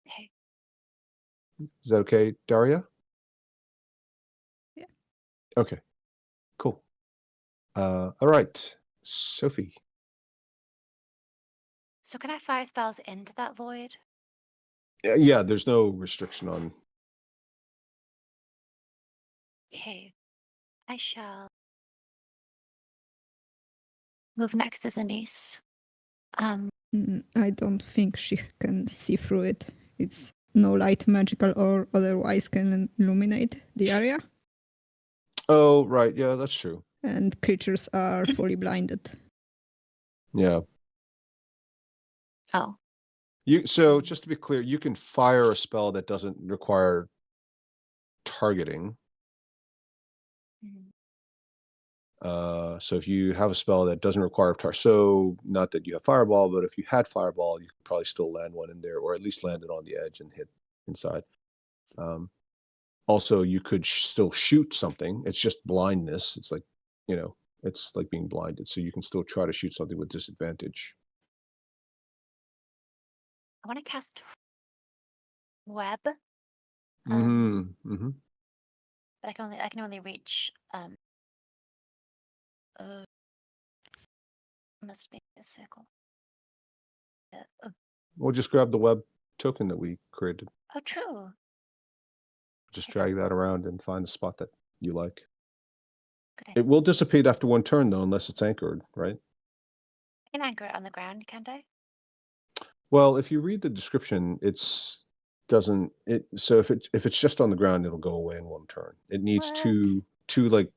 Okay. Is that okay, Daria? Yeah. Okay, cool. All right, Sophie. So can I fire spells into that void? Yeah, there's no restriction on. Okay. I shall move next to Zanice. I don't think she can see through it. It's no light, magical or otherwise, can illuminate the area, Oh, right. Yeah, that's true. and creatures are fully blinded. Yeah. Oh. So just to be clear, you can fire a spell that doesn't require targeting. Mhm. So if you have a spell that doesn't require so not that you have fireball, but if you had fireball, you could probably still land one in there, or at least land it on the edge and hit inside. Also, you could still shoot something. It's just blindness. It's like, it's like being blinded. So you can still try to shoot something with disadvantage. I want to cast web. Mm-hmm. But I can only reach must be a circle. We'll just grab the web token that we created. Oh, true. Just drag that around and find a spot that you like. Good idea. It will dissipate after one turn, though, unless it's anchored, right? I can anchor it on the ground, can't I? Well, if you read the description, so if it's just on the ground, it'll go away in one turn. It needs What? two like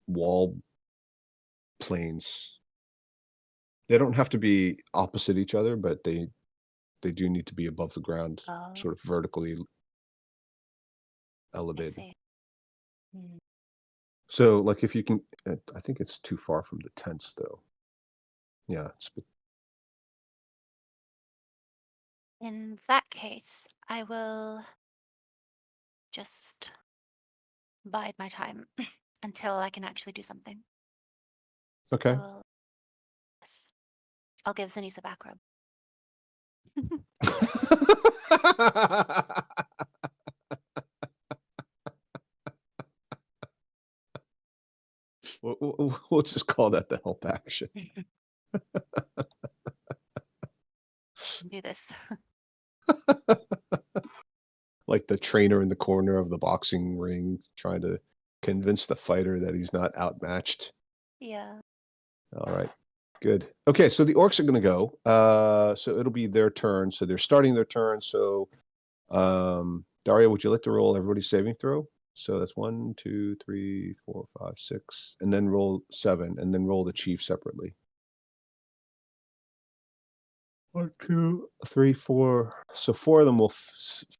wall planes. They don't have to be opposite each other, but they do need to be above the ground, Oh, sort of vertically I elevated. see. Hmm. So, like, if you can, I think it's too far from the tents, though. Yeah, In that case, I will just bide my time until I can actually do something. okay. Yes. I'll give Zanice a back rub. We'll just call that the help action. Do this. Like the trainer in the corner of the boxing ring trying to convince the fighter that he's not outmatched. Yeah. All right, good. Okay, so the orcs are going to go. So it'll be their turn. So they're starting their turn. So Daria, would you like to roll everybody's saving throw? So that's 1, 2, 3, 4, 5, 6, and then roll 7, and then roll the chief separately. 1, 2, 3, 4. So 4 of them will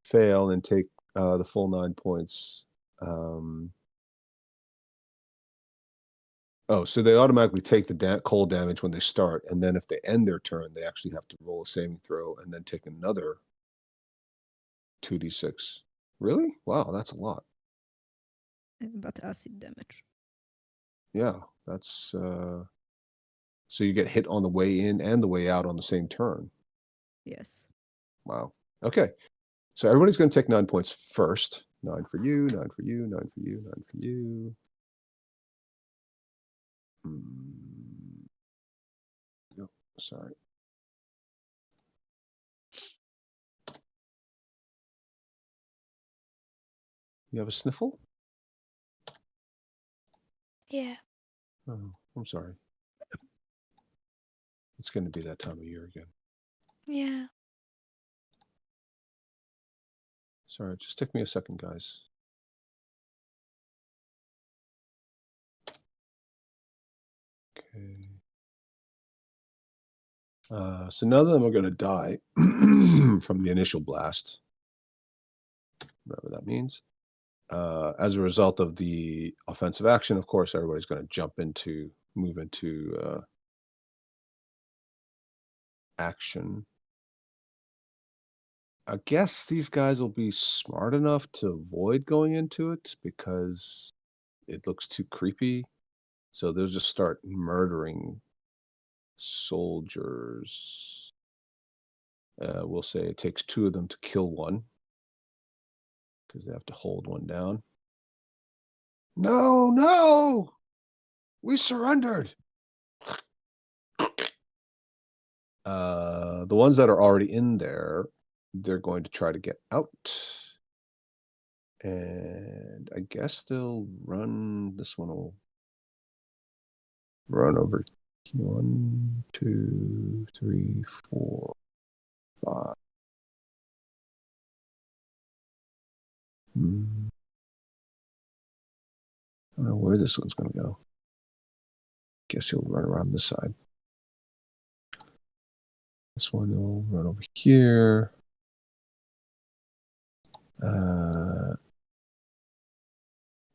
fail and take the full 9 points. So they automatically take the cold damage when they start, and then if they end their turn, they actually have to roll a saving throw and then take another 2d6. Really? Wow, that's a lot. But acid damage. Yeah, that's so you get hit on the way in and the way out on the same turn. Yes. Wow. Okay. So everybody's going to take 9 points first. 9 for you, 9 for you, 9 for you, 9 for you. No, sorry. You have a sniffle? Yeah. Oh, I'm sorry. It's going to be that time of year again. Yeah. Sorry, just took me a second, guys. Okay. So none of them are going to die from the initial blast, whatever that means. As a result of the offensive action, of course, everybody's going to move into action. I guess these guys will be smart enough to avoid going into it because it looks too creepy. So they'll just start murdering soldiers. We'll say it takes 2 of them to kill one because they have to hold one down. No, no! We surrendered! The ones that are already in there, they're going to try to get out. And I guess they'll run, this one will run over 1, 2, 3, 4, 5. I don't know where this one's going to go. Guess he'll run around this side. This one will run over here.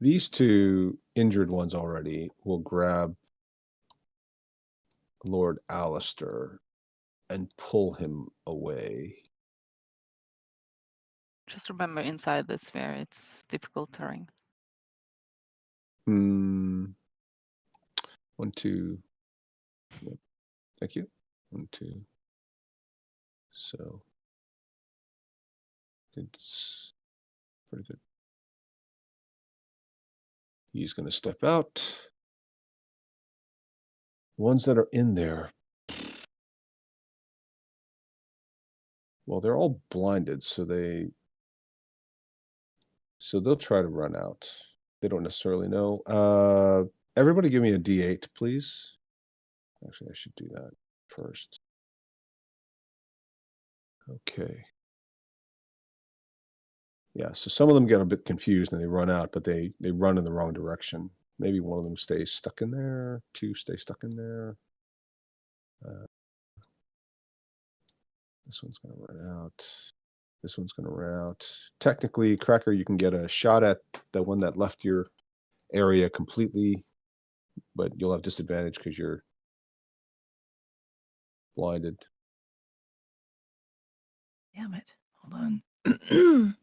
These 2 injured ones already will grab Lord Alistair and pull him away. Just remember, inside the sphere, it's difficult terrain. 1, 2. Yep. Thank you. 1, 2. So it's pretty good. He's going to step out. Ones that are in there. Well, they're all blinded, so they'll try to run out. They don't necessarily know. Everybody give me a D8, please. Actually, I should do that first. Okay. Yeah, so some of them get a bit confused and they run out, but they run in the wrong direction. Maybe one of them stays stuck in there, 2 stay stuck in there. This one's going to run out. This one's going to run out. Technically, Cracker, you can get a shot at the one that left your area completely, but you'll have disadvantage because you're blinded. Damn it. Hold on.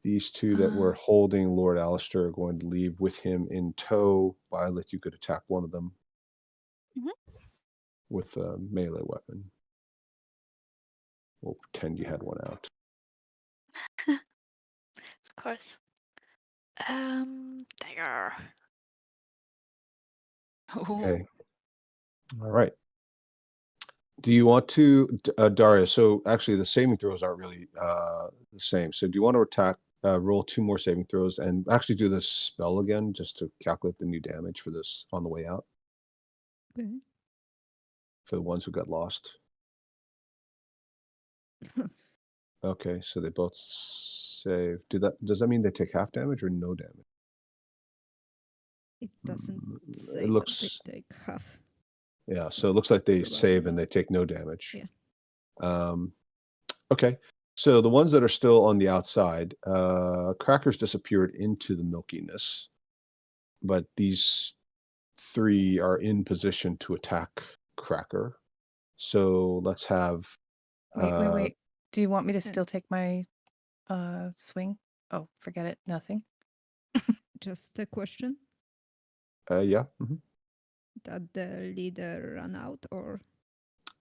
These 2 that were holding Lord Alistair are going to leave with him in tow. Violet, you could attack one of them with a melee weapon. We'll pretend you had one out. Of course. Dagger. Okay. All right. Do you want to, Daria? So actually, the saving throws aren't really the same. So do you want to attack? Roll 2 more saving throws and actually do this spell again just to calculate the new damage for this on the way out Okay. for the ones who got lost. Okay, so they both save. Does that mean they take half damage or no damage? It doesn't say It looks. that they take half. Yeah, so it looks like they Probably. save and they take no damage. Yeah. Okay, so the ones that are still on the outside, Crackers disappeared into the milkiness, but these 3 are in position to attack Cracker. So let's have. Wait. Do you want me to still take my swing? Oh, forget it. Nothing. Just a question. Yeah. Did the leader run out or?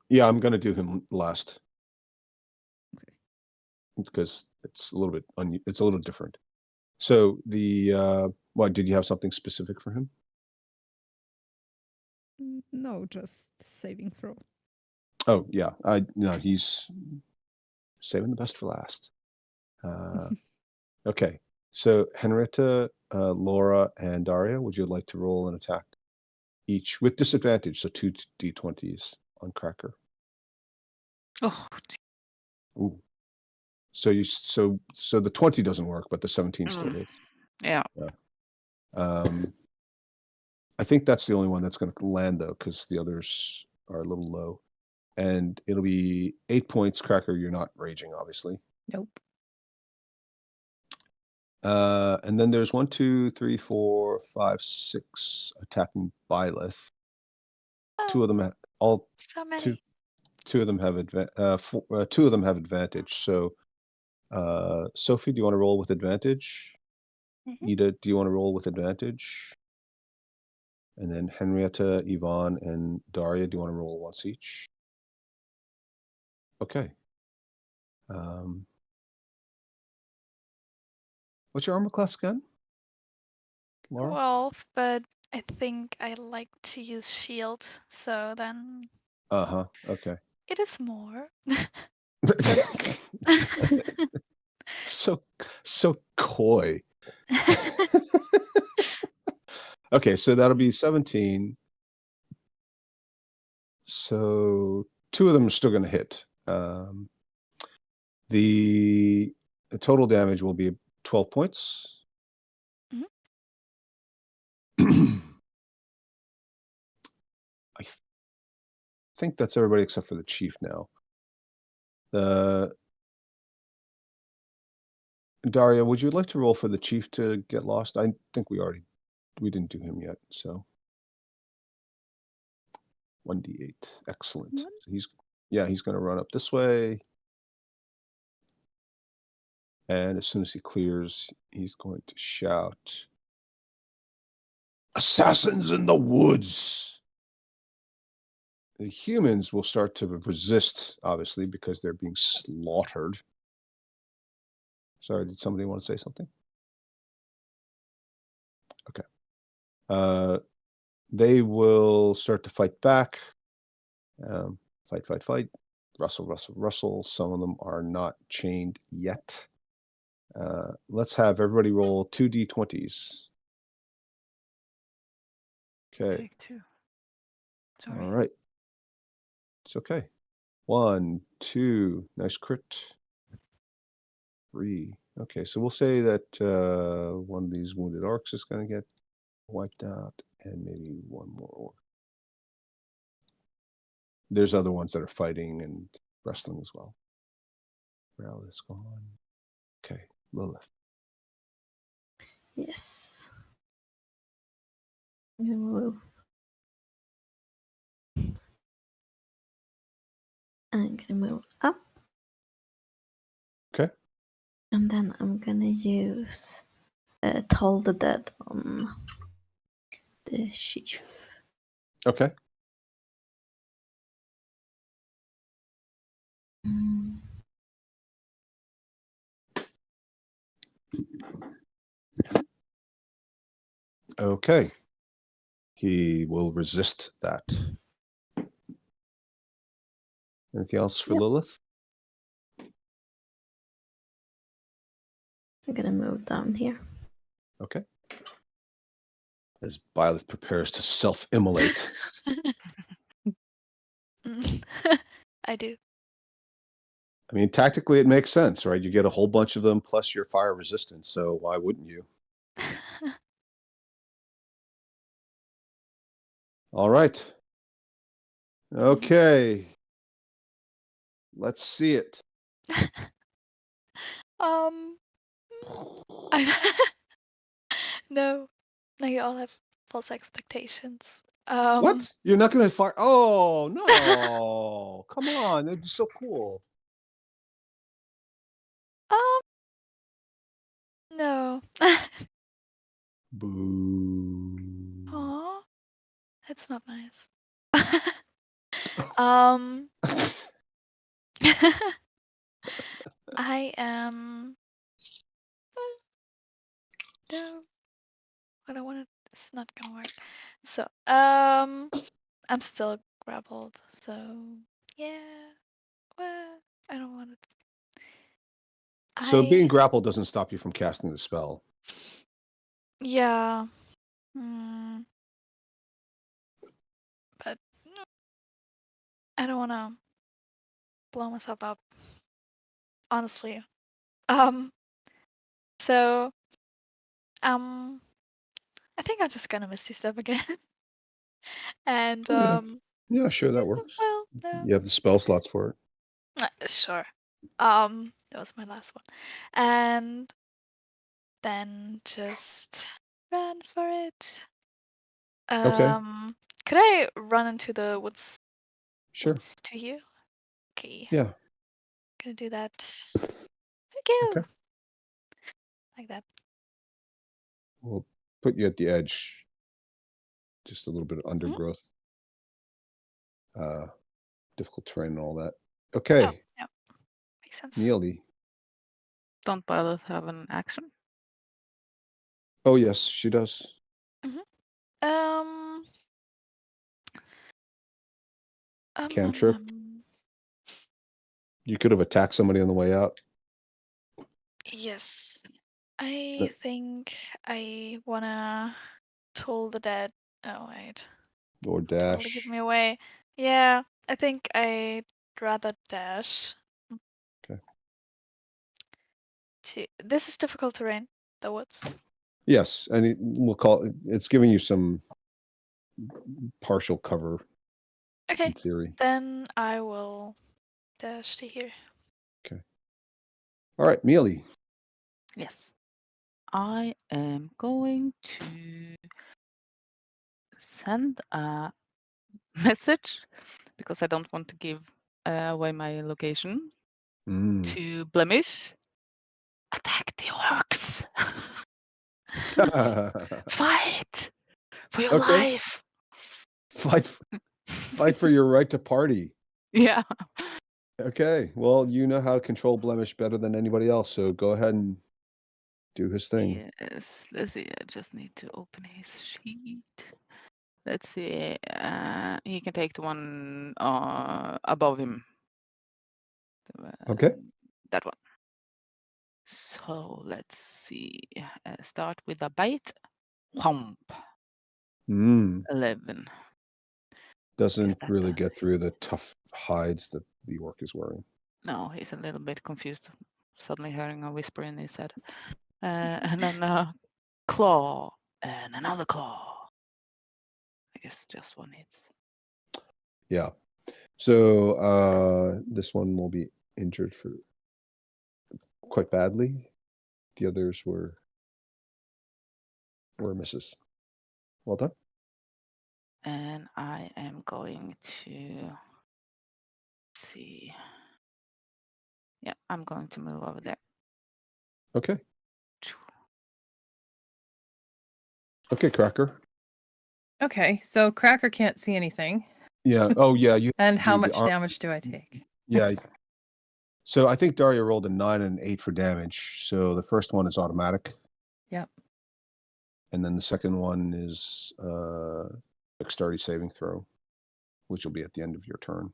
Yeah, I'm gonna do him last. Okay. Because it's a little bit it's a little different. So the what did you have something specific for him? No, just saving throw. Oh yeah, no, he's saving the best for last. Okay, so Henrietta, Laura, and Daria, would you like to roll an attack each with disadvantage? So 2 d20s on Cracker. Oh, Ooh. So the 20 doesn't work, but the 17 still Mm. hits. Yeah. I think that's the only one that's going to land though, because the others are a little low. And it'll be 8 points. Cracker, you're not raging, obviously. Nope. And then there's 1, 2, 3, 4, 5, 6 attacking Byleth. Two of them So many. two of them have two of them have advantage. So Sophie, do you want to roll with advantage? Mhm. Ida, do you want to roll with advantage? And then Henrietta, Yvonne, and Daria, do you want to roll once each? Okay. What's your armor class again, Laura? 12, but I think I like to use shield, so then Uh-huh. Okay. it is more. So coy. Okay, so that'll be 17. So 2 of them are still going to hit. The total damage will be 12 points. I think that's everybody except for the chief now. Daria, would you like to roll for the chief to get lost? I think we didn't do him yet, so 1d8. Excellent. So he's going to run up this way. And as soon as he clears, he's going to shout, "Assassins in the woods!" The humans will start to resist, obviously, because they're being slaughtered. Sorry, did somebody want to say something? Okay. They will start to fight back. Fight. Rustle. Some of them are not chained yet. Let's have everybody roll 2d20s. Okay. Take 2. Sorry. All right. It's okay. 1, 2. Nice crit. 3. Okay, so we'll say that one of these wounded orcs is going to get wiped out, and maybe one more orc. There's other ones that are fighting and wrestling as well. Rel is gone. Okay, Lilith. Yes. I'm gonna move. I'm gonna move up. Okay. And then I'm gonna use Toll the Dead on the chief. Okay. Mm. Okay. He will resist that. Anything else for Yep. Lilith? I'm gonna move down here. Okay. As Byleth prepares to self-immolate. I do. I mean, tactically it makes sense, right? You get a whole bunch of them plus your fire resistance, so why wouldn't you? All right. Okay. Let's see it. I no, you all have false expectations. What? You're not going to fire? Oh, no. Come on. It'd be so cool. No. Boo. Aw, that's not nice. Um, I am. No, I don't want to. It's not gonna work. So, I'm still grappled. So, yeah. Well, I don't want to. So being grappled doesn't stop you from casting the spell. Yeah. But I don't want to blow myself up. Honestly, Um. So I think I'm just gonna Misty Step again. And Oh, yeah. Yeah, sure, that works. well, no. You have the spell slots for it. Sure. That was my last one. And then just run for it. Okay, Could I run into the woods sure. to you? Okay, Yeah. gonna do that. Thank you. Okay. Like that. We'll put you at the edge. Just a little bit of Mhm. undergrowth. Difficult terrain and all that. Oh, Okay, yeah. Makes sense. Neely. Don't Violet have an action? Oh, yes, she does. Um, Cantrip. You could have attacked somebody on the way out. yes. I But- think I wanna toll the dead. Oh wait. Or Totally give dash. me away. Yeah, I think I'd rather dash. Okay. This is difficult terrain, the woods. Yes, and we'll call it, it's giving you some partial cover Okay, in theory. then I will dash to here. All right, Mealy. Yes. I am going to send a message because I don't want to give away my location Mm. to Blemish. Attack the orcs! Fight for your Okay. life! Fight for your right to party. Yeah. Okay, well, you know how to control Blemish better than anybody else, so go ahead and do his thing. Yes. Let's see. I just need to open his sheet. Let's see. He can take the one above him. Okay. That one. So let's see. Start with a bite. Whomp. 11. Doesn't that really does get through the tough hides that the orc is wearing. No, he's a little bit confused. Suddenly hearing a whisper in his head. And then a claw. And another claw. I guess just one hits. Yeah. So this one will be injured for quite badly. The others were misses. Well done. And I am going to see. Yeah, I'm going to move over there. Okay. Okay, Cracker. Okay, so Cracker can't see anything. Yeah. Oh, yeah. You. And how do the much ar- damage do I take? Yeah. So I think Daria rolled a 9 and an 8 for damage. So the first one is automatic. Yep. And then the second one is dexterity saving throw, which will be at the end of your turn.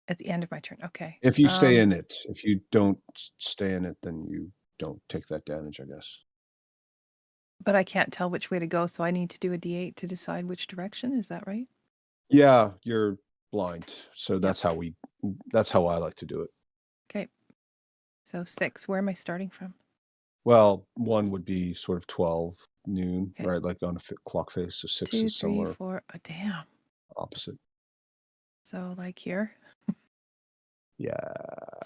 At the end of my turn. Okay. If you stay in it. If you don't stay in it, then you don't take that damage, I guess. But I can't tell which way to go, so I need to do a D8 to decide which direction. Is that right? Yeah, you're blind. So that's how I like to do it. Okay. So 6. Where am I starting from? Well, 1 would be sort of 12 noon, Okay. right? Like on a clock face. So 6 2, is 3, somewhere 4. Oh, damn. opposite. So like here. Yeah.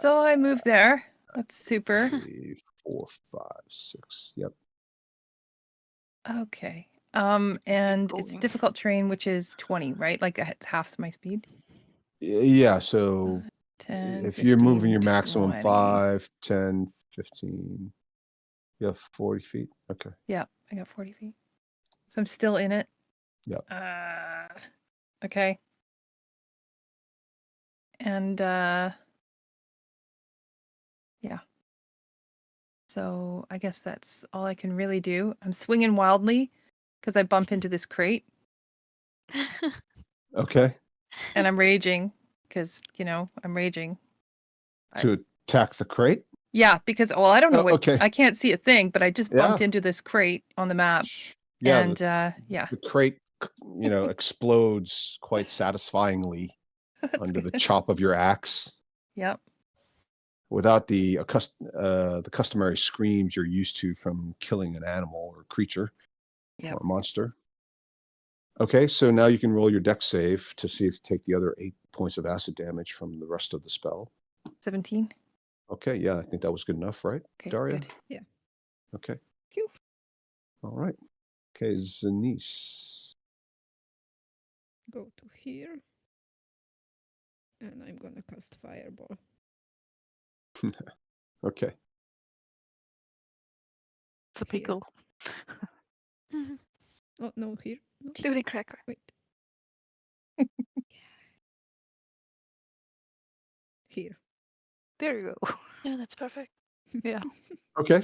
So I move there. That's super. 3, 4, 5, 6. Yep. Okay. And it's going. difficult terrain, which is 20, right? Like it's half my speed. Yeah. So 10. if you're moving 15, your maximum 20. 5, 10, 15, you have 40 feet. Okay. Yeah, I got 40 feet. So I'm still in it. Yep. Okay. And yeah. So I guess that's all I can really do. I'm swinging wildly because I bump into this crate Okay. and I'm raging because, I'm raging. To attack the crate? Yeah, because, well, I don't know Oh, what, okay. I can't see a thing, but I just bumped Yeah. into this crate on the map. Yeah. And yeah. The crate, explodes quite satisfyingly That's under the good. chop of your axe. Yep. without the customary screams you're used to from killing an animal or creature Yep. or monster. Okay, so now you can roll your dex save to see if you take the other 8 points of acid damage from the rest of the spell. 17. Okay, yeah, I think that was good enough, right, Okay, Daria? good. Yeah. Okay. Phew. All right. Okay, Zanice. Go to here. And I'm gonna cast Fireball. Okay. It's a Here. pickle. Oh, no, here. No, Including Cracker. wait. Here. There you go. Yeah, that's perfect. Yeah. Okay.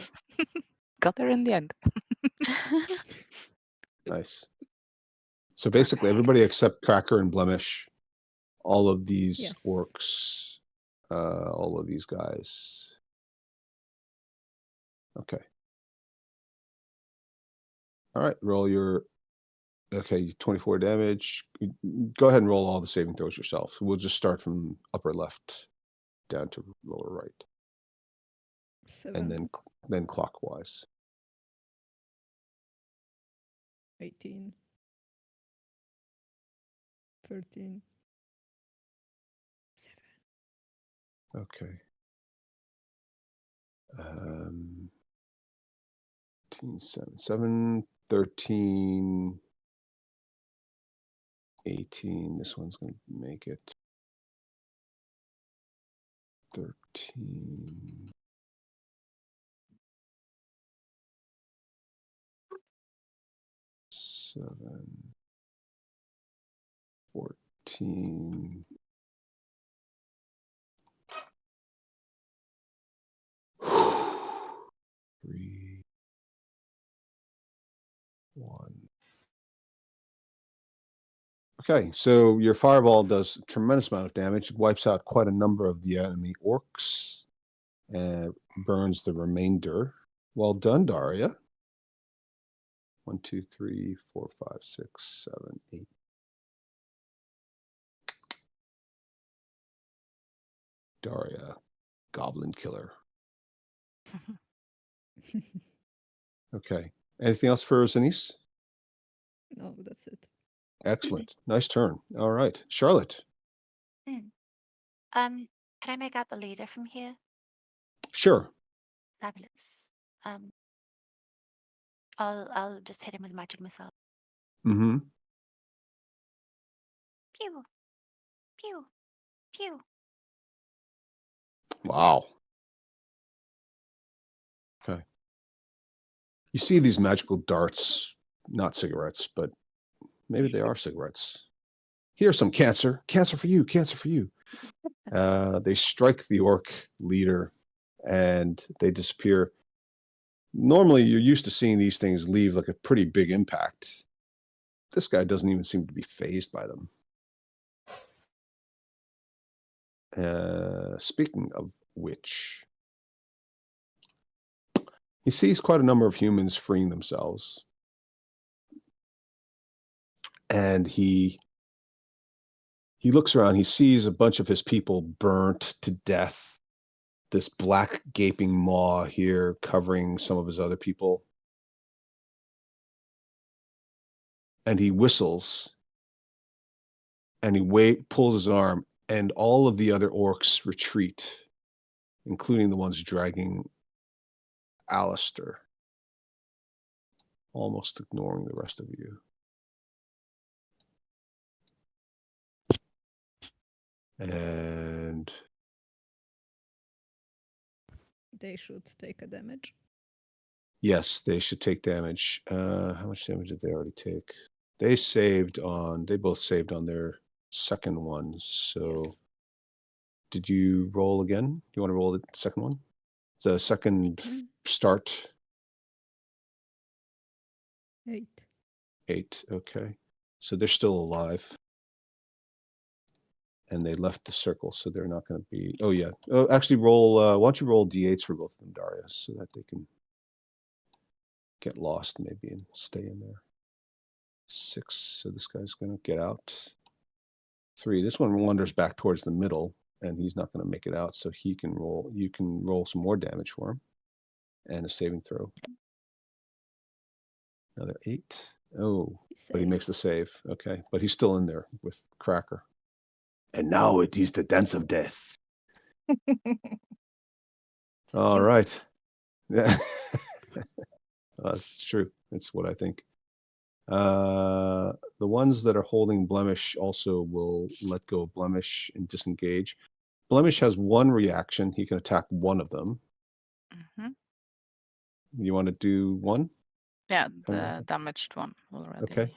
Got there in the end. Nice. So basically, everybody Perfect. except Cracker and Blemish, all of these Yes. orcs, all of these guys. Okay. All right, roll your. Okay, 24 damage. Go ahead and roll all the saving throws yourself. We'll just start from upper left down to lower right, 7, and then clockwise. 18, 13, 7. Okay. 7, 13, 18. This one's going to make it 13. Seven, 14. Three, 1. Okay, so your fireball does a tremendous amount of damage, wipes out quite a number of the enemy orcs, and burns the remainder. Well done, Daria. 1, 2, 3, 4, 5, 6, 7, 8. Daria, Goblin Killer. Okay. Anything else for Zanice? No, that's it. Excellent. Nice turn. All right. Charlotte. Can I make out the leader from here? Sure. Fabulous. I'll just hit him with magic missile. Mm-hmm. Pew, pew, pew. Wow. Okay. You see these magical darts, not cigarettes, but maybe they are cigarettes. Here's some cancer. Cancer for you. Cancer for you. They strike the orc leader and they disappear. Normally, you're used to seeing these things leave like a pretty big impact. This guy doesn't even seem to be fazed by them. Speaking of which, he sees quite a number of humans freeing themselves. And he looks around, he sees a bunch of his people burnt to death. This black gaping maw here covering some of his other people. And he whistles and he pulls his arm, and all of the other orcs retreat, including the ones dragging Alistair, almost ignoring the rest of you. And They should take a damage. yes, they should take damage. How much damage did they already take? They both saved on their second ones. So Yes. did you roll again? You want to roll the second one? It's a second can. start. 8. 8. Okay. So they're still alive. And they left the circle, so they're not going to be. Oh, yeah. Oh, actually, roll. Why don't you roll d8s for both of them, Darius, so that they can get lost maybe and stay in there. 6. So this guy's going to get out. 3. This one wanders back towards the middle and he's not going to make it out. So he can roll. You can roll some more damage for him, and a saving throw. Another 8. Oh, but he makes the save. Okay, but he's still in there with Cracker. And now it is the dance of death. All Cute. right. Yeah, it's true. It's what I think. The ones that are holding Blemish also will let go of Blemish and disengage. Blemish has one reaction. He can attack one of them. Hmm. You want to do one? Yeah, the Henrietta? damaged one already. Okay.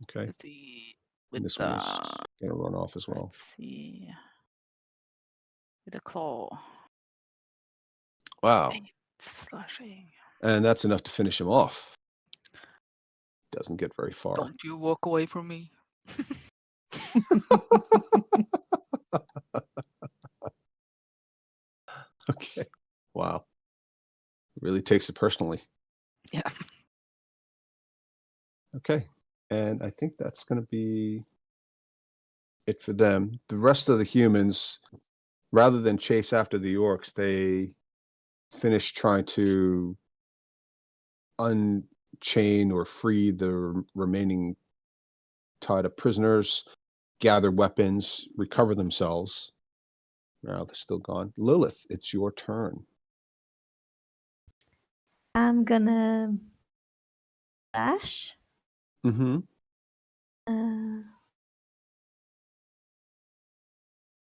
Okay. Let's see. And With this the, one is going to run off as well. let's see. With the claw. Wow. 8 slashing. And that's enough to finish him off. Doesn't get very far. Don't you walk away from me. Okay. Wow. Really takes it personally. Yeah. Okay. And I think that's going to be it for them. The rest of the humans, rather than chase after the orcs, they finish trying to unchain or free the remaining tied up prisoners, gather weapons, recover themselves. Now they're still gone. Lilith, it's your turn. I'm gonna dash. Mm-hmm.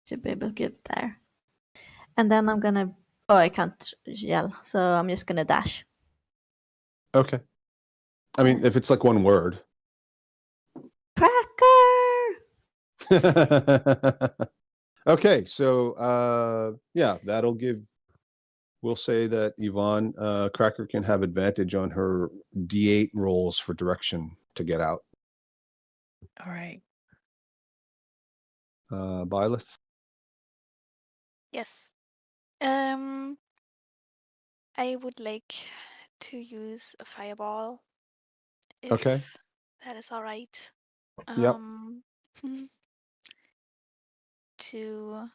Should be able to get there. And then I'm gonna. Oh, I can't yell, so I'm just gonna dash. Okay. I mean, if it's like one word. Cracker! Okay, so yeah, that'll give. We'll say that Yvonne Cracker can have advantage on her D8 rolls for direction to get out. All right. Byleth. Yes. I would like to use a fireball. If Okay. that is all right. Yep. To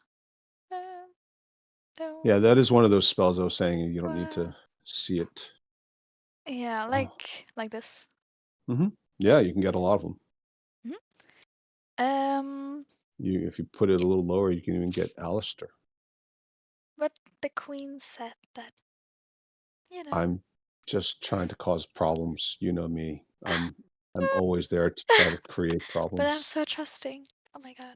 no. Yeah, that is one of those spells I was saying you don't need to see it. Yeah, like this. Yeah, you can get a lot of them. If you put it a little lower, you can even get Alistair. But the queen said that, you know. I'm just trying to cause problems. You know me. I'm always there to try to create problems. But I'm so trusting. Oh my god.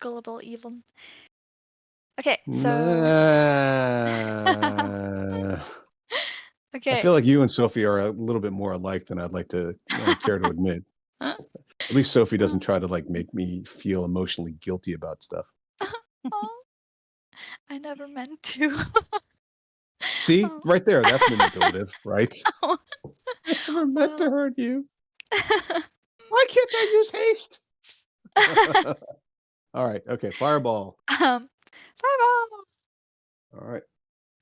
Gullible even. Okay, so Nah. okay. I feel like you and Sophie are a little bit more alike than I'd like to care to admit. At least Sophie doesn't try to like make me feel emotionally guilty about stuff. Oh, I never meant to. See, Oh. right there, that's manipulative, right? Oh. I never meant to Well. hurt you. Why can't I use haste? All right, okay, fireball. Fireball. All right.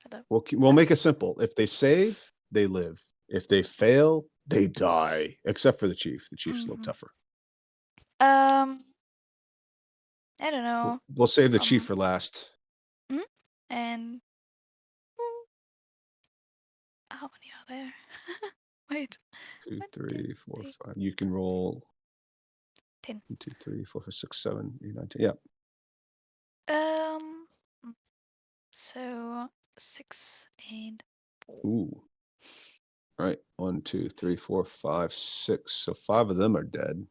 Hello. We'll make it simple. If they save, they live. If they fail, they die. Except for the chief. The chief's a little tougher. I don't know. We'll save the chief for last. And how many are there? Wait. 2, 1, 3, 2, 4, 3. 5. You can roll 10. 1, 2, 3, 4, 5, 6, 7, 8, 9, 10. Yeah. So 6 and 4. Ooh. All right. 1, 2, 3, 4, 5, 6. So 5 of them are dead.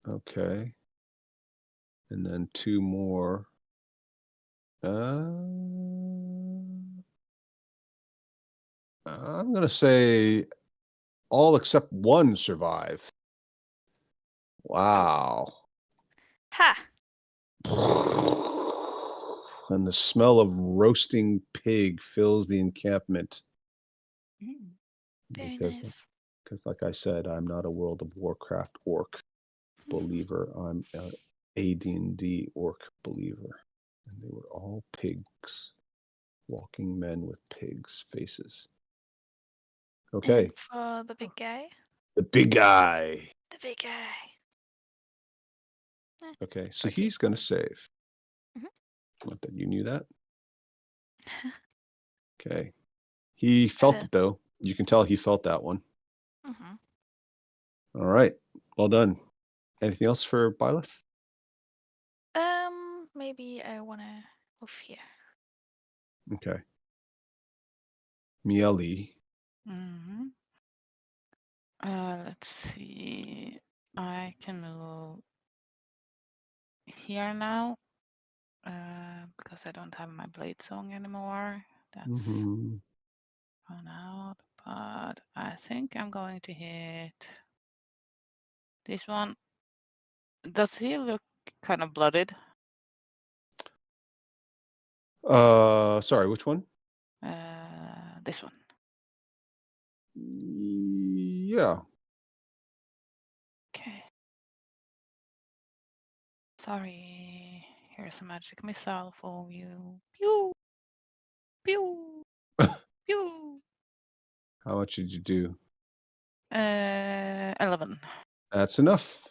Okay. And then 2 more. I'm gonna say all except 1 survive. Wow. Ha! And the smell of roasting pig fills the encampment. Very Because, nice. because like I said, I'm not a World of Warcraft orc believer. I'm a AD&D orc believer. And they were all pigs. Walking men with pigs' faces. Okay. And for the big guy. The big guy. The big guy. Okay, so Okay. he's going to save. Mhm. Not that you knew that. Okay. He felt it, though. You can tell he felt that one. Mhm. All right. Well done. Anything else for Byleth? Maybe I wanna move here. Okay. Mieli. Mm-hmm. Let's see. I can move here now because I don't have my blade song anymore. That's Mhm. run out. But I think I'm going to hit this one. Does he look kind of blooded? Sorry, which one? This one. Yeah. Okay. Sorry. Here's a magic missile for you. Pew! Pew! Pew! How much did you do? 11. That's enough.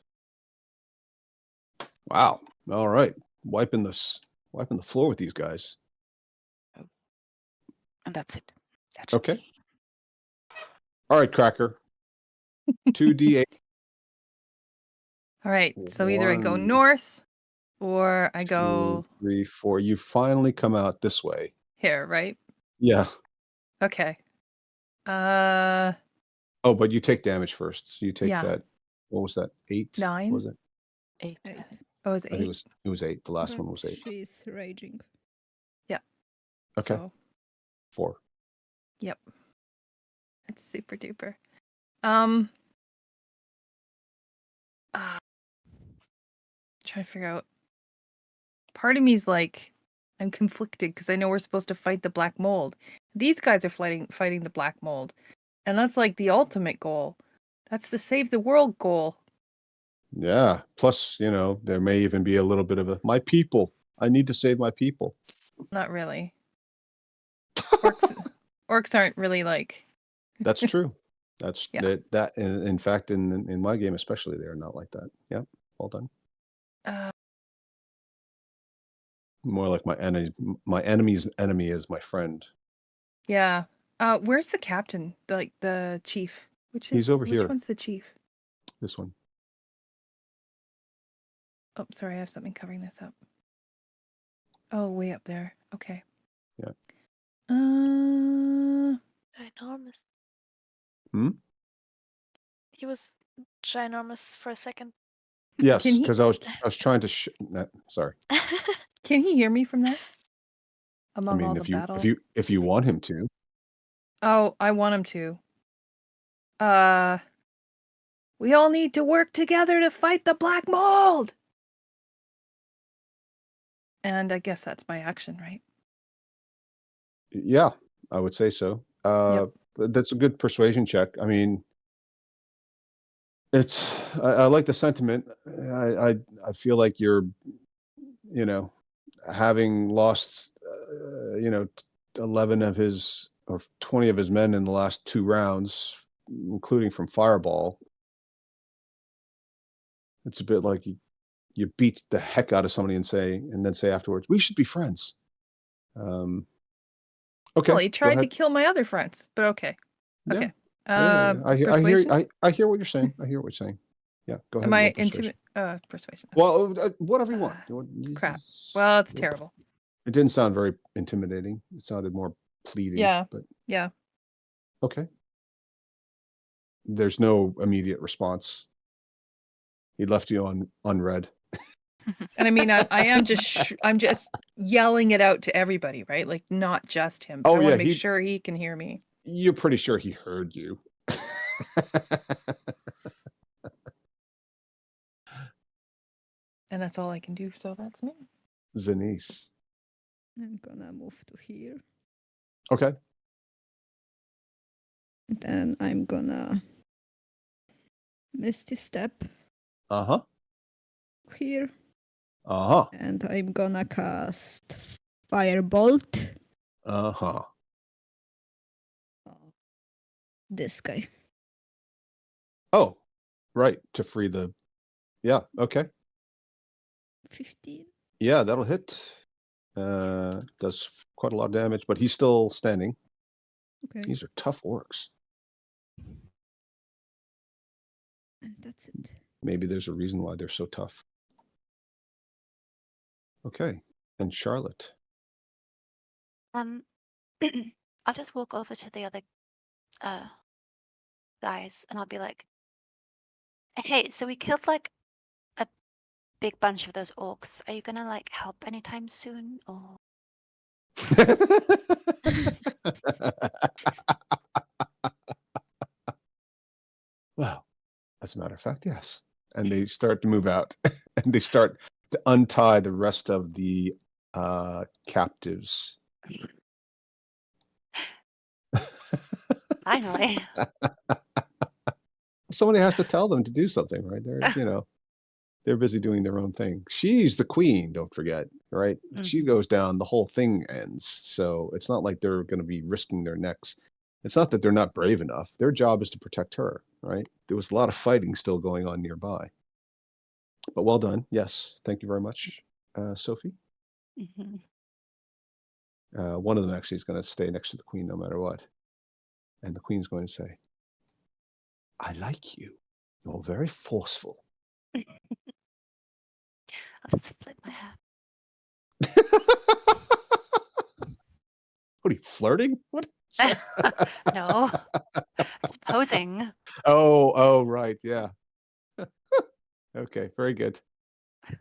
Wow. All right. Wiping the floor with these guys. And that's it. That should Okay. be. All right, Cracker. 2d8. All right. So either I go 1, north or I 2, go 3, 4. You finally come out this way. here, right? Yeah. Okay. Oh, but you take damage first. So you take Yeah. that. What was that? 8? 9? Was it? 8. 8. Oh, it's I think 8. it was 8. The last But one was 8. she's raging. Okay. So, 4. yep. It's super duper. Trying to figure out. Part of me is like, I'm conflicted because I know we're supposed to fight the black mold. These guys are fighting the black mold, and that's like the ultimate goal. That's the save the world goal. Yeah. Plus, there may even be a little bit of a my people. I need to save my people. Not really. Orcs aren't really like. That's true. That's Yeah. that. In fact, in my game especially, they're not like that. Yep. Well done. More like my enemy's enemy is my friend. Yeah. Where's the captain? Like the chief? He's over which here. one's the chief? This one. Oh, sorry, I have something covering this up. Oh, way up there. Okay. Yeah. Ginormous. Hmm? He was ginormous for a second. Yes, Can he- because I was trying to. Sorry. Can he hear me from there? I Among all mean, the battle. if you want him to. Oh, I want him to. We all need to work together to fight the black mold. And I guess that's my action, right? Yeah, I would say so. That's a good persuasion check. I mean, I like the sentiment. I feel like you're, having lost, 11 of his or 20 of his men in the last 2 rounds, including from Fireball. It's a bit like you beat the heck out of somebody and then say afterwards, we should be friends. Okay. Well, he tried to kill my other friends, but okay. Yeah. Okay. Yeah, I hear Persuasion? I hear what you're saying. I hear what you're saying. Yeah, go ahead. Am and I roll persuasion. persuasion? Well, whatever you want. Crap. Well, it's Whoop. terrible. It didn't sound very intimidating. It sounded more pleading. Yeah. But Yeah. okay. There's no immediate response. He left you unread. And I mean, I am just I'm just yelling it out to everybody, right? Like not just him. But Oh, I want yeah, to make sure he can hear me. You're pretty sure he heard you. And that's all I can do, so that's me. Zanice. I'm gonna move to here. Okay. Then I'm gonna Misty Step Uh-huh. here. Uh-huh. And I'm gonna cast Firebolt. Uh-huh. this guy. Oh, right. To free the. Yeah. Okay. 15. Yeah, that'll hit. Does quite a lot of damage, but he's still standing. Okay. These are tough orcs. And that's it. Maybe there's a reason why they're so tough. Okay. And Charlotte. I'll just walk over to the other guys and I'll be like, hey, so we killed like a big bunch of those orcs. Are you gonna like help anytime soon or? Well, as a matter of fact, yes. And they start to move out and they start to untie the rest of the captives. Finally. Somebody has to tell them to do something, right? They're busy doing their own thing. She's the queen, don't forget, right? If she goes down, the whole thing ends. So it's not like they're going to be risking their necks. It's not that they're not brave enough. Their job is to protect her, right? There was a lot of fighting still going on nearby. But well done. Yes. Thank you very much, Sophie. One of them actually is going to stay next to the queen no matter what. And the queen's going to say, I like you. You're very forceful. I'll just flip my hair. What are you, flirting? What? No. It's posing. Oh, right. Yeah. Okay, very good.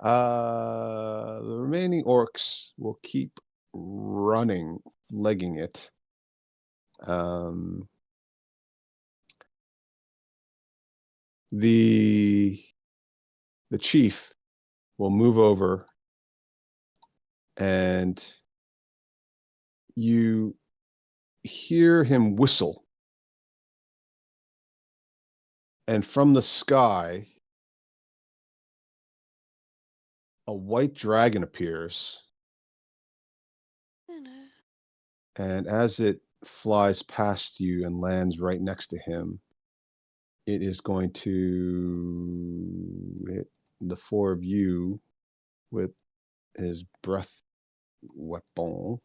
The remaining orcs will keep running, legging it. The chief will move over and you hear him whistle. And from the sky, a white dragon appears. Oh, no. And as it flies past you and lands right next to him, it is going to hit the four of you with his breath weapon.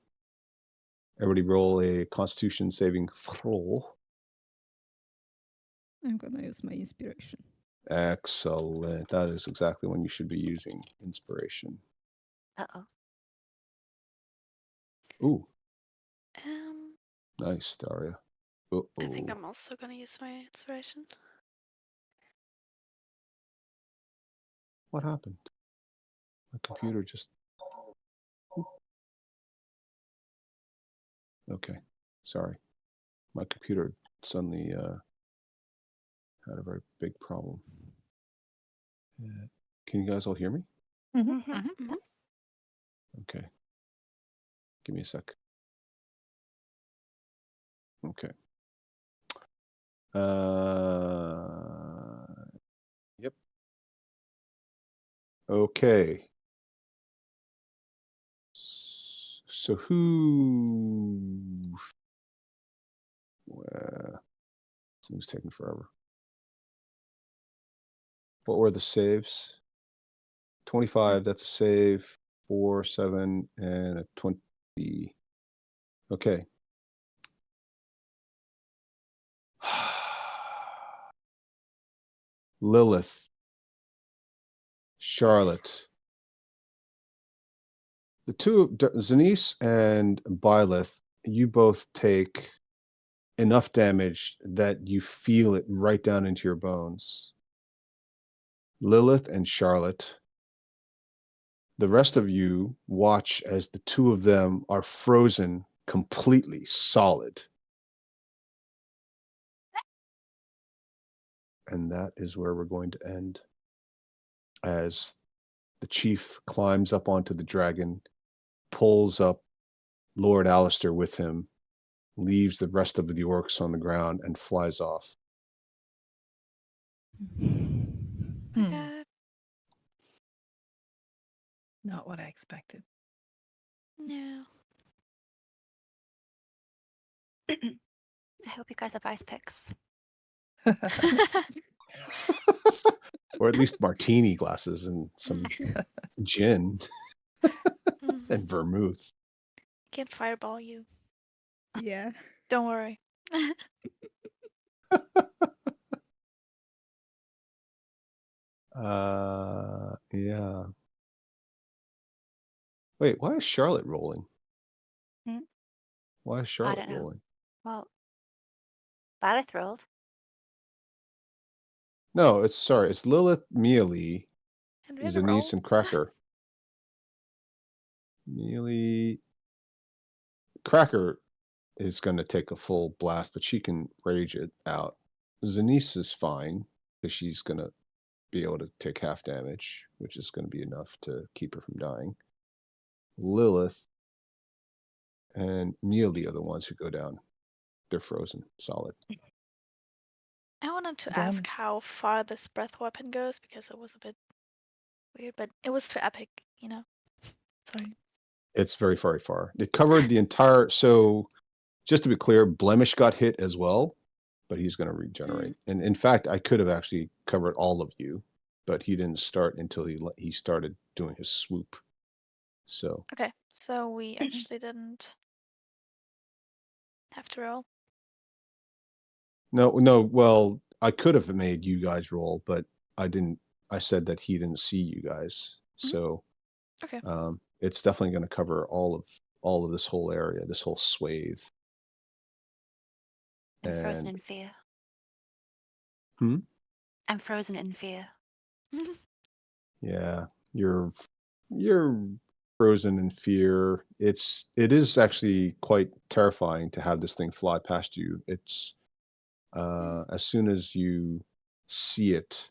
Everybody roll a Constitution saving throw. I'm gonna use my inspiration. Excellent. That is exactly when you should be using inspiration. Uh-oh. Ooh, Um, nice, Daria. I think Uh-oh. I'm also gonna use my inspiration. What happened? My computer just... Okay, sorry. My computer suddenly had a very big problem. Can you guys all hear me? Okay. Give me a sec. Okay. Yep. Okay. So who... This thing's taking forever. What were the saves? 25, that's a save. 4, 7, and a 20. Okay. Lilith. Charlotte. The two, Zanice and Byleth, you both take enough damage that you feel it right down into your bones. Lilith and Charlotte, the rest of you watch as the two of them are frozen completely solid. And that is where we're going to end. As the chief climbs up onto the dragon, pulls up Lord Alistair with him, leaves the rest of the orcs on the ground, and flies off. Not what I expected. No. I hope you guys have ice picks. Or at least martini glasses and some gin and vermouth. Can't fireball you. Yeah. Don't worry. Yeah. Wait, why is Charlotte rolling? Hmm? Why is Charlotte don't know. rolling? Well, Valith rolled. No, it's Lilith, Mealy, And we had a Zanice, roll. and Cracker. Mealy, Cracker is going to take a full blast, but she can rage it out. Zanice is fine because she's going to be able to take half damage, which is going to be enough to keep her from dying. Lilith and Mealy are the ones who go down. They're frozen, solid. I wanted to Damn. ask how far this breath weapon goes because it was a bit weird, but it was too epic, you know. So It's very, very far. It covered the entire. So, just to be clear, Blemish got hit as well, but he's going to regenerate. And in fact, I could have actually covered all of you, but he didn't start until he started doing his swoop. So okay, so we actually didn't have to roll. no. Well, I could have made you guys roll, but I didn't. I said that he didn't see you guys, so Okay. it's definitely going to cover all of this whole area, this whole swathe. I'm frozen And- in fear. Hmm? I'm frozen in fear. Yeah, you're frozen in fear. It is actually quite terrifying to have this thing fly past you. It's as soon as you see it,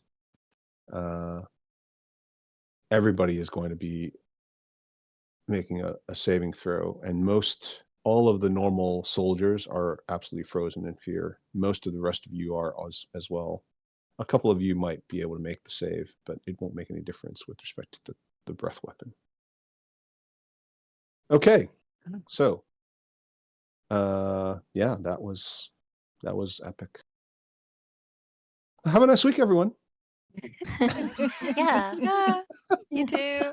everybody is going to be making a saving throw, and all of the normal soldiers are absolutely frozen in fear. Most of the rest of you are as well. A couple of you might be able to make the save, but it won't make any difference with respect to the breath weapon. Okay, so yeah, that was epic. Have a nice week, everyone. Yeah. Yeah, you too.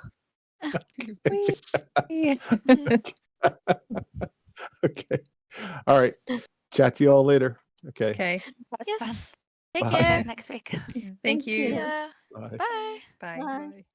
Okay, all right. Chat to you all later. Okay. Okay. That was fun. Yes. Take Bye. See you care. guys next week. Thank you. Yeah. Bye. Bye. Bye. Bye. Bye.